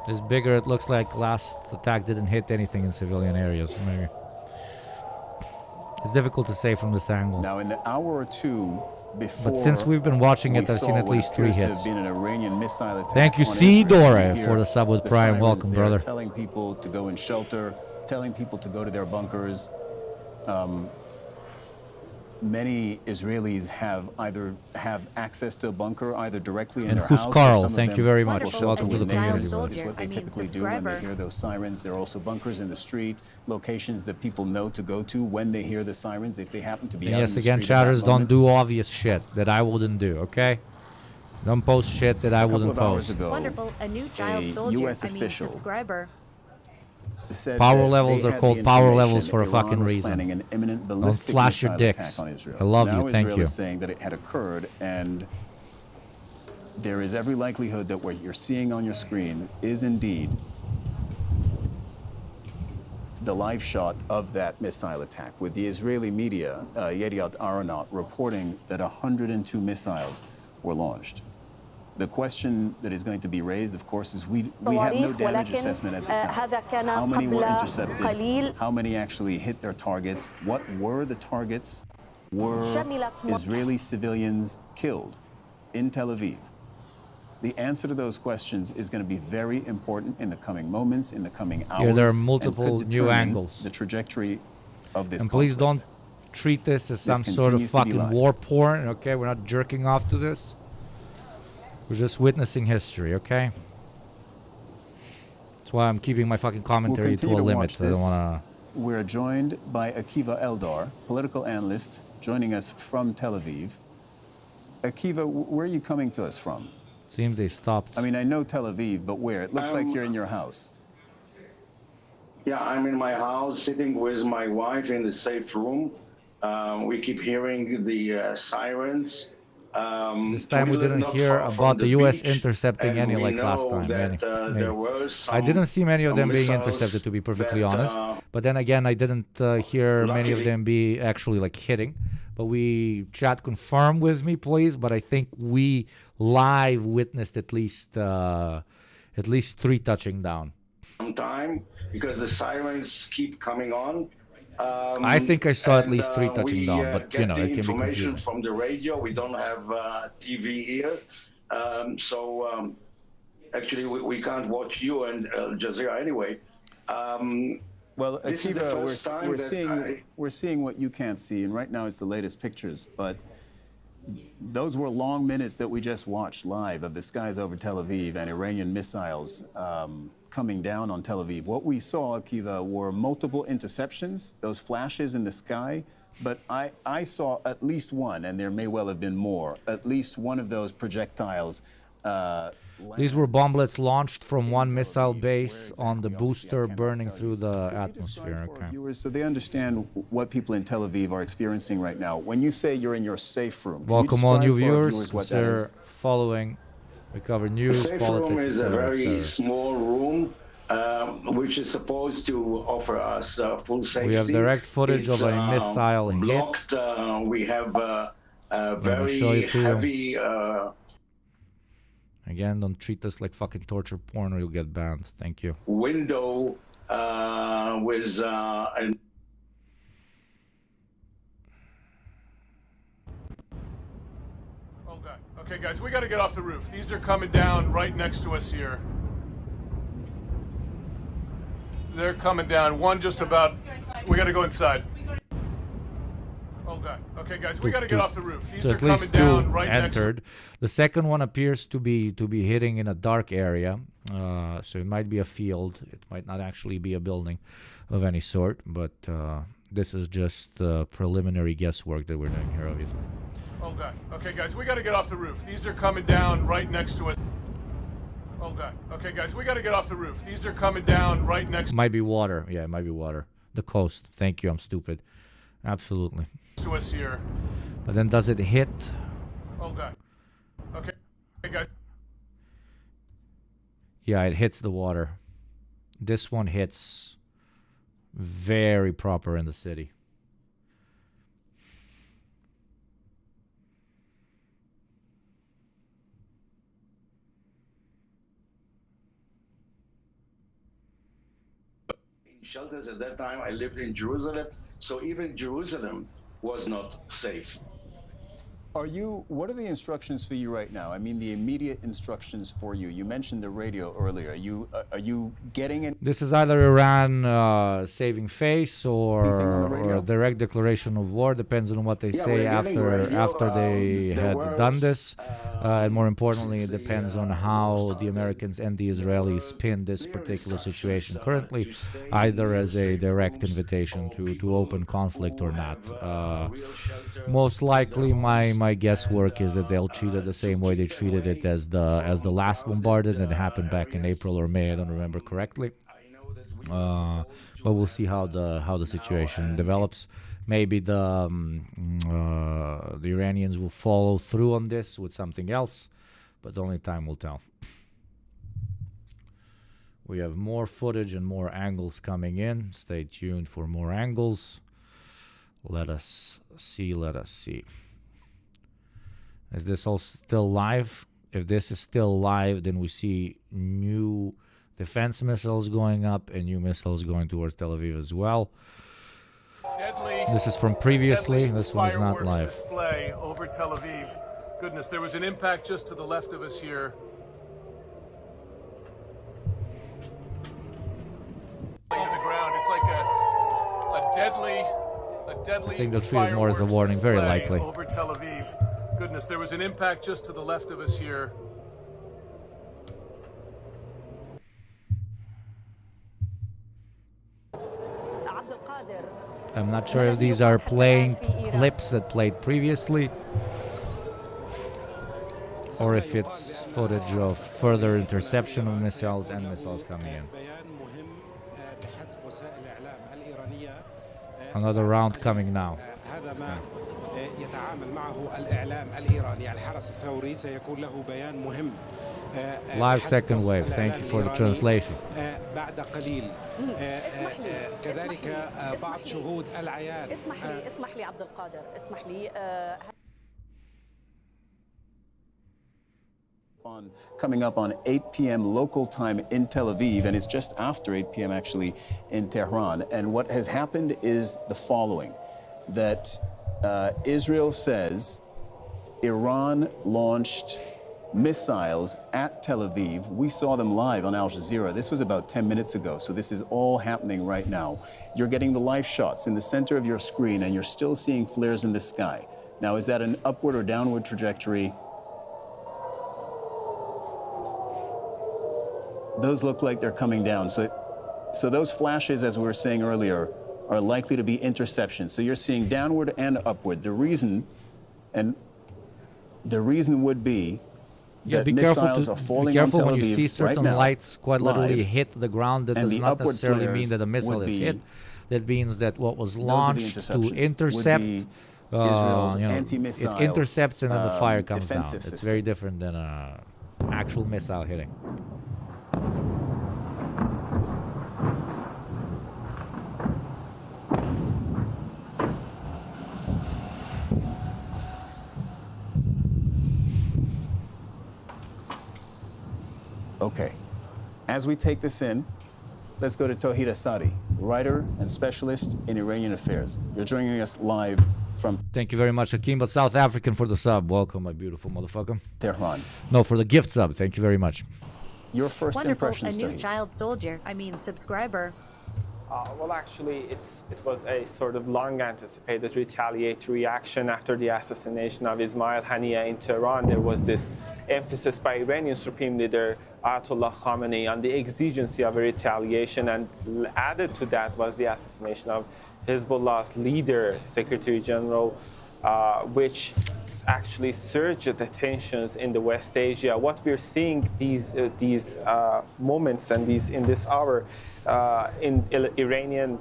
It's bigger. It looks like last attack didn't hit anything in civilian areas. Maybe. It's difficult to say from this angle. Now, in the hour or two before, But since we've been watching it, we I've seen saw at what least 3 appears to hits. have been an Iranian missile attack Thank you, on C. Israel. Dore, We for hear the sub with the Prime. sirens Welcome, there brother. telling people to go in shelter, telling people to go to their bunkers. Many Israelis have access to a bunker either directly in And their who's house. or Carl? some of Thank them you very much. will shelter Welcome to when the they community, is brother. what they typically do when they hear those sirens. There are also bunkers in the street, locations that people know to go to when they hear the sirens, if they happen to be And out yes, in the again, street at that chatters, don't moment. do obvious shit that I wouldn't do, okay? Don't post shit that I couple wouldn't of hours post. ago, Wonderful, a new child a soldier. US I mean, official subscriber. said Power that levels they are had called the power information levels for a Iran fucking was reason. planning an imminent Don't ballistic flash your missile dicks. attack on Israel. I love now you. Thank Israel you. is saying that it had occurred, and there is every likelihood that what you're seeing on your screen is indeed the live shot of that missile attack, with the Israeli media, Yediot Aharonot, reporting that 102 missiles were launched. The question that is going to be raised, of course, is we have no damage assessment at this time. How many were intercepted? How many actually hit their targets? What were the targets? Were Israeli civilians killed in Tel Aviv? The answer to those questions is going to be very important in the coming moments, in the coming hours. Here there are multiple new angles. The trajectory of this And please conflict. don't treat this as some sort of continues to be fucking live. war porn, okay? We're not jerking off to this. We're just witnessing history, okay? That's why I'm keeping my fucking commentary to a limit. Watch I don't this. want We're joined by Akiva Eldar, political analyst, joining us from Tel Aviv. Akiva, where are you coming to us from? to... Seems they stopped. I mean, I know Tel Aviv, but where? It looks like you're in your house. Yeah, I'm in my house, sitting with my wife in the safe room. We keep hearing the sirens. This time we didn't hear about the U.S. intercepting any like last time. I didn't see many of them being intercepted, to be perfectly honest. But then again, I didn't hear many of them be actually like hitting. But chat confirm with me, please. But I think we live witnessed at least 3 touching down. Sometime because the sirens keep coming on. I think I saw at least 3 touching down, but you know, it can be confusing. From the radio, we don't have TV here, so actually we can't watch you and Al Jazeera anyway. Well, this is the Akiva, first time we're seeing what you can't see, and right now it's the latest pictures. But those were long minutes that we just watched live of the skies over Tel Aviv and Iranian missiles coming down on Tel Aviv. What we saw, Akiva, were multiple interceptions, those flashes in the sky. But I saw at least one, and there may well have been more, at least one of those projectiles. These were bomblets launched from one missile base on the booster burning through the atmosphere. Okay. Viewers, so they understand what people in Tel Aviv are experiencing right now. When you say you're in your safe room, Welcome all new viewers. What that Consider is? following. We cover news, the safe politics, room is a etc., very etc. small room, which is supposed to offer us full safety. We have direct footage of a missile hit. Blocked. We have a me show very it to you. heavy. Again, don't treat this like fucking torture porn or you'll get banned. Thank you. Window with an Okay, guys, we got to get off the roof. These are coming down right next to us here. They're coming down. One just about. We got to go inside. Oh God. Okay, guys, we got to get off the roof. These So are at coming least down 2 right next to. entered. The second one appears to be hitting in a dark area, so it might be a field. It might not actually be a building of any sort. But this is just preliminary guesswork that we're doing here, obviously. Oh God. Okay, guys, we got to get off the roof. These are coming down right next to us. Oh God. Okay, guys, we got to get off the roof. These are coming down right next Might be water. Yeah, it might be water. The coast. Thank you. I'm stupid. Absolutely. to us here. But then does it hit? Oh God. Okay. Hey guys. Yeah, it hits the water. This one hits very proper in the city. shelters at that time. I lived in Jerusalem, so even Jerusalem was not safe. What are the instructions for you right now? I mean, the immediate instructions for you. You mentioned the radio earlier. Are you getting it? This is either Iran saving face or a direct declaration of war. Depends on what they say after they had done this. And more importantly, it depends on how the Americans and the Israelis spin this particular situation currently, either as a direct invitation to open conflict or not. Most likely, my guesswork is that they'll treat it the same way they treated it as the last bombardment that happened back in April or May. I don't remember correctly. But we'll see how the situation develops. Maybe the Iranians will follow through on this with something else, but only time will tell. We have more footage and more angles coming in. Stay tuned for more angles. Let us see. Is this all still live? If this is still live, then we see new defense missiles going up and new missiles going towards Tel Aviv as well. This is from previously. This one is not live. Display over Tel Aviv. Goodness, there was an impact just to the left of us here. To the ground. It's like a deadly I think they'll treat it more as a warning, very likely. Over Tel Aviv. Goodness, there was an impact just to the left of us here. I'm not sure if these are playing clips that played previously or if it's footage of further interception of missiles and missiles coming in. Another round coming now. Live second wave. Thank you for the translation. اسمح لي عبد القادر اسمح لي Coming up on 8 p.m. local time in Tel Aviv, and it's just after 8 p.m. actually in Tehran. And what has happened is the following, that Israel says Iran launched missiles at Tel Aviv. We saw them live on Al Jazeera. This was about 10 minutes ago, so this is all happening right now. You're getting the live shots in the center of your screen, and you're still seeing flares in the sky. Now, is that an upward or downward trajectory? Those look like they're coming down. So those flashes, as we were saying earlier, are likely to be interceptions. So you're seeing downward and upward. The reason would be that missiles are falling on Tel Aviv when you see certain right now, lights quite literally live, hit the ground. That does not necessarily mean that a missile is hit. That means that what was launched to intercept, it intercepts and then the fire comes down. It's very different than an actual missile hitting. Okay, as we take this in, let's go to Tawhid Asadi, writer and specialist in Iranian affairs. You're joining us live from... Thank you very much, Hakeem, but South African for the sub. Welcome, my beautiful motherfucker. Tehran. No, for the gift sub. Thank you very much. Your first impressions, a new child soldier, subscriber. Well, actually, it was a sort of long-anticipated retaliatory action after the assassination of Ismail Haniyeh in Tehran. There was this emphasis by Iranian Supreme Leader Ayatollah Khamenei on the exigency of a retaliation, and added to that was the assassination of Hezbollah's leader, Secretary General, which actually surged the tensions in the West Asia. What we're seeing these moments and in this hour in Iranian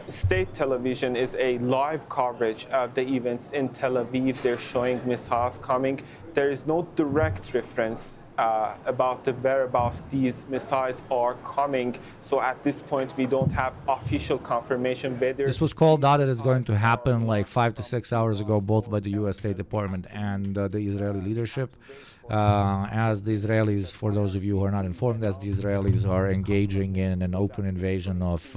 state television is a live coverage of the events in Tel Aviv. They're showing missiles coming. There is no direct reference about the whereabouts these missiles are coming. So at this point, we don't have official confirmation whether... This was called out that it's going to happen like 5 to 6 hours ago, both by the U.S. State Department and the Israeli leadership. As the Israelis, for those of you who are not informed, as the Israelis are engaging in an open invasion of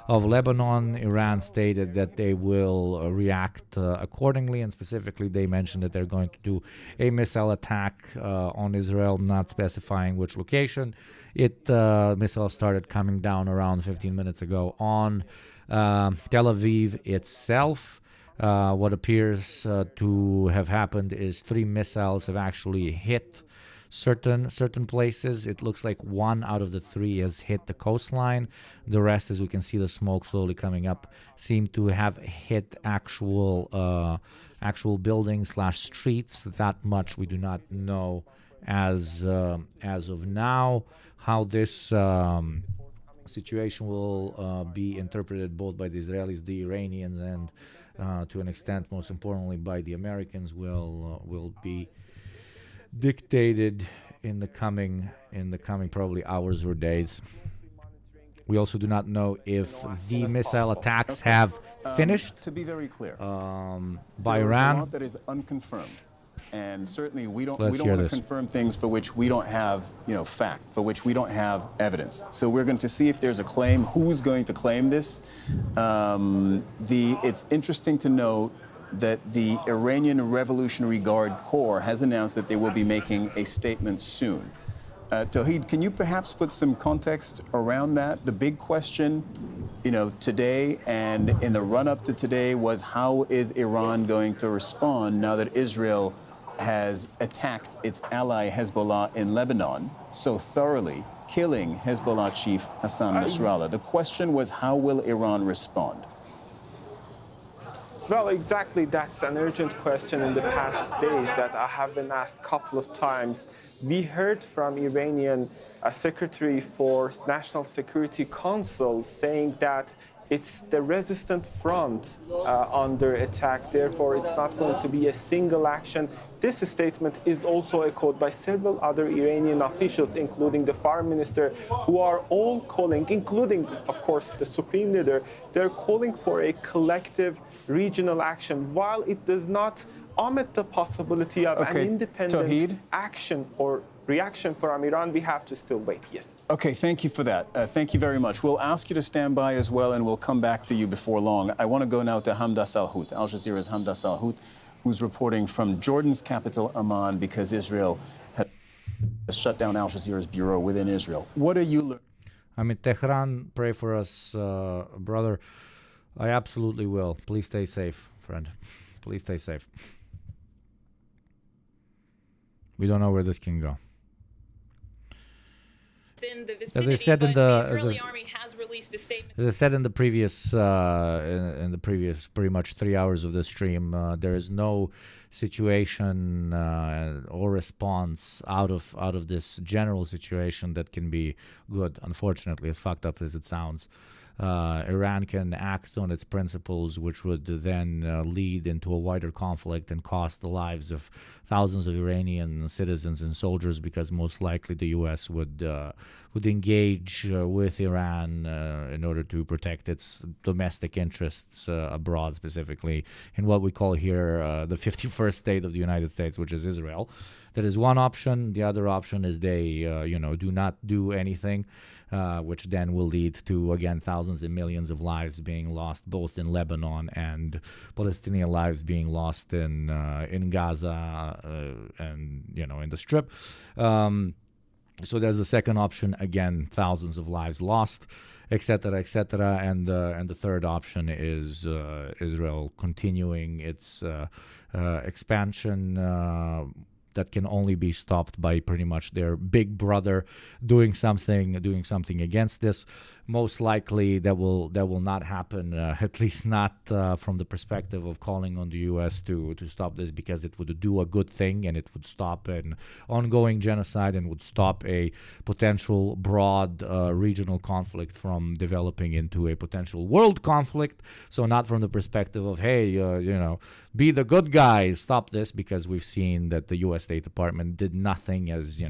Lebanon, Iran stated that they will react accordingly, and specifically they mentioned that they're going to do a missile attack on Israel, not specifying which location. Missiles started coming down around 15 minutes ago on Tel Aviv itself. What appears to have happened is 3 missiles have actually hit certain places. It looks like 1 out of the 3 has hit the coastline. The rest, as we can see the smoke slowly coming up, seem to have hit actual buildings / streets. That much we do not know as of now. How this situation will be interpreted both by the Israelis, the Iranians, and to an extent, most importantly, by the Americans, will be dictated in the coming probably hours or days. We also do not know if the missile attacks have finished. To be very clear, by there is Iran. a lot that is unconfirmed, and certainly we don't Let's want hear to this. confirm things for which we don't have fact, for which we don't have evidence. So we're going to see if there's a claim, who's going to claim this. It's interesting to note that the Iranian Revolutionary Guard Corps has announced that they will be making a statement soon. Tawhid, can you perhaps put some context around that? The big question, today and in the run-up to today was, how is Iran going to respond now that Israel has attacked its ally Hezbollah in Lebanon so thoroughly, killing Hezbollah chief Hassan Nasrallah? The question was, how will Iran respond? Well, exactly. That's an urgent question in the past days that I have been asked a couple of times. We heard from Iranian Secretary for National Security Council saying that it's the resistant front under attack. Therefore, it's not going to be a single action. This statement is also echoed by several other Iranian officials, including the foreign minister, who are all calling, including, of course, the supreme leader, they're calling for a collective regional action, while it does not omit the possibility of an independent Tawhid, action or reaction from Iran. We have to still wait, yes. Okay, thank you for that. Thank you very much. We'll ask you to stand by as well, and we'll come back to you before long. I want to go now to Hamda Salhout, Al Jazeera's Hamda Salhout, who's reporting from Jordan's capital, Amman, because Israel has shut down Al Jazeera's bureau within Israel. What are you learning? I'm in Tehran. Pray for us, brother. I absolutely will. Please stay safe, friend. Please stay safe. We don't know where this can go. In the vicinity, As I said in the Israeli army has released a statement. As I said in the previous pretty much 3 hours of the stream, there is no situation or response out of this general situation that can be good. Unfortunately, as fucked up as it sounds, Iran can act on its principles, which would then lead into a wider conflict and cost the lives of thousands of Iranian citizens and soldiers, because most likely the U.S. would engage with Iran in order to protect its domestic interests abroad, specifically in what we call here the 51st state of the United States, which is Israel. That is one option. The other option is they, do not do anything, which then will lead to, again, thousands and millions of lives being lost, both in Lebanon and Palestinian lives being lost in Gaza and in the Strip. So there's the second option. Again, thousands of lives lost, etc., etc. And the third option is Israel continuing its expansion. That can only be stopped by pretty much their big brother doing something against this. Most likely that will not happen, at least not from the perspective of calling on the U.S. to stop this, because it would do a good thing and it would stop an ongoing genocide and would stop a potential broad regional conflict from developing into a potential world conflict. So not from the perspective of, hey, be the good guys, stop this, because we've seen that the U.S. State Department did nothing, as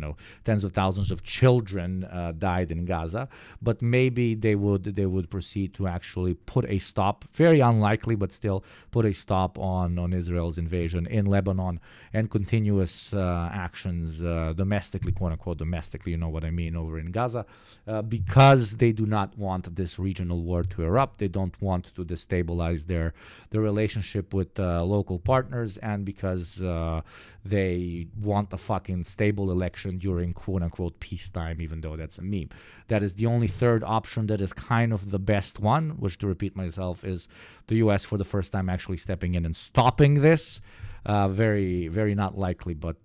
tens of thousands of children died in Gaza. But maybe they would proceed to actually put a stop, very unlikely, but still put a stop on Israel's invasion in Lebanon and continuous actions domestically, quote unquote domestically, you know what I mean, over in Gaza, because they do not want this regional war to erupt. They don't want to destabilize their relationship with local partners, and because they want a fucking stable election during quote unquote peacetime, even though that's a meme. That is the only third option that is kind of the best one, which, to repeat myself, is the U.S. for the first time actually stepping in and stopping this. Very, very not likely, but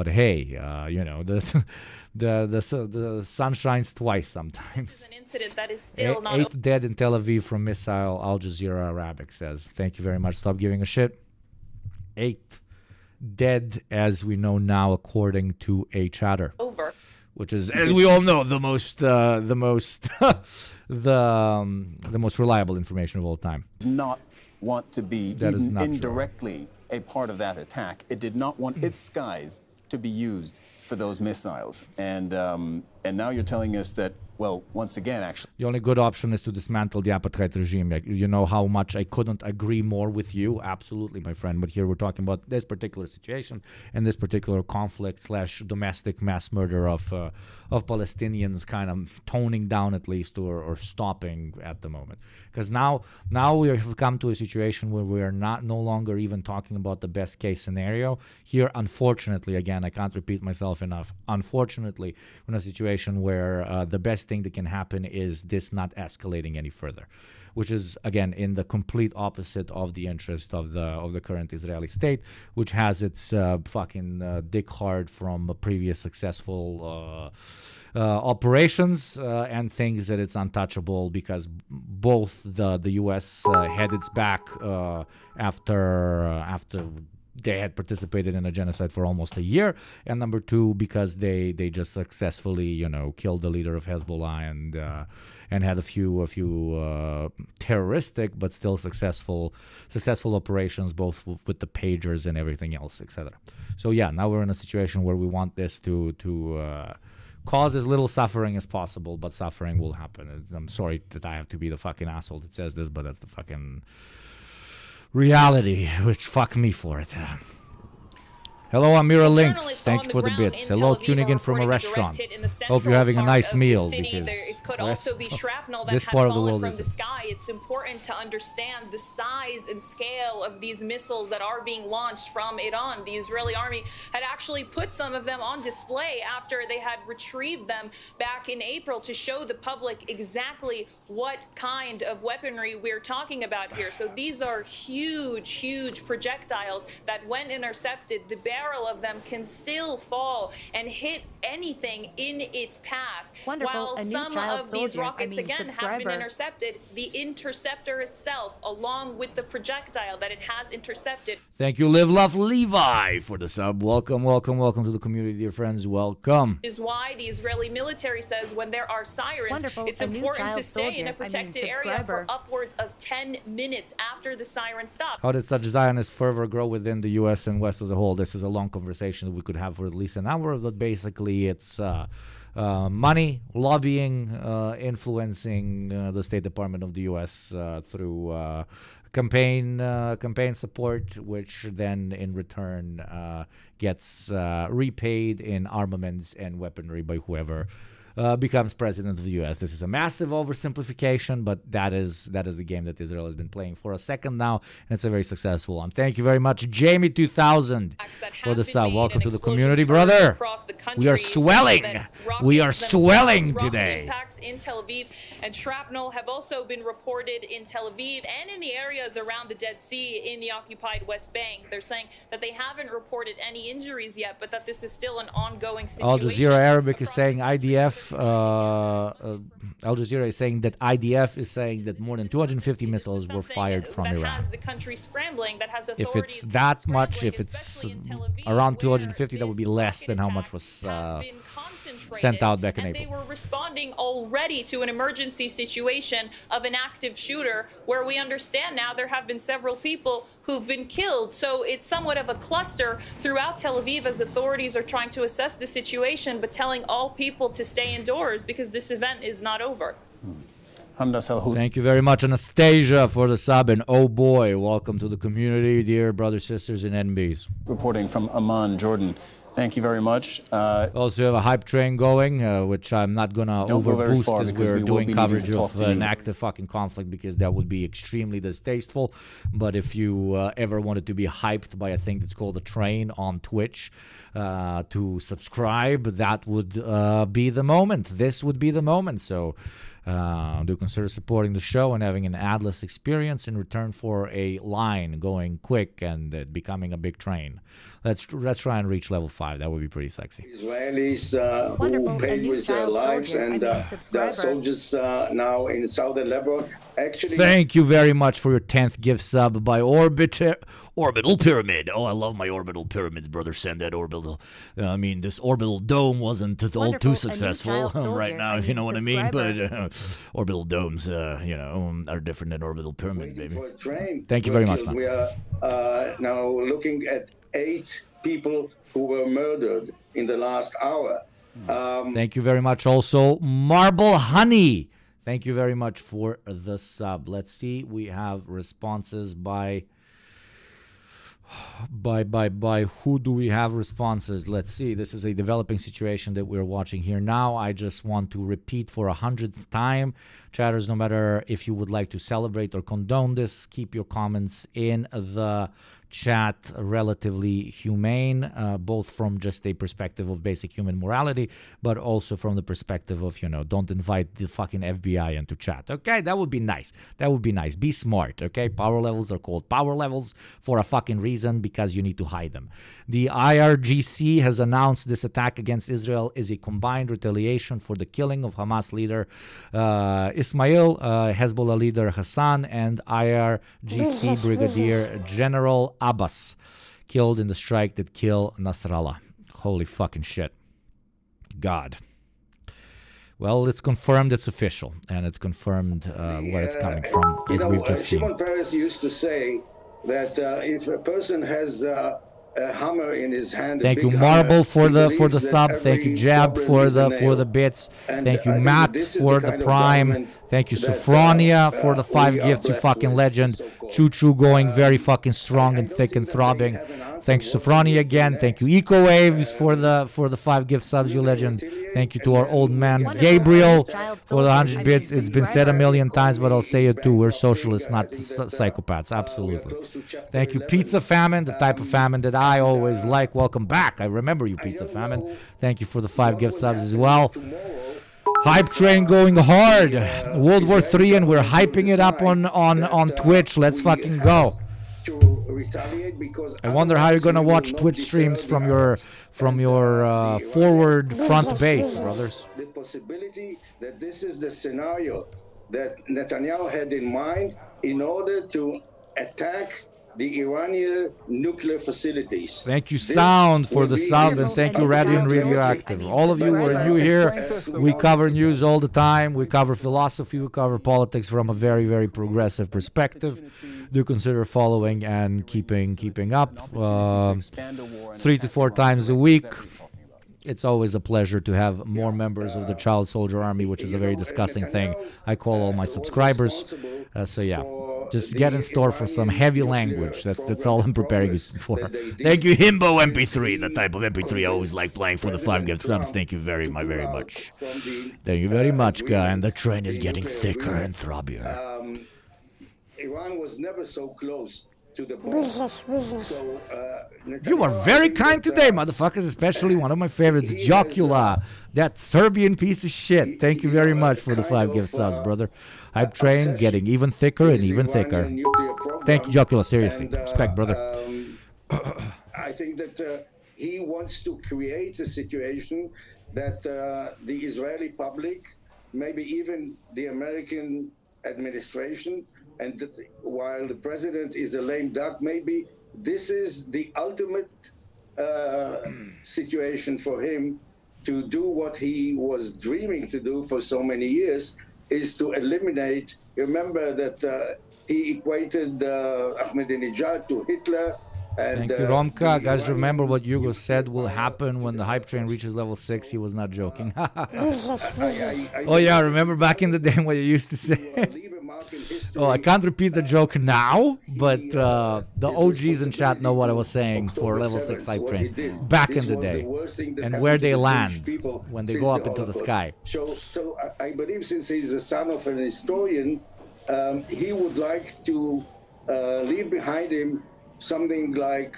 hey, the sun shines twice sometimes. This is an incident that is still not 8 dead in Tel Aviv from missile, Al Jazeera Arabic says. Thank you very much. Stop giving a shit. 8 dead, as we know now, according to a chatter. over. Which is, as we all know, the most reliable information of all time. Not want to be That is even not indirectly a part of that attack. It did not want its skies to be used for those missiles. And now you're telling us that, well, once again, actually, the only good option is to dismantle the apartheid regime. You know how much I couldn't agree more with you. Absolutely, my friend. But here we're talking about this particular situation and this particular conflict / domestic mass murder of Palestinians, kind of toning down at least or stopping at the moment. Because now we have come to a situation where we are no longer even talking about the best case scenario. Here, unfortunately, again, I can't repeat myself enough. Unfortunately, we're in a situation where the best thing that can happen is this not escalating any further, which is again in the complete opposite of the interest of the current Israeli state, which has its fucking dick hard from previous successful operations and thinks that it's untouchable because both the U.S. had its back after they had participated in a genocide for almost a year, and number two, because they just successfully, killed the leader of Hezbollah and had a few terroristic but still successful operations, both with the pagers and everything else, etc. So yeah, now we're in a situation where we want this to cause as little suffering as possible, but suffering will happen. I'm sorry that I have to be the fucking asshole that says this, but that's the fucking reality, which fuck me for it. Hello, Amira Links. Thank you for the bits. Hello, tuning in from a restaurant. Hope you're having a nice meal because it could also be shrapnel that this had part of the fallen world from is the sky. It's important to understand the size and scale of these missiles that are being launched from Iran. The Israeli army had actually put some of them on display after they had retrieved them back in April to show the public exactly what kind of weaponry we're talking about here. So these are huge projectiles that when intercepted, the barrel of them can still fall and hit anything in its path. Wonderful. While A new some child of these soldier, rockets have been subscriber. intercepted, the interceptor itself, along with the projectile that it has intercepted. Thank you, Live Love Levi, for the sub. Welcome to the community, dear friends. Welcome. Is why the Israeli military says when there are sirens, Wonderful. it's A new important to child stay in a soldier, protected area for subscriber. upwards of 10 minutes after the siren stops. How did such Zionist fervor grow within the U.S. and West as a whole? This is a long conversation that we could have for at least an hour, but basically it's money, lobbying, influencing the State Department of the U.S. Through campaign support, which then in return gets repaid in armaments and weaponry by whoever becomes president of the U.S. This is a massive oversimplification, but that is the game that Israel has been playing for a second now, and it's a very successful one. Thank you very much, Jamie2000, for the sub. Welcome to the community, brother. We are swelling. We are swelling today. Impacts in Tel Aviv and shrapnel have also been reported in Tel Aviv and in the areas around the Dead Sea in the occupied West Bank. They're saying that they haven't reported any injuries yet, but that this is still an ongoing situation. Al Jazeera Arabic is saying IDF. Al Jazeera is saying that IDF is saying that more than 250 missiles were fired from Iran. Has the country scrambling, that has If it's that much, if it's around 250, that would be less than how much was sent out back in April. They were responding already to an emergency situation of an active shooter, where we understand now there have been several people who've been killed. So it's somewhat of a cluster throughout Tel Aviv as authorities are trying to assess the situation, but telling all people to stay indoors because this event is not over. Thank you very much, Anastasia, for the sub, and oh boy, welcome to the community, dear brothers, sisters, and NBs. Reporting from Amman, Jordan. Thank you very much. Also have a hype train going, which I'm not going to overboost as we're doing coverage of an active fucking conflict, because that would be extremely distasteful. But if you ever wanted to be hyped by a thing that's called a train on Twitch, to subscribe, that would be the moment. This would be the moment. So do consider supporting the show and having an adless experience in return for a line going quick and becoming a big train. Let's try and reach level 5. That would be pretty sexy. Israelis who paid with their lives, and the soldiers now in southern Lebanon. Actually, thank you very much for your 10th gift sub by Orbital Pyramid. Oh, I love my orbital pyramids, brother. Send that orbital. I mean, this orbital dome wasn't all too successful right now, if you know what I mean. But orbital domes, are different than orbital pyramids, baby. Thank you very much, man. We are now looking at 8 people who were murdered in the last hour. Thank you very much. Also, Marble Honey. Thank you very much for the sub. Let's see. We have responses by who do we have responses? Let's see. This is a developing situation that we're watching here now. I just want to repeat for 100th time, chatters, no matter if you would like to celebrate or condone this, keep your comments in the chat relatively humane, both from just a perspective of basic human morality, but also from the perspective of, don't invite the fucking FBI into chat. Okay, that would be nice. That would be nice. Be smart, okay? Power levels are called power levels for a fucking reason, because you need to hide them. The IRGC has announced this attack against Israel is a combined retaliation for the killing of Hamas leader Ismail, Hezbollah leader Hassan, and IRGC Brigadier General Abbas, killed in the strike that killed Nasrallah. Holy fucking shit. God. Well, it's confirmed, it's official, and it's confirmed where it's coming from, as we've just seen. Shimon Peres used to say that if a person has a hammer in his hand. Thank you, Marble, for the sub. Thank you, Jab, for the bits. Thank you, Matt, for the prime. Thank you, Sophronia, for the 5 gifts. You fucking legend. Choo Choo going very fucking strong and thick and throbbing. Thank you, Sophronia, again. Thank you, Eco Waves, for the 5 gift subs. You legend. Thank you to our old man Gabriel for the 100 bits. It's been said a million times, but I'll say it too. We're socialists, not psychopaths. Absolutely. Thank you, Pizza Famine, the type of famine that I always like. Welcome back. I remember you, Pizza Famine. Thank you for the 5 gift subs as well. Hype train going hard. World War III, and we're hyping it up on Twitch. Let's fucking go. I wonder how you're gonna watch Twitch streams from your forward front base, brothers. The possibility that this is the scenario that Netanyahu had in mind in order to attack the Iranian nuclear facilities. Thank you, Sound, for the sub, and thank you, Radiant Radioactive. All of you who are new here, we cover news all the time. We cover philosophy. We cover politics from a very, very progressive perspective. Do consider following and keeping up 3 to 4 times a week. It's always a pleasure to have more members of the Child Soldier Army, which is a very disgusting thing. I call all my subscribers. So yeah, just get in store for some heavy language. That's all I'm preparing you for. Thank you, Himbo MP3, the type of MP3 I always like playing for the 5 gift subs. Thank you very much. Thank you very much, guy. And the train is getting thicker and throbbier. Iran was never so close to the So, you are very kind today, motherfuckers, especially one of my favorites, Jocula, that Serbian piece of shit. Thank you very much for the 5 gift subs, brother. Hype train getting even thicker and even thicker. Thank you, Jocula, seriously. Respect, brother. I think that he wants to create a situation that the Israeli public, maybe even the American administration, and while the president is a lame duck, maybe this is the ultimate situation for him to do what he was dreaming to do for so many years, is to eliminate. Remember that he equated Ahmadinejad to Hitler. And, thank you, Romka. Guys, remember what Hugo said will happen when the hype train reaches level 6. He was not joking. Oh, yeah, remember back in the day what you used to say? Oh, I can't repeat the joke now, but the OGs in chat know what I was saying for level 6 hype trains back in the day, and where they land when they go up into the sky. So I believe, since he's the son of an historian, he would like to leave behind him something like,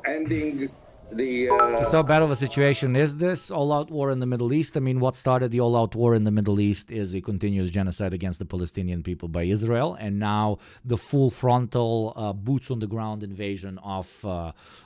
ending the... So how bad of a situation is this all-out war in the Middle East? I mean, what started the all-out war in the Middle East is a continuous genocide against the Palestinian people by Israel, and now the full frontal boots-on-the-ground invasion of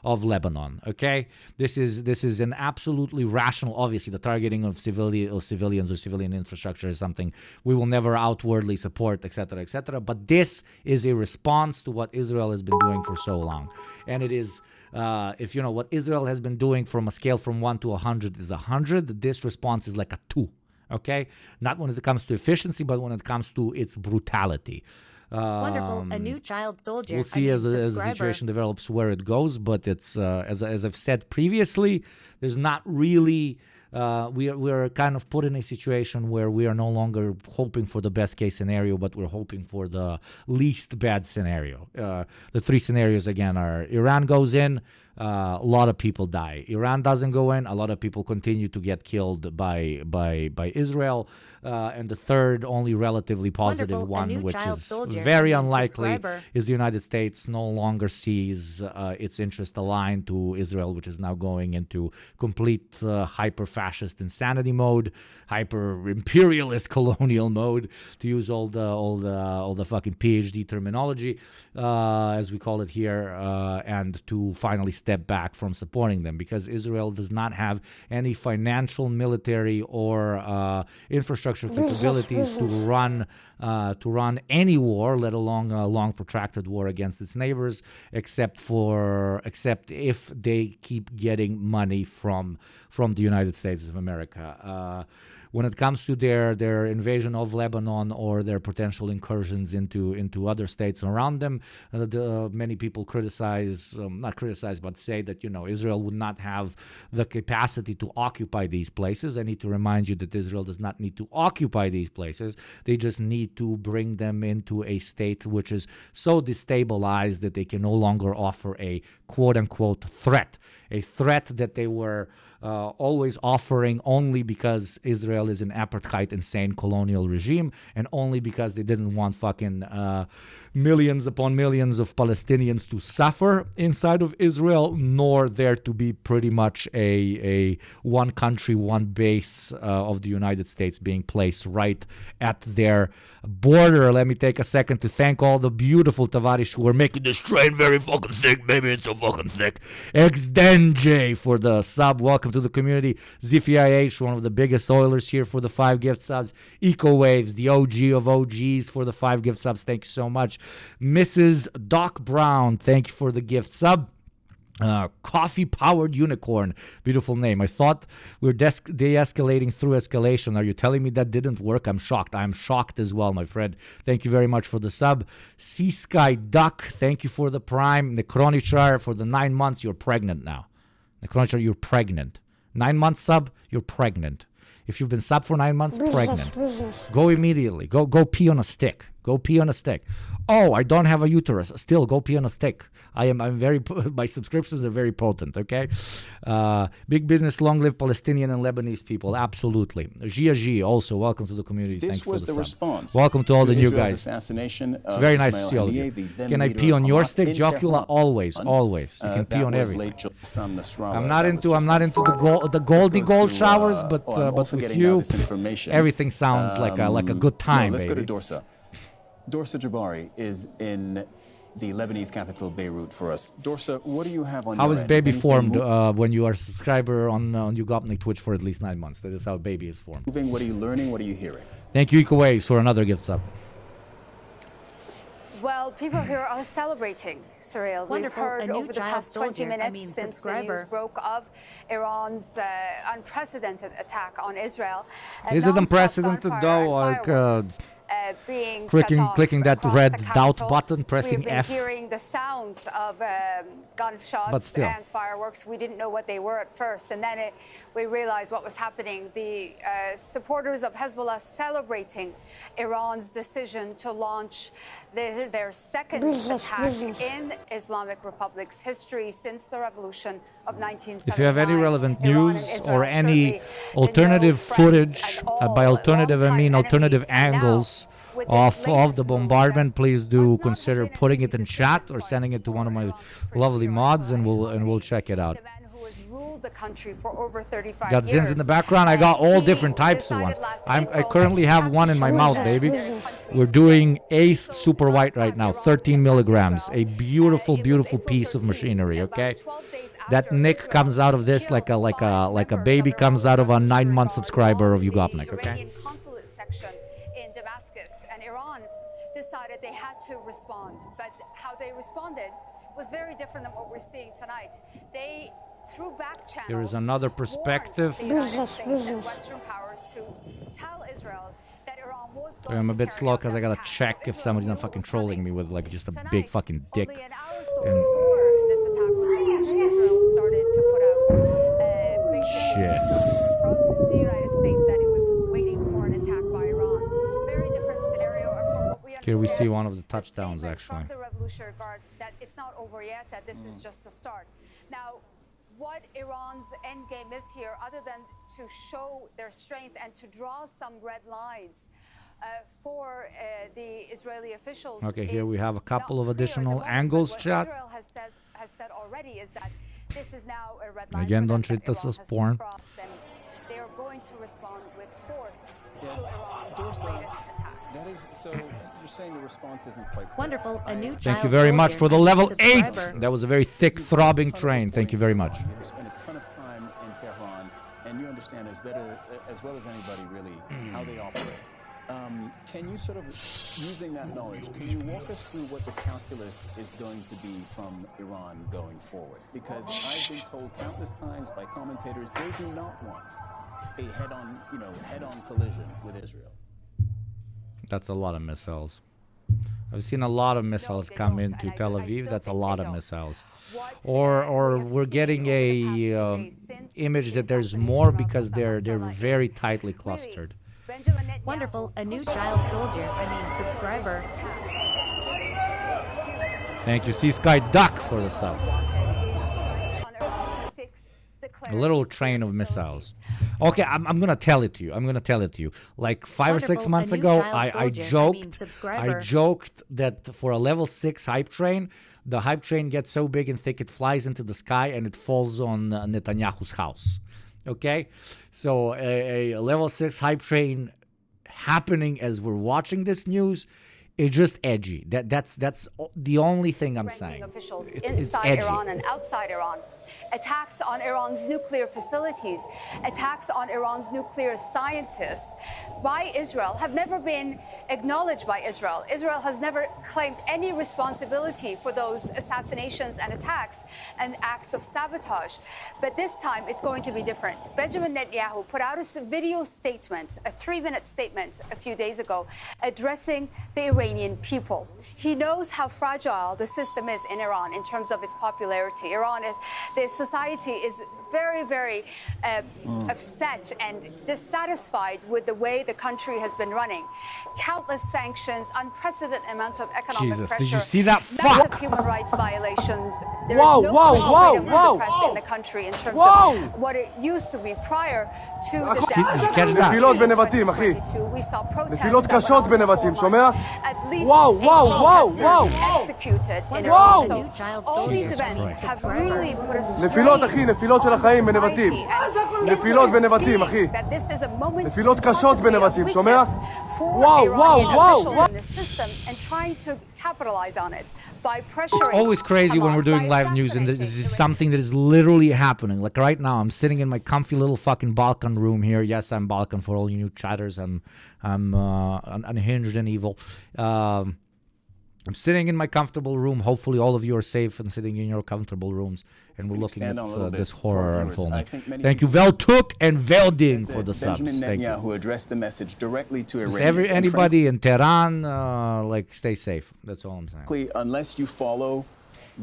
Lebanon. Okay, this is an absolutely rational. Obviously, the targeting of civilians or civilian infrastructure is something we will never outwardly support, etc., etc. But this is a response to what Israel has been doing for so long, and it is. If you know what Israel has been doing from a scale from 1 to 100 is 100, this response is like a 2. Okay, not when it comes to efficiency, but when it comes to its brutality. Wonderful. A new child soldier. We'll see as the situation develops where it goes, but it's as I've said previously, there's not really. We are kind of put in a situation where we are no longer hoping for the best case scenario, but we're hoping for the least bad scenario. The three scenarios again are: Iran goes in, a lot of people die. Iran doesn't go in, a lot of people continue to get killed by Israel. And the third, only relatively positive one, which is very unlikely, is the United States no longer sees its interest aligned to Israel, which is now going into complete hyper-fascist insanity mode, hyper-imperialist colonial mode, to use all the fucking PhD terminology, as we call it here, and to finally step back from supporting them, because Israel does not have any financial, military, or infrastructure capabilities to run any war, let alone a long protracted war against its neighbors, except if they keep getting money from the United States of America. When it comes to their invasion of Lebanon or their potential incursions into other states around them, many people not criticize, but say that Israel would not have the capacity to occupy these places. I need to remind you that Israel does not need to occupy these places. They just need to bring them into a state which is so destabilized that they can no longer offer a quote-unquote threat, a threat that they were always offering only because Israel is an apartheid, insane colonial regime, and only because they didn't want fucking millions upon millions of Palestinians to suffer inside of Israel, nor there to be pretty much a one country, one base of the United States being placed right at their border. Let me take a second to thank all the beautiful Tavarish who are making this train very fucking thick, baby. It's so fucking thick. XDenJ for the sub. Welcome to the community. ZFIH, one of the biggest Oilers here, for the 5 gift subs. Eco Waves, the OG of OGs, for the 5 gift subs. Thank you so much. Mrs. Doc Brown, thank you for the gift sub. Coffee Powered Unicorn, beautiful name. I thought we were de-escalating through escalation. Are you telling me that didn't work? I'm shocked. I'm shocked as well, my friend. Thank you very much for the sub. Sea Sky Duck, thank you for the prime. Necronichar, for the 9 months. You're pregnant now. Necronichar, you're pregnant. 9 months sub, you're pregnant. If you've been sub for 9 months, pregnant. Go immediately. Go pee on a stick. Go pee on a stick. Oh, I don't have a uterus. Still, go pee on a stick. I'm very. My subscriptions are very potent. Okay. Big business. Long live Palestinian and Lebanese people. Absolutely. Gia also, welcome to the community. This was the response. Welcome to all the new Israel's guys. Assassination. It's very nice to see all of you. Can I pee on your stick, Jocula? Always. You can pee on everything. I'm not into the Goldie Gold showers, but with you, everything sounds like a good time. Let's baby. go to Dorsa. Dorsa Jabari is in the Lebanese capital, Beirut, for us. Dorsa, what do you have on your How is end? baby formed when you are a subscriber on Yugopnik Twitch for at least 9 months? That is how baby is formed. What are you learning? What are you hearing? Thank you, Eco Waves, for another gift sub. Well, people here are celebrating, Cyril. Wonderful. We've heard over the past 20 minutes since the news broke of Iran's unprecedented attack on Israel. Is it unprecedented though? Like clicking that red doubt button, pressing F. We've been hearing the sounds of gunshots and fireworks. We didn't know what they were at first, and then we realized what was happening. The supporters of Hezbollah celebrating Iran's decision to launch their second attack in Islamic Republic's history since the revolution of 1979. If you have any relevant news or any alternative footage, by alternative I mean alternative angles of the bombardment, please do consider putting it in chat or sending it to one of my lovely mods, and we'll check it out. The country for over 35 got zins in the background. I got all different types of ones. I currently have one in my mouth, baby. We're doing Ace Super White right now, 13 milligrams. A beautiful, beautiful piece of machinery. Okay, that Nick comes out of this like a baby comes out of a 9-month subscriber of Yugopnik. Okay. Consulate section in Damascus, and Iran decided they had to respond, but how they responded was very different than what we're seeing tonight. They through back channels, here is another perspective. the United States and Western powers to tell Israel that I'm a bit slow because I gotta check if somebody's not fucking trolling me with like just a big fucking dick. Only an hour or so before this attack was launched, Israel started to put out big signals from the United States that it was waiting for an attack by Iran. Very different scenario. And from what we Here we see understand, one of the touchdowns actually. from the Revolutionary Guards that it's not over yet, that this is just a start. Now, what Iran's end game is here, other than to show their strength and to draw some red lines for the Israeli officials. Okay, here we have a couple of not clear at the additional moment, angles, but chat. what Israel has said already is that this is now a red line Again, for don't them treat that this Iran as has porn. crossed, and they are going to respond with force to There's Iran's latest attacks. That is, so you're saying the response isn't quite clear. Wonderful. A new Thank you child very much soldier for the and level subscriber. 8. That was a very thick, throbbing train. Thank you very much. You have spent a ton of time in Tehran, and you understand as well as anybody really how they operate. Can you sort of, using that knowledge, can you walk us through what the calculus is going to be from Iran going forward? Because I've been told countless times by commentators they do not want a head-on collision with Israel. That's a lot of missiles. I've seen a lot of missiles come into Tel Aviv. That's a lot of missiles. Or we're getting a image that there's more because they're very tightly clustered. Wonderful. A new child soldier. Subscriber. Thank you, Sea Sky Duck, for the sub. A little train of missiles. Okay, I'm gonna tell it to you. Like 5 or 6 months ago, I joked that for a level 6 hype train, the hype train gets so big and thick it flies into the sky and it falls on Netanyahu's house. Okay, so a level 6 hype train happening as we're watching this news. It's just edgy. That's the only thing I'm saying. Officials it's inside edgy. Iran and outside Iran. Attacks on Iran's nuclear facilities, attacks on Iran's nuclear scientists by Israel have never been acknowledged by Israel. Israel has never claimed any responsibility for those assassinations and attacks and acts of sabotage. But this time it's going to be different. Benjamin Netanyahu put out a video statement, a 3-minute statement a few days ago, addressing the Iranian people. He knows how fragile the system is in Iran in terms of its popularity. The society is very, very upset and dissatisfied with the way the country has been running. Countless sanctions, unprecedented amount of economic pressure. Did you see that? Massive human rights violations. There is no freedom of the press in the country in terms of what it used to be prior to the death of נפילות בנבטים, אחי. we saw protests. נפילות קשות בנבטים, שומע? At least וואו, 8 וואו, וואו, protesters וואו. executed in וואו. Iran. So all these events have really put a strain נפילות, אחי, נפילות של החיים בנבטים. נפילות בנבטים, אחי. נפילות קשות בנבטים, שומע? וואו, וואו, וואו. It's always crazy when we're doing live news and this is something that is literally happening. Like right now, I'm sitting in my comfy little fucking Balkan room here. Yes, I'm Balkan for all you new chatters. I'm unhinged and evil. I'm sitting in my comfortable room. Hopefully all of you are safe and sitting in your comfortable rooms. And we're looking at this horror unfolding. Thank you, Veltuk and Velding, for the subs. Benjamin Thank you. Netanyahu addressed the message directly to Iranians. Anybody in Tehran, stay safe. That's all I'm saying. Unless you follow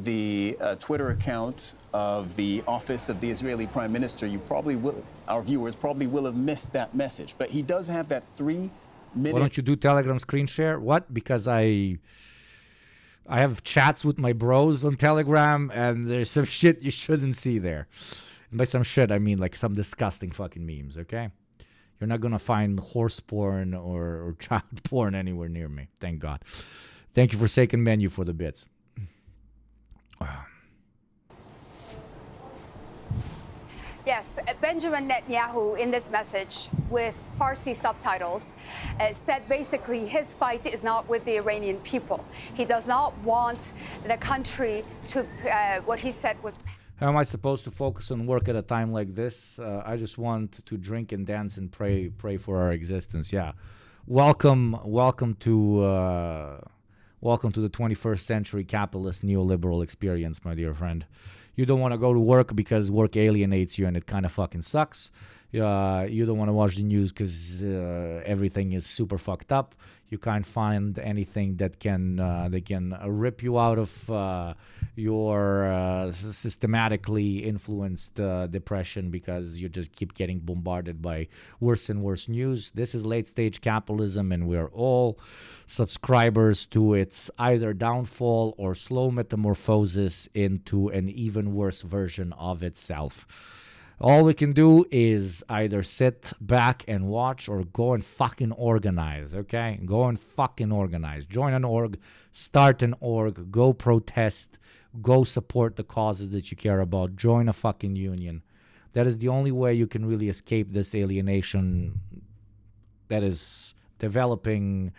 the Twitter account of the office of the Israeli Prime Minister, you probably will. Our viewers probably will have missed that message. But he does have that 3-minute. Why don't you do Telegram screen share? What? Because I have chats with my bros on Telegram, and there's some shit you shouldn't see there. And by some shit, I mean like some disgusting fucking memes, okay? You're not going to find horse porn or child porn anywhere near me. Thank God. Thank you for Sacred Menu for the bits. Yes, Benjamin Netanyahu in this message with Farsi subtitles said basically his fight is not with the Iranian people. He does not want the country to, what he said was... How am I supposed to focus on work at a time like this? I just want to drink and dance and pray for our existence. Yeah. Welcome to the 21st century capitalist neoliberal experience, my dear friend. You don't want to go to work because work alienates you and it kind of fucking sucks. you don't want to watch the news because everything is super fucked up. You can't find anything that can rip you out of your systematically influenced depression because you just keep getting bombarded by worse and worse news. This is late stage capitalism, and we're all subscribers to its either downfall or slow metamorphosis into an even worse version of itself. All we can do is either sit back and watch or go and fucking organize, okay? Go and fucking organize. Join an org, start an org, go protest, go support the causes that you care about. Join a fucking union. That is the only way you can really escape this alienation that is developing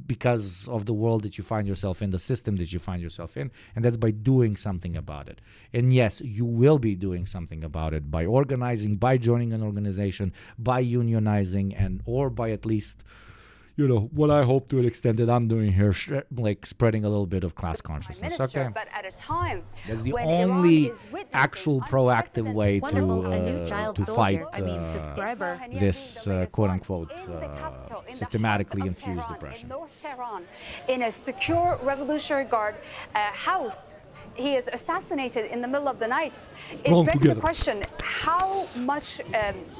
because of the world that you find yourself in, the system that you find yourself in, and that's by doing something about it. And yes, you will be doing something about it by organizing, by joining an organization, by unionizing, and or by at least, what I hope to an extent that I'm doing here, like spreading a little bit of class consciousness. Okay, but at a time that's the only actual proactive way to fight this quote-unquote systematically infused depression. In North Tehran, in a secure Revolutionary Guard house, he is assassinated in the middle of the night. It begs the question, how much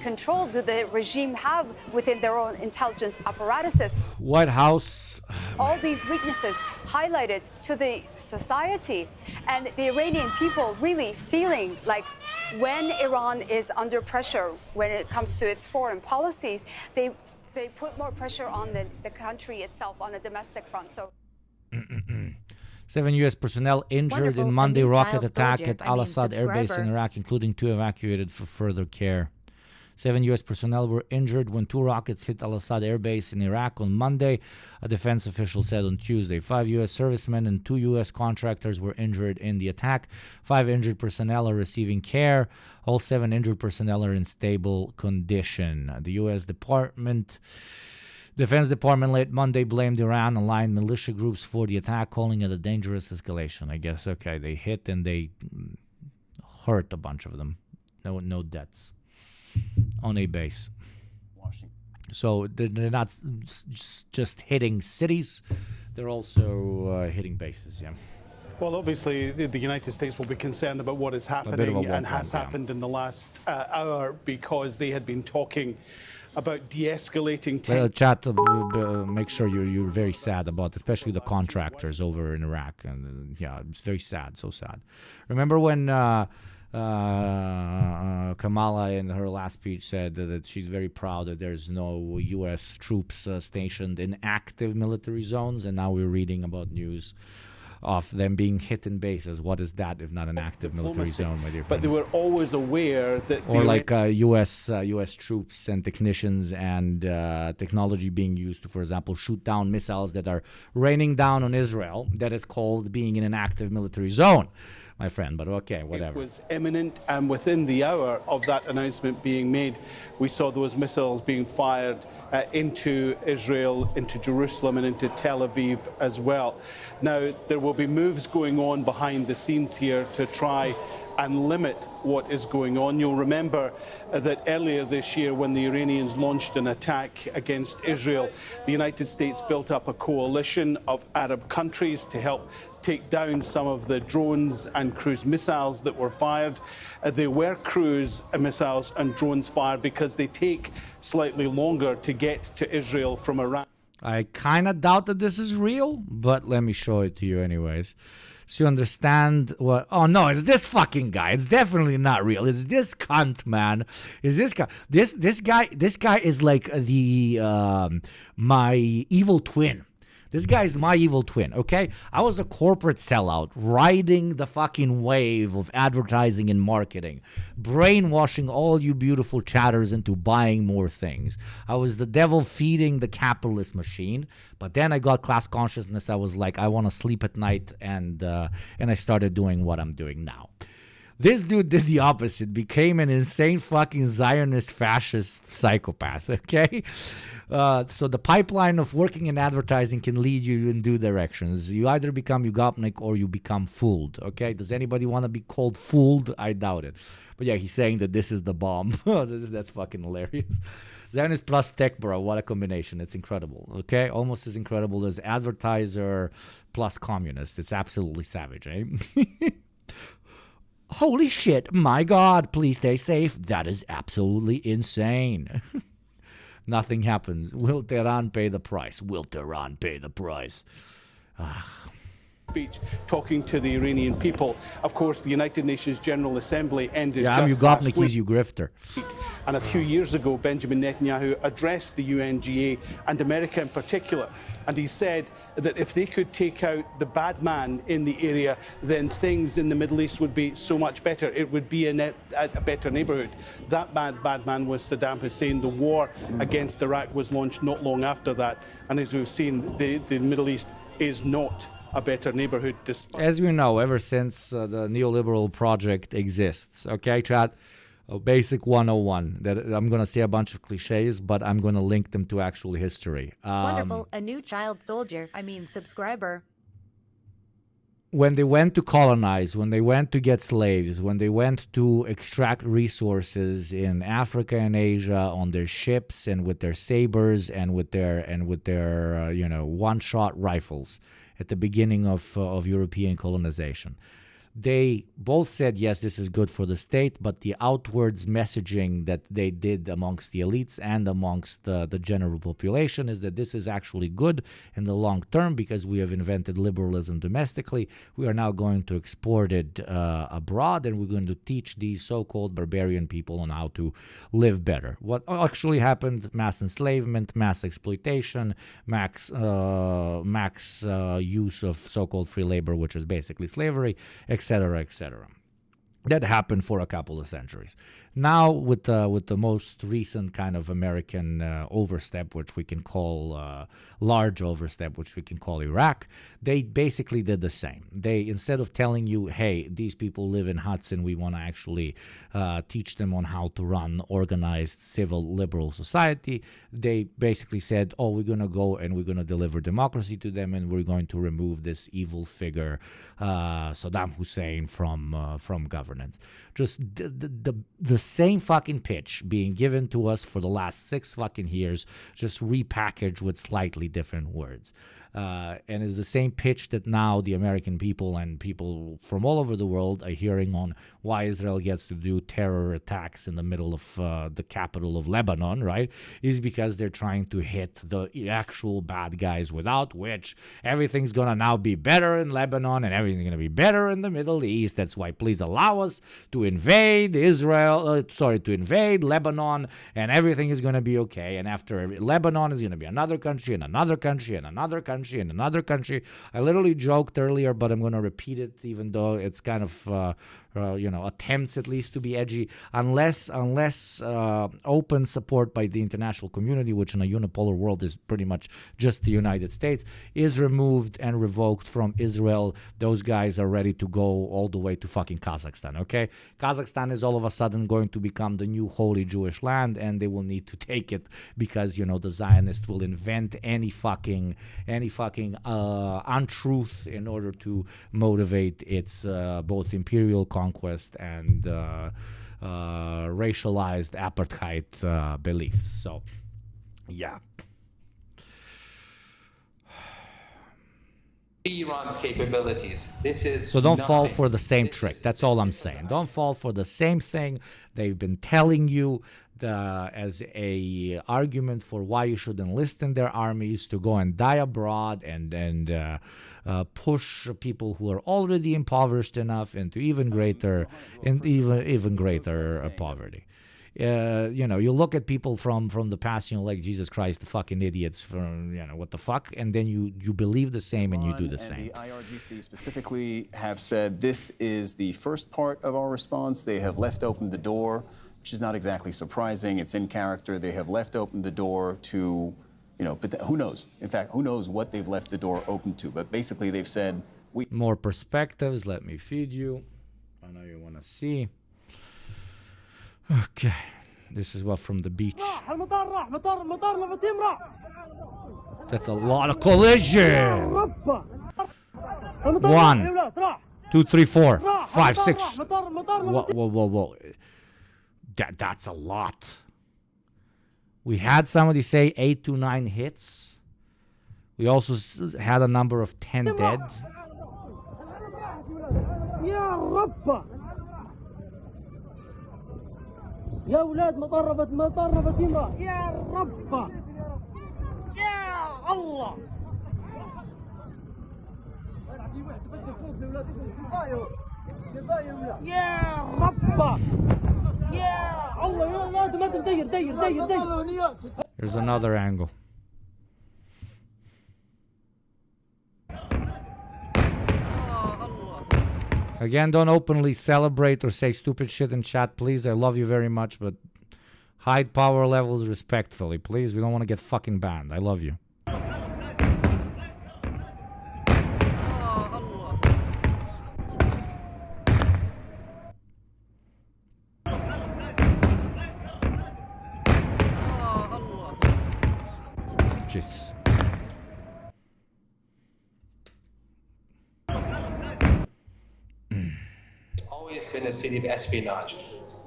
control do the regime have within their own intelligence apparatuses? White House. All these weaknesses highlighted to the society, and the Iranian people really feeling like when Iran is under pressure when it comes to its foreign policy, they put more pressure on the country itself on the domestic front. So 7 U.S. personnel injured in Monday rocket attack at Al-Assad Air Base in Iraq, including 2 evacuated for further care. 7 U.S. personnel were injured when 2 rockets hit Al-Assad Air Base in Iraq on Monday, a defense official said on Tuesday. 5 U.S. servicemen and 2 U.S. contractors were injured in the attack. 5 injured personnel are receiving care. All 7 injured personnel are in stable condition. The U.S. Defense Department late Monday blamed Iran-aligned militia groups for the attack, calling it a dangerous escalation. I guess, okay, they hit and they hurt a bunch of them. No deaths on a base. So they're not just hitting cities, they're also hitting bases, yeah. Well, obviously, the United States will be concerned about what is happening and has happened in the last hour because they had been talking about de-escalating chat, make sure you're very sad about, especially the contractors over in Iraq. And yeah, it's very sad, so sad. Remember when Kamala in her last speech said that she's very proud that there's no U.S. troops stationed in active military zones, and now we're reading about news of them being hit in bases. What is that if not an active military zone, my dear friend? But they were always aware that... Or like U.S. troops and technicians and technology being used to, for example, shoot down missiles that are raining down on Israel. That is called being in an active military zone, my friend, but okay, whatever. It was imminent, and within the hour of that announcement being made, we saw those missiles being fired into Israel, into Jerusalem, and into Tel Aviv as well. Now, there will be moves going on behind the scenes here to try and limit what is going on. You'll remember that earlier this year, when the Iranians launched an attack against Israel, the United States built up a coalition of Arab countries to help take down some of the drones and cruise missiles that were fired. There were cruise missiles and drones fired because they take slightly longer to get to Israel from Iran. I kind of doubt that this is real, but let me show it to you anyways. So you understand what... Oh, no, it's this fucking guy. It's definitely not real. It's this cunt, man. It's this guy. This guy is like my evil twin. This guy is my evil twin, okay? I was a corporate sellout, riding the fucking wave of advertising and marketing, brainwashing all you beautiful chatters into buying more things. I was the devil feeding the capitalist machine, but then I got class consciousness. I was like, I want to sleep at night, and I started doing what I'm doing now. This dude did the opposite, became an insane fucking Zionist fascist psychopath, okay? So the pipeline of working in advertising can lead you in two directions. You either become Yugopnik or you become fooled, okay? Does anybody want to be called fooled? I doubt it. But yeah, he's saying that this is the bomb. That's fucking hilarious. Zionist plus tech, bro. What a combination. It's incredible, okay? Almost as incredible as advertiser plus communist. It's absolutely savage, eh? Holy shit, my God, please stay safe. That is absolutely insane. Nothing happens. Will Tehran pay the price? Will Tehran pay the price? Speech talking to the Iranian people. Of course, the United Nations General Assembly ended Yeah, I'm just last Yugopnik, week. he's you grifter. And a few years ago, Benjamin Netanyahu addressed the UNGA and America in particular. And he said that if they could take out the bad man in the area, then things in the Middle East would be so much better. It would be a better neighborhood. That bad man was Saddam Hussein. The war against Iraq was launched not long after that. And as we've seen, the Middle East is not a better neighborhood. As we know, ever since the neoliberal project exists, okay, chat? Basic 101. That I'm going to say a bunch of cliches, but I'm going to link them to actual history. Wonderful. A new child soldier. Subscriber. When they went to colonize, when they went to get slaves, when they went to extract resources in Africa and Asia on their ships and with their sabers and with their one-shot rifles at the beginning of European colonization, they both said, yes, this is good for the state, but the outwards messaging that they did amongst the elites and amongst the general population is that this is actually good in the long term because we have invented liberalism domestically. We are now going to export it abroad, and we're going to teach these so-called barbarian people on how to live better. What actually happened? Mass enslavement, mass exploitation, max use of so-called free labor, which is basically slavery, etc., etc. That happened for a couple of centuries. Now, with the most recent kind of American overstep, which we can call large overstep, which we can call Iraq, they basically did the same. They, instead of telling you, hey, these people live in huts and we want to actually teach them on how to run organized civil liberal society, they basically said, oh, we're going to go and we're going to deliver democracy to them, and we're going to remove this evil figure, Saddam Hussein, from governance. Just the same fucking pitch being given to us for the last 6 fucking years, just repackaged with slightly different words. And it's the same pitch that now the American people and people from all over the world are hearing on why Israel gets to do terror attacks in the middle of the capital of Lebanon, right? Is because they're trying to hit the actual bad guys, without which everything's going to now be better in Lebanon and everything's going to be better in the Middle East. That's why please allow us to invade to invade Lebanon, and everything is going to be okay. And after Lebanon is going to be another country and another country and another country and another country. I literally joked earlier, but I'm going to repeat it, even though it's kind of attempts at least to be edgy, unless open support by the international community, which in a unipolar world is pretty much just the United States, is removed and revoked from Israel. Those guys are ready to go all the way to fucking Kazakhstan, okay? Kazakhstan is all of a sudden going to become the new holy Jewish land, and they will need to take it because, the Zionists will invent any fucking untruth in order to motivate its both imperial conquest and racialized apartheid beliefs. So, yeah. Iran's capabilities. So don't fall for the same trick. That's all I'm saying. Don't fall for the same thing they've been telling you as a argument for why you should enlist in their armies, to go and die abroad and push people who are already impoverished enough into even greater poverty. You look at people from the past, like Jesus Christ, the fucking idiots, from what the fuck, and then you believe the same and you do the same. The IRGC specifically have said this is the first part of our response. They have left open the door, which is not exactly surprising. It's in character. They have left open the door to, but who knows? In fact, who knows what they've left the door open to? But basically, they've said more perspectives. Let me feed you. I know you want want to see. Okay. This is what from the beach. That's a lot of collision. 1, 2, 3, 4, 5, 6. Whoa. That's a lot. We had somebody say 8 to 9 hits. We also had a number of 10 dead. يا أولاد مطرفت امرأة يا رب يا الله يا رب يا الله يا الله ما دير. Here's another angle. Again, don't openly celebrate or say stupid shit in chat, please. I love you very much, but hide power levels respectfully, please. We don't want to get fucking banned. I love you. Jesus. Always been a city of espionage.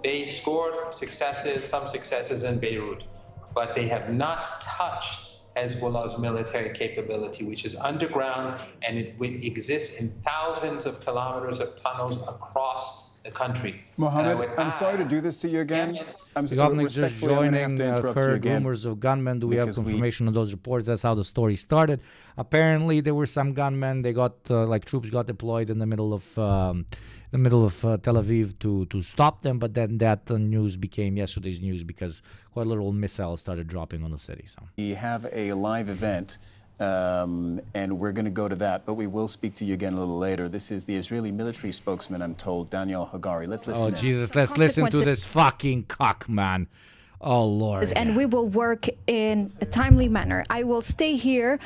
They scored successes, some successes in Beirut, but they have not touched Hezbollah's military capability, which is underground, and it exists in thousands of kilometers of tunnels across the country. Mohammed, I'm sorry to do this to you again. I'm Yugopnik just joining. Heard rumors of gunmen. Do we have confirmation on those reports? That's how the story started. Apparently, there were some gunmen. They got troops got deployed in the middle of Tel Aviv to stop them. But then that news became yesterday's news because quite literal missiles started dropping on the city. So we have a live event. And we're going to go to that, but we will speak to you again a little later. This is the Israeli military spokesman, I'm told, Daniel Hagari. Let's listen. Oh, Jesus, let's listen to this fucking cock, man. Oh, Lord. And we will work in a timely manner. I will stay here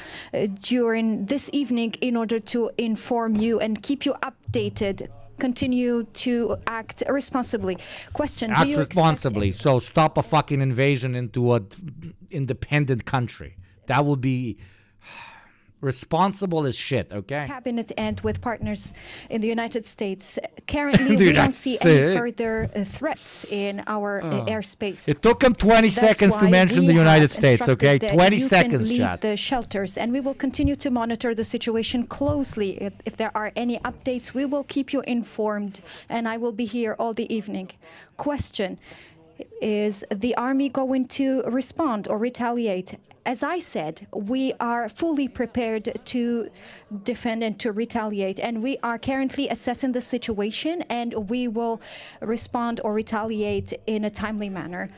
during this evening in order to inform you and keep you updated. Continue to act responsibly. Question, act do you responsibly. So stop a fucking invasion into an independent country. That would be responsible as shit, okay? Cabinet and with partners in the United States. Currently, we don't see any further threats in our airspace. It took him 20 seconds to mention the United States, okay? 20 seconds, leave chat. The shelters, and we will continue to monitor the situation closely. If there are any updates, we will keep you informed, and I will be here all the evening. Question, is the army going to respond or retaliate? As I said, we are fully prepared to defend and to retaliate, and we are currently assessing the situation, and we will respond or retaliate in a timely manner.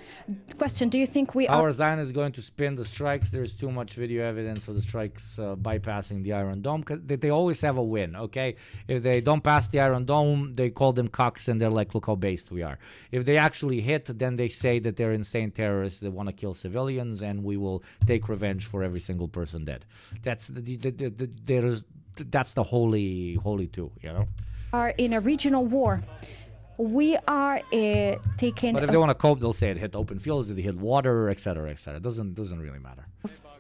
Question, do you think we Our Zion is going to spin the strikes. There's too much video evidence of the strikes bypassing the Iron Dome, because they always have a win, okay? If they don't pass the Iron Dome, they call them cocks, and they're like, look how based we are. If they actually hit, then they say that they're insane terrorists that want to kill civilians, and we will take revenge for every single person dead. That's the holy two, you know. Are in a regional war. We are taking. But if they want to cope, they'll say it hit open fields, it hit water, etc., etc. It doesn't really matter.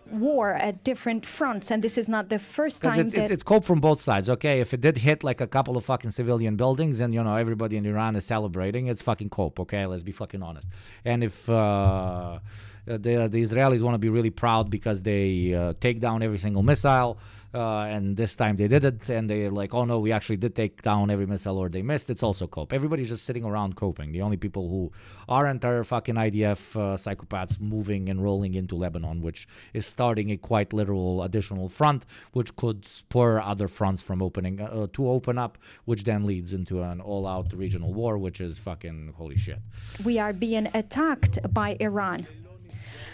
War at different fronts, and this is not the first time it's cope from both sides, okay? If it did hit like a couple of fucking civilian buildings, and you know everybody in Iran is celebrating, it's fucking cope, okay? Let's be fucking honest. And if the Israelis want to be really proud because they take down every single missile, and this time they did it, and they're like, oh no, we actually did take down every missile, or they missed, it's also cope. Everybody's just sitting around coping. The only people who aren't are fucking IDF psychopaths moving and rolling into Lebanon, which is starting a quite literal additional front, which could spur other fronts from opening to open up, which then leads into an all-out regional war, which is fucking holy shit. We are being attacked by Iran.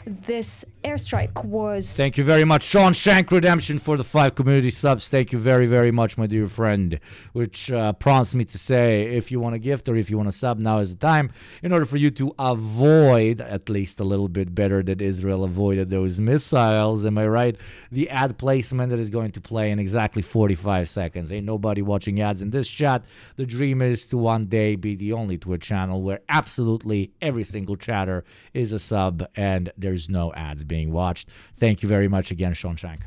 this airstrike was... Thank you very much, Sean Shank Redemption, for the 5 community subs. Thank you very, very much, my dear friend, which prompts me to say, if you want a gift or if you want a sub, now is the time, in order for you to avoid, at least a little bit better that Israel avoided those missiles. Am I right? The ad placement that is going to play in exactly 45 seconds. Ain't nobody watching ads in this chat. The dream is to one day be the only Twitch channel where absolutely every single chatter is a sub and there's no ads being watched. Thank you very much again, Sean Shank.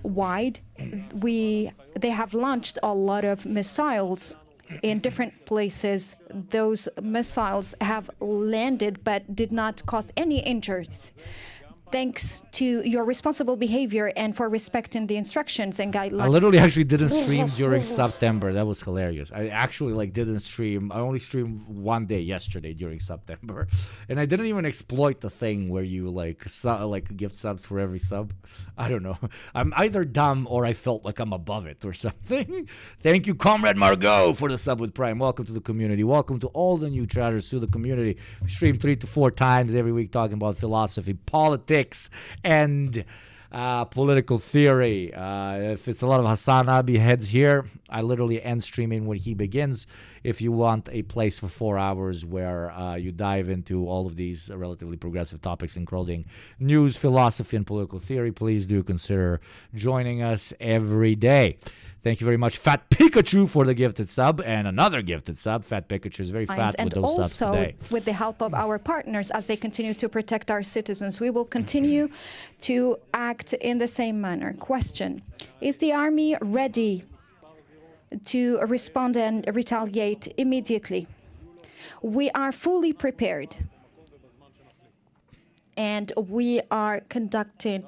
Wide, they have launched a lot of missiles in different places. Those missiles have landed but did not cause any injuries. Thanks to your responsible behavior and for respecting the instructions and guidelines. I literally actually didn't stream during September. That was hilarious. I actually didn't stream. I only streamed one day yesterday during September, and I didn't even exploit the thing where you gift subs for every sub. I don't know. I'm either dumb or I felt like I'm above it or something. Thank you, Comrade Margot, for the sub with Prime. Welcome to the community. Welcome to all the new chatters to the community. We stream 3 to 4 times every week talking about philosophy, politics, and political theory. If it's a lot of Hassan Abi heads here, I literally end streaming when he begins. If you want a place for 4 hours where you dive into all of these relatively progressive topics, including news, philosophy, and political theory, please do consider joining us every day. Thank you very much, Fat Pikachu, for the gifted sub, and another gifted sub. Fat Pikachu is very fat with those subs today. And also, with the help of our partners, as they continue to protect our citizens, we will continue to act in the same manner. Question: is the army ready to respond and retaliate immediately? We are fully prepared, and we are conducting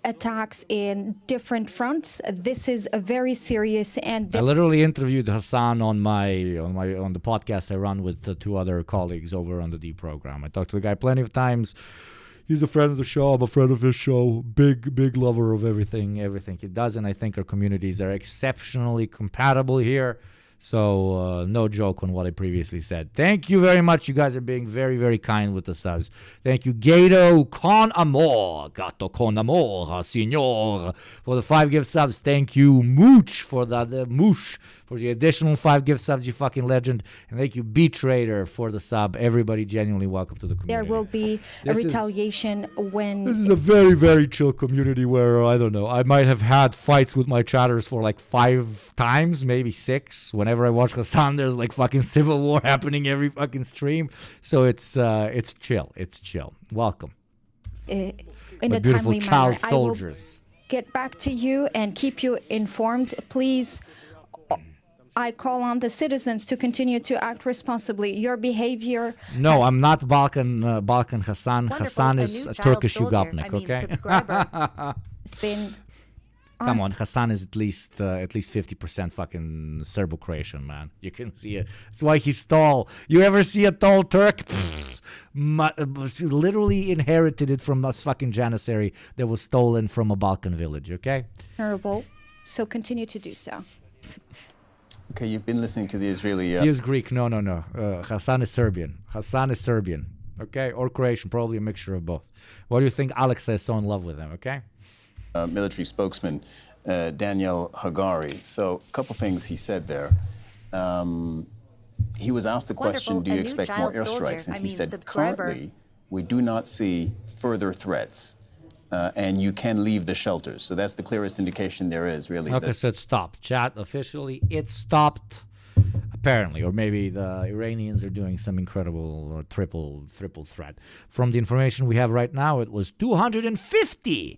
attacks in different fronts. This is a very serious, and I literally interviewed Hassan on the podcast I run with 2 other colleagues over on the D program. I talked to the guy plenty of times. He's a friend of the show. I'm a friend of his show. Big lover of everything he does, and I think our communities are exceptionally compatible here. So no joke on what I previously said. Thank you very much. You guys are being very, very kind with the subs. Thank you, Gato con amor, gato con amor, señor, for the 5 gift subs. Thank you, Mooch, for for the additional 5 gift subs, you fucking legend. And thank you, Beat Raider, for the sub. Everybody genuinely welcome to the community. There will be a retaliation when... This is a very, very chill community where, I don't know, I might have had fights with my chatters for like 5 times, maybe 6. Whenever I watch Hassan, there's like fucking civil war happening every fucking stream. So it's chill. It's chill. Welcome. In my a beautiful timely child manner. soldiers. I will get back to you and keep you informed. Please, I call on the citizens to continue to act responsibly. Your behavior... No, I'm not Balkan Hassan. Wonderful. Hassan A is new a child Turkish soldier. Yugopnik, okay? Subscriber. It's been... Come on, Hassan is at least 50% fucking Serbo-Croatian, man. You can see it. That's why he's tall. You ever see a tall Turk? Literally inherited it from a fucking janissary that was stolen from a Balkan village, okay? Terrible. So continue to do so. Okay, you've been listening to the Israeli... He is Greek. No. Hassan is Serbian. Okay? Or Croatian. Probably a mixture of both. Why do you think Alexa is so in love with him, okay? Military spokesman Daniel Hagari. So a couple things he said there. He was asked the question, do you expect more airstrikes? And he said, currently, we do not see further threats. And you can leave the shelters. So that's the clearest indication there is, really. Okay, so it stopped. Chat, officially, it stopped, apparently. Or maybe the Iranians are doing some incredible triple threat. From the information we have right now, it was 250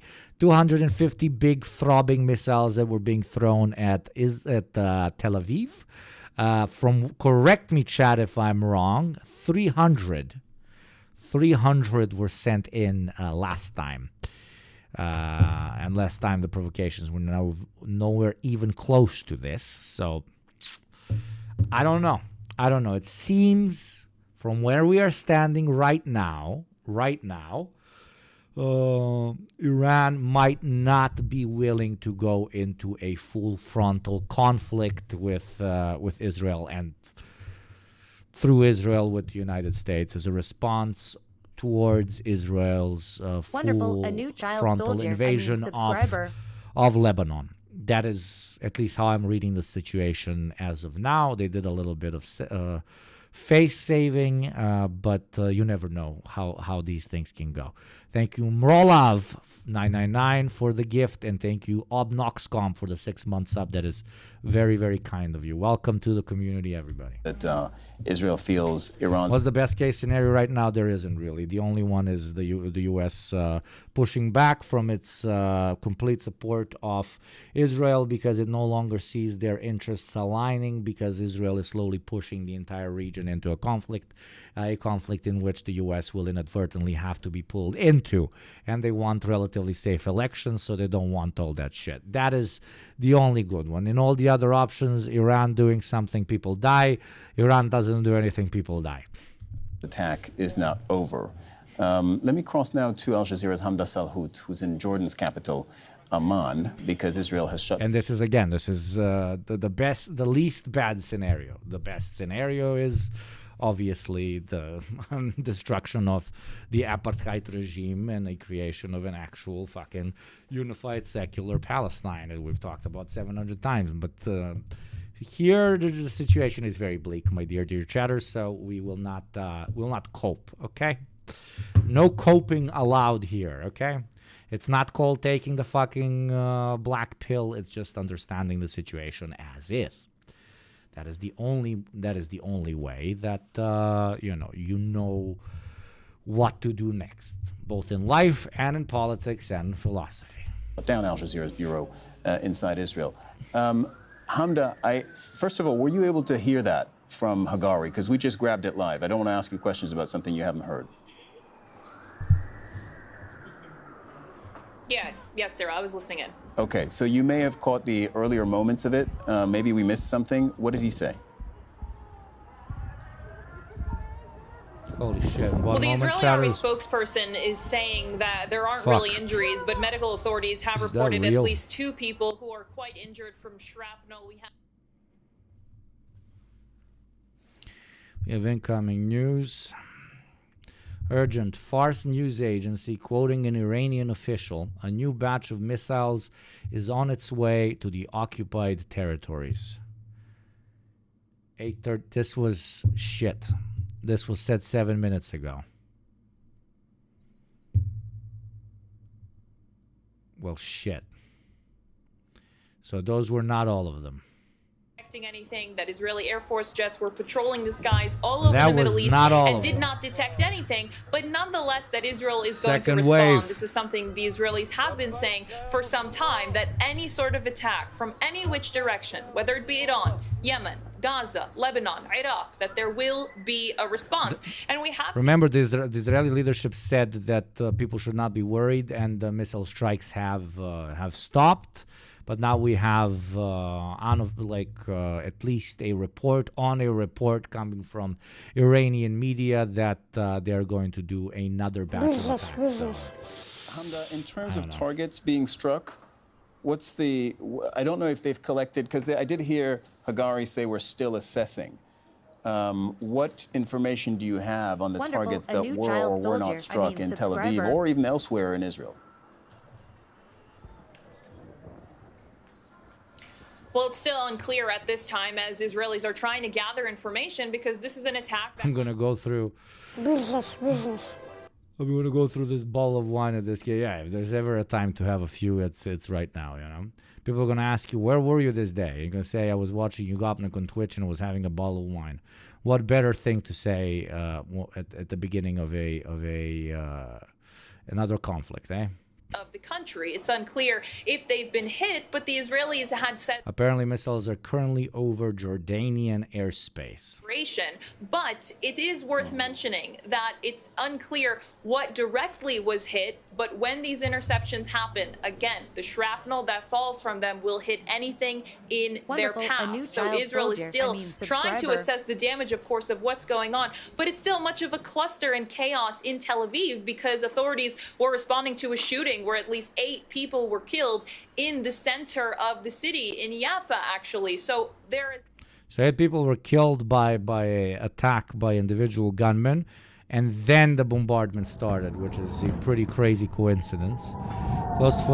big throbbing missiles that were being thrown at Tel Aviv. Correct me, chat, if I'm wrong, 300 were sent in last time. And last time the provocations were nowhere even close to this. So I don't know. It seems from where we are standing right now, Iran might not be willing to go into a full frontal conflict with Israel and through Israel with the United States as a response towards Israel's full A new child frontal soldier, invasion of Lebanon. That is at least how I'm reading the situation as of now. They did a little bit of face saving, but you never know how these things can go. Thank you, Mrolav999 for the gift, and thank you, Obnoxcom, for the 6-month sub. That is very, very kind of you. Welcome to the community, everybody. That Israel feels Iran's... What's the best case scenario right now? There isn't really. The only one is the U.S. Pushing back from its complete support of Israel because it no longer sees their interests aligning, because Israel is slowly pushing the entire region into a conflict in which the U.S. will inadvertently have to be pulled into. And they want relatively safe elections, so they don't want all that shit. That is the only good one. In all the other options, Iran doing something, people die. Iran doesn't do anything, people die. Attack is not over. Let me cross now to Al Jazeera's Hamda Salhout, who's in Jordan's capital, Amman, because Israel has shut... And this is the least bad scenario. The best scenario is obviously the destruction of the apartheid regime and the creation of an actual fucking unified secular Palestine that we've talked about 700 times. But here the situation is very bleak, my dear chatters, so we will not cope, okay? No coping allowed here, okay? It's not called taking the fucking black pill. It's just understanding the situation as is. That is the only way that you know what to do next, both in life and in politics and philosophy. Down Al Jazeera's bureau inside Israel. Hamda, first of all, were you able to hear that from Hagari? Because we just grabbed it live. I don't want to ask you questions about something you haven't heard. Yes, Sarah, I was listening in. Okay, so you may have caught the earlier moments of it. Maybe we missed something. What did he say? Holy shit. Well, the Israeli Army spokesperson is saying that there aren't really injuries, but medical authorities have reported at least 2 people who are quite injured from shrapnel. We have incoming news. Urgent. Fars news agency quoting an Iranian official. A new batch of missiles is on its way to the occupied territories. 8:30. This was shit. This was said 7 minutes ago. Well, shit. So those were not all of them. Anything that Israeli Air Force jets were patrolling the skies all over the Middle East and did not detect anything, but nonetheless that Israel is going to respond. This is something the Israelis have been saying for some time, that any sort of attack from any which direction, whether it be Iran, Yemen, Gaza, Lebanon, Iraq, that there will be a response. And we have... Remember, the Israeli leadership said that people should not be worried, and the missile strikes have stopped. But now we have at least a report coming from Iranian media that they're going to do another batch of attacks. Hamda, in terms of targets being struck, what's the... I don't know if they've collected, because I did hear Hagari say we're still assessing. What information do you have on the targets that were or were not struck in Tel Aviv or even elsewhere in Israel? Well, it's still unclear at this time as Israelis are trying to gather information because this is an attack. I'm going to go through... Business. I'm going to go through this bottle of wine at this game. Yeah, if there's ever a time to have a few, it's right now, you know. People are going to ask you, where were you this day? You're going to say, I was watching Yugopnik on Twitch and was having a bottle of wine. What better thing to say at the beginning of another conflict, eh? Of the country. It's unclear if they've been hit, but the Israelis had said apparently missiles are currently over Jordanian airspace. But it is worth mentioning that it's unclear what directly was hit, but when these interceptions happen, again, the shrapnel that falls from them will hit anything in their path. So Israel is still trying to assess the damage, of course, of what's going on, but it's still much of a cluster and chaos in Tel Aviv because authorities were responding to a shooting where at least 8 people were killed in the center of the city, in Jaffa, actually. So there is... So 8 people were killed by an attack by individual gunmen, and then the bombardment started, which is a pretty crazy coincidence. Closest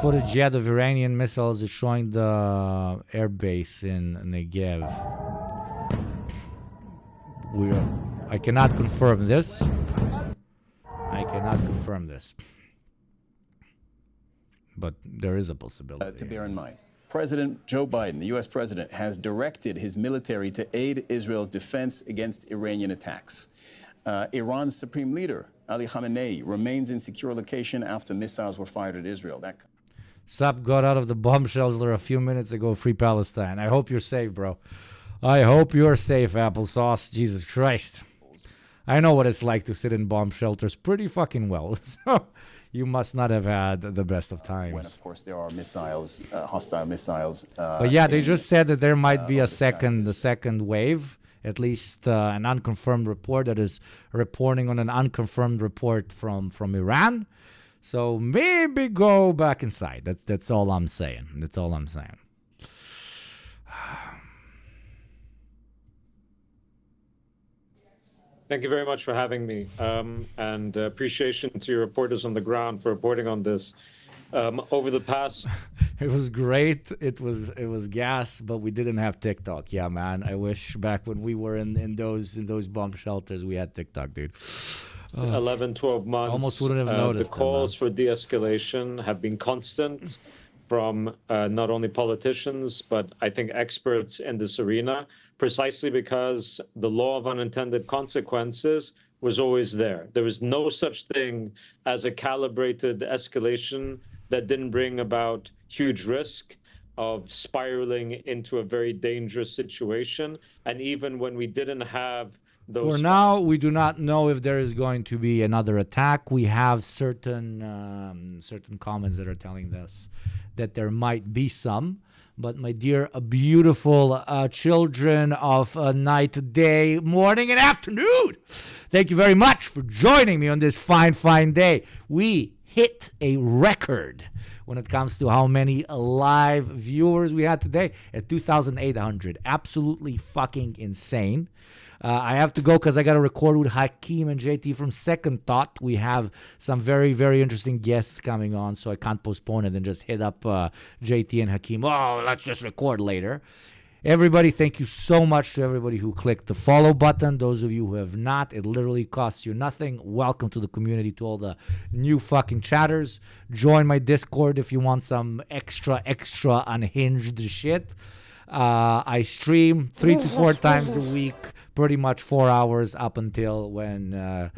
footage yet of Iranian missiles is showing the air base in Negev. I cannot confirm this. But there is a possibility. To bear in mind, President Joe Biden, the U.S. president, has directed his military to aid Israel's defense against Iranian attacks. Iran's supreme leader, Ali Khamenei, remains in secure location after missiles were fired at Israel. Sup got out of the bomb shelter a few minutes ago. Free Palestine. I hope you're safe, bro. I hope you're safe, applesauce. Jesus Christ. I know what it's like to sit in bomb shelters pretty fucking well. So you must not have had the best of times. When, of course, there are missiles, hostile missiles. But yeah, they just said that there might be a second wave. At least an unconfirmed report that is reporting on an unconfirmed report from Iran. So maybe go back inside. That's all I'm saying. Thank you very much for having me, and appreciation to your reporters on the ground for reporting on this. Over the past, it was great. It was gas, but we didn't have TikTok. Yeah, man. I wish back when we were in those bomb shelters, we had TikTok, dude. 11, 12 months. Almost wouldn't have noticed. The calls for de-escalation have been constant from not only politicians, but I think experts in this arena, precisely because the law of unintended consequences was always there. There was no such thing as a calibrated escalation that didn't bring about huge risk of spiraling into a very dangerous situation. And even when we didn't have those... For now, we do not know if there is going to be another attack. We have certain comments that are telling us that there might be some. But my dear, beautiful children of night, day, morning, and afternoon, thank you very much for joining me on this fine, fine day. We hit a record when it comes to how many live viewers we had today at 2,800. Absolutely fucking insane. I have to go because I got to record with Hakeem and JT from Second Thought. We have some very, very interesting guests coming on, so I can't postpone it and just hit up JT and Hakeem. Oh, let's just record later. Everybody, thank you so much to everybody who clicked the follow button. Those of you who have not, it literally costs you nothing. Welcome to the community, to all the new fucking chatters. Join my Discord if you want some extra unhinged shit. I stream 3 to 4 times a week, pretty much 4 hours up until when that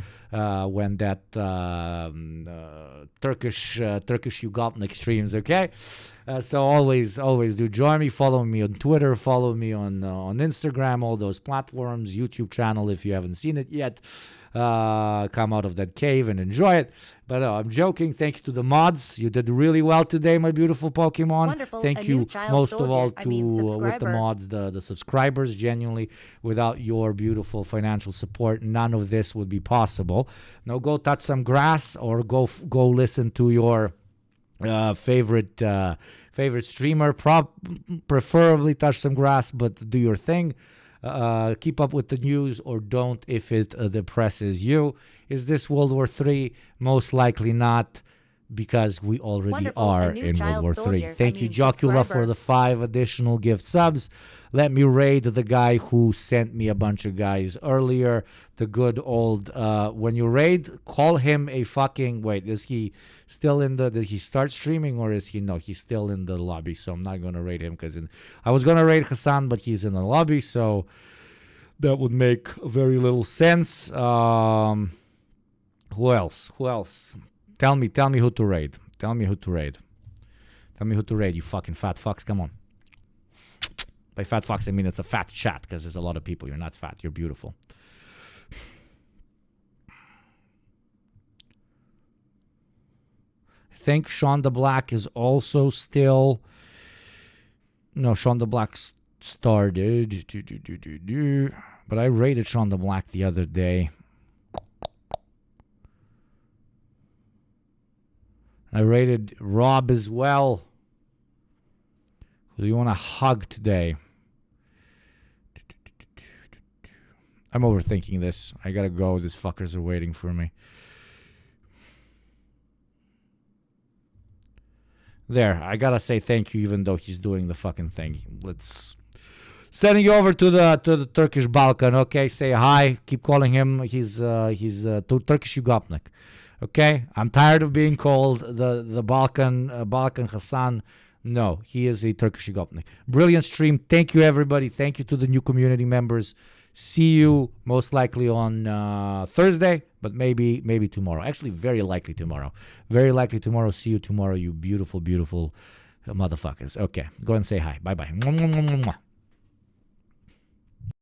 Turkish Yugopnik streams. Okay, so always do join me. Follow me on Twitter. Follow me on Instagram. All those platforms. YouTube channel if you haven't seen it yet. Come out of that cave and enjoy it. But I'm joking. Thank you to the mods. You did really well today, my beautiful Pokemon. Wonderful. Thank you most of all to with the mods, the subscribers. Genuinely, without your beautiful financial support, none of this would be possible. Now go touch some grass or go listen to your favorite streamer. Preferably touch some grass, but do your thing. Keep up with the news or don't if it depresses you. Is this World War III? Most likely not, because we already are in World War III. Thank you, Jocula, for the 5 additional gift subs. Let me raid the guy who sent me a bunch of guys earlier. The good old, when you raid, call him a fucking, wait, is he still in the, did he start streaming or is he, no, he's still in the lobby, so I'm not going to raid him because I was going to raid Hassan, but he's in the lobby, so that would make very little sense. Who else? Tell me who to raid. Tell me who to raid, you fucking fat fucks. Come on. By fat fucks, I mean it's a fat chat because there's a lot of people. You're not fat. You're beautiful. I think Sean the Black is also still... No, Sean the Black started. But I raided Sean the Black the other day. I rated Rob as well. Who do you want to hug today? I'm overthinking this. I gotta go. These fuckers are waiting for me. There, I gotta say thank you, even though he's doing the fucking thing. Let's sending you over to the Turkish Balkan. Okay, say hi. Keep calling him. He's Turkish Yugopnik. Okay, I'm tired of being called the Balkan Hassan. No, he is a Turkish Yugopnik. Brilliant stream. Thank you, everybody. Thank you to the new community members. See you most likely on Thursday, but maybe tomorrow. Actually, very likely tomorrow. Very likely tomorrow. See you tomorrow, you beautiful, beautiful motherfuckers. Okay, go and say hi. Bye-bye.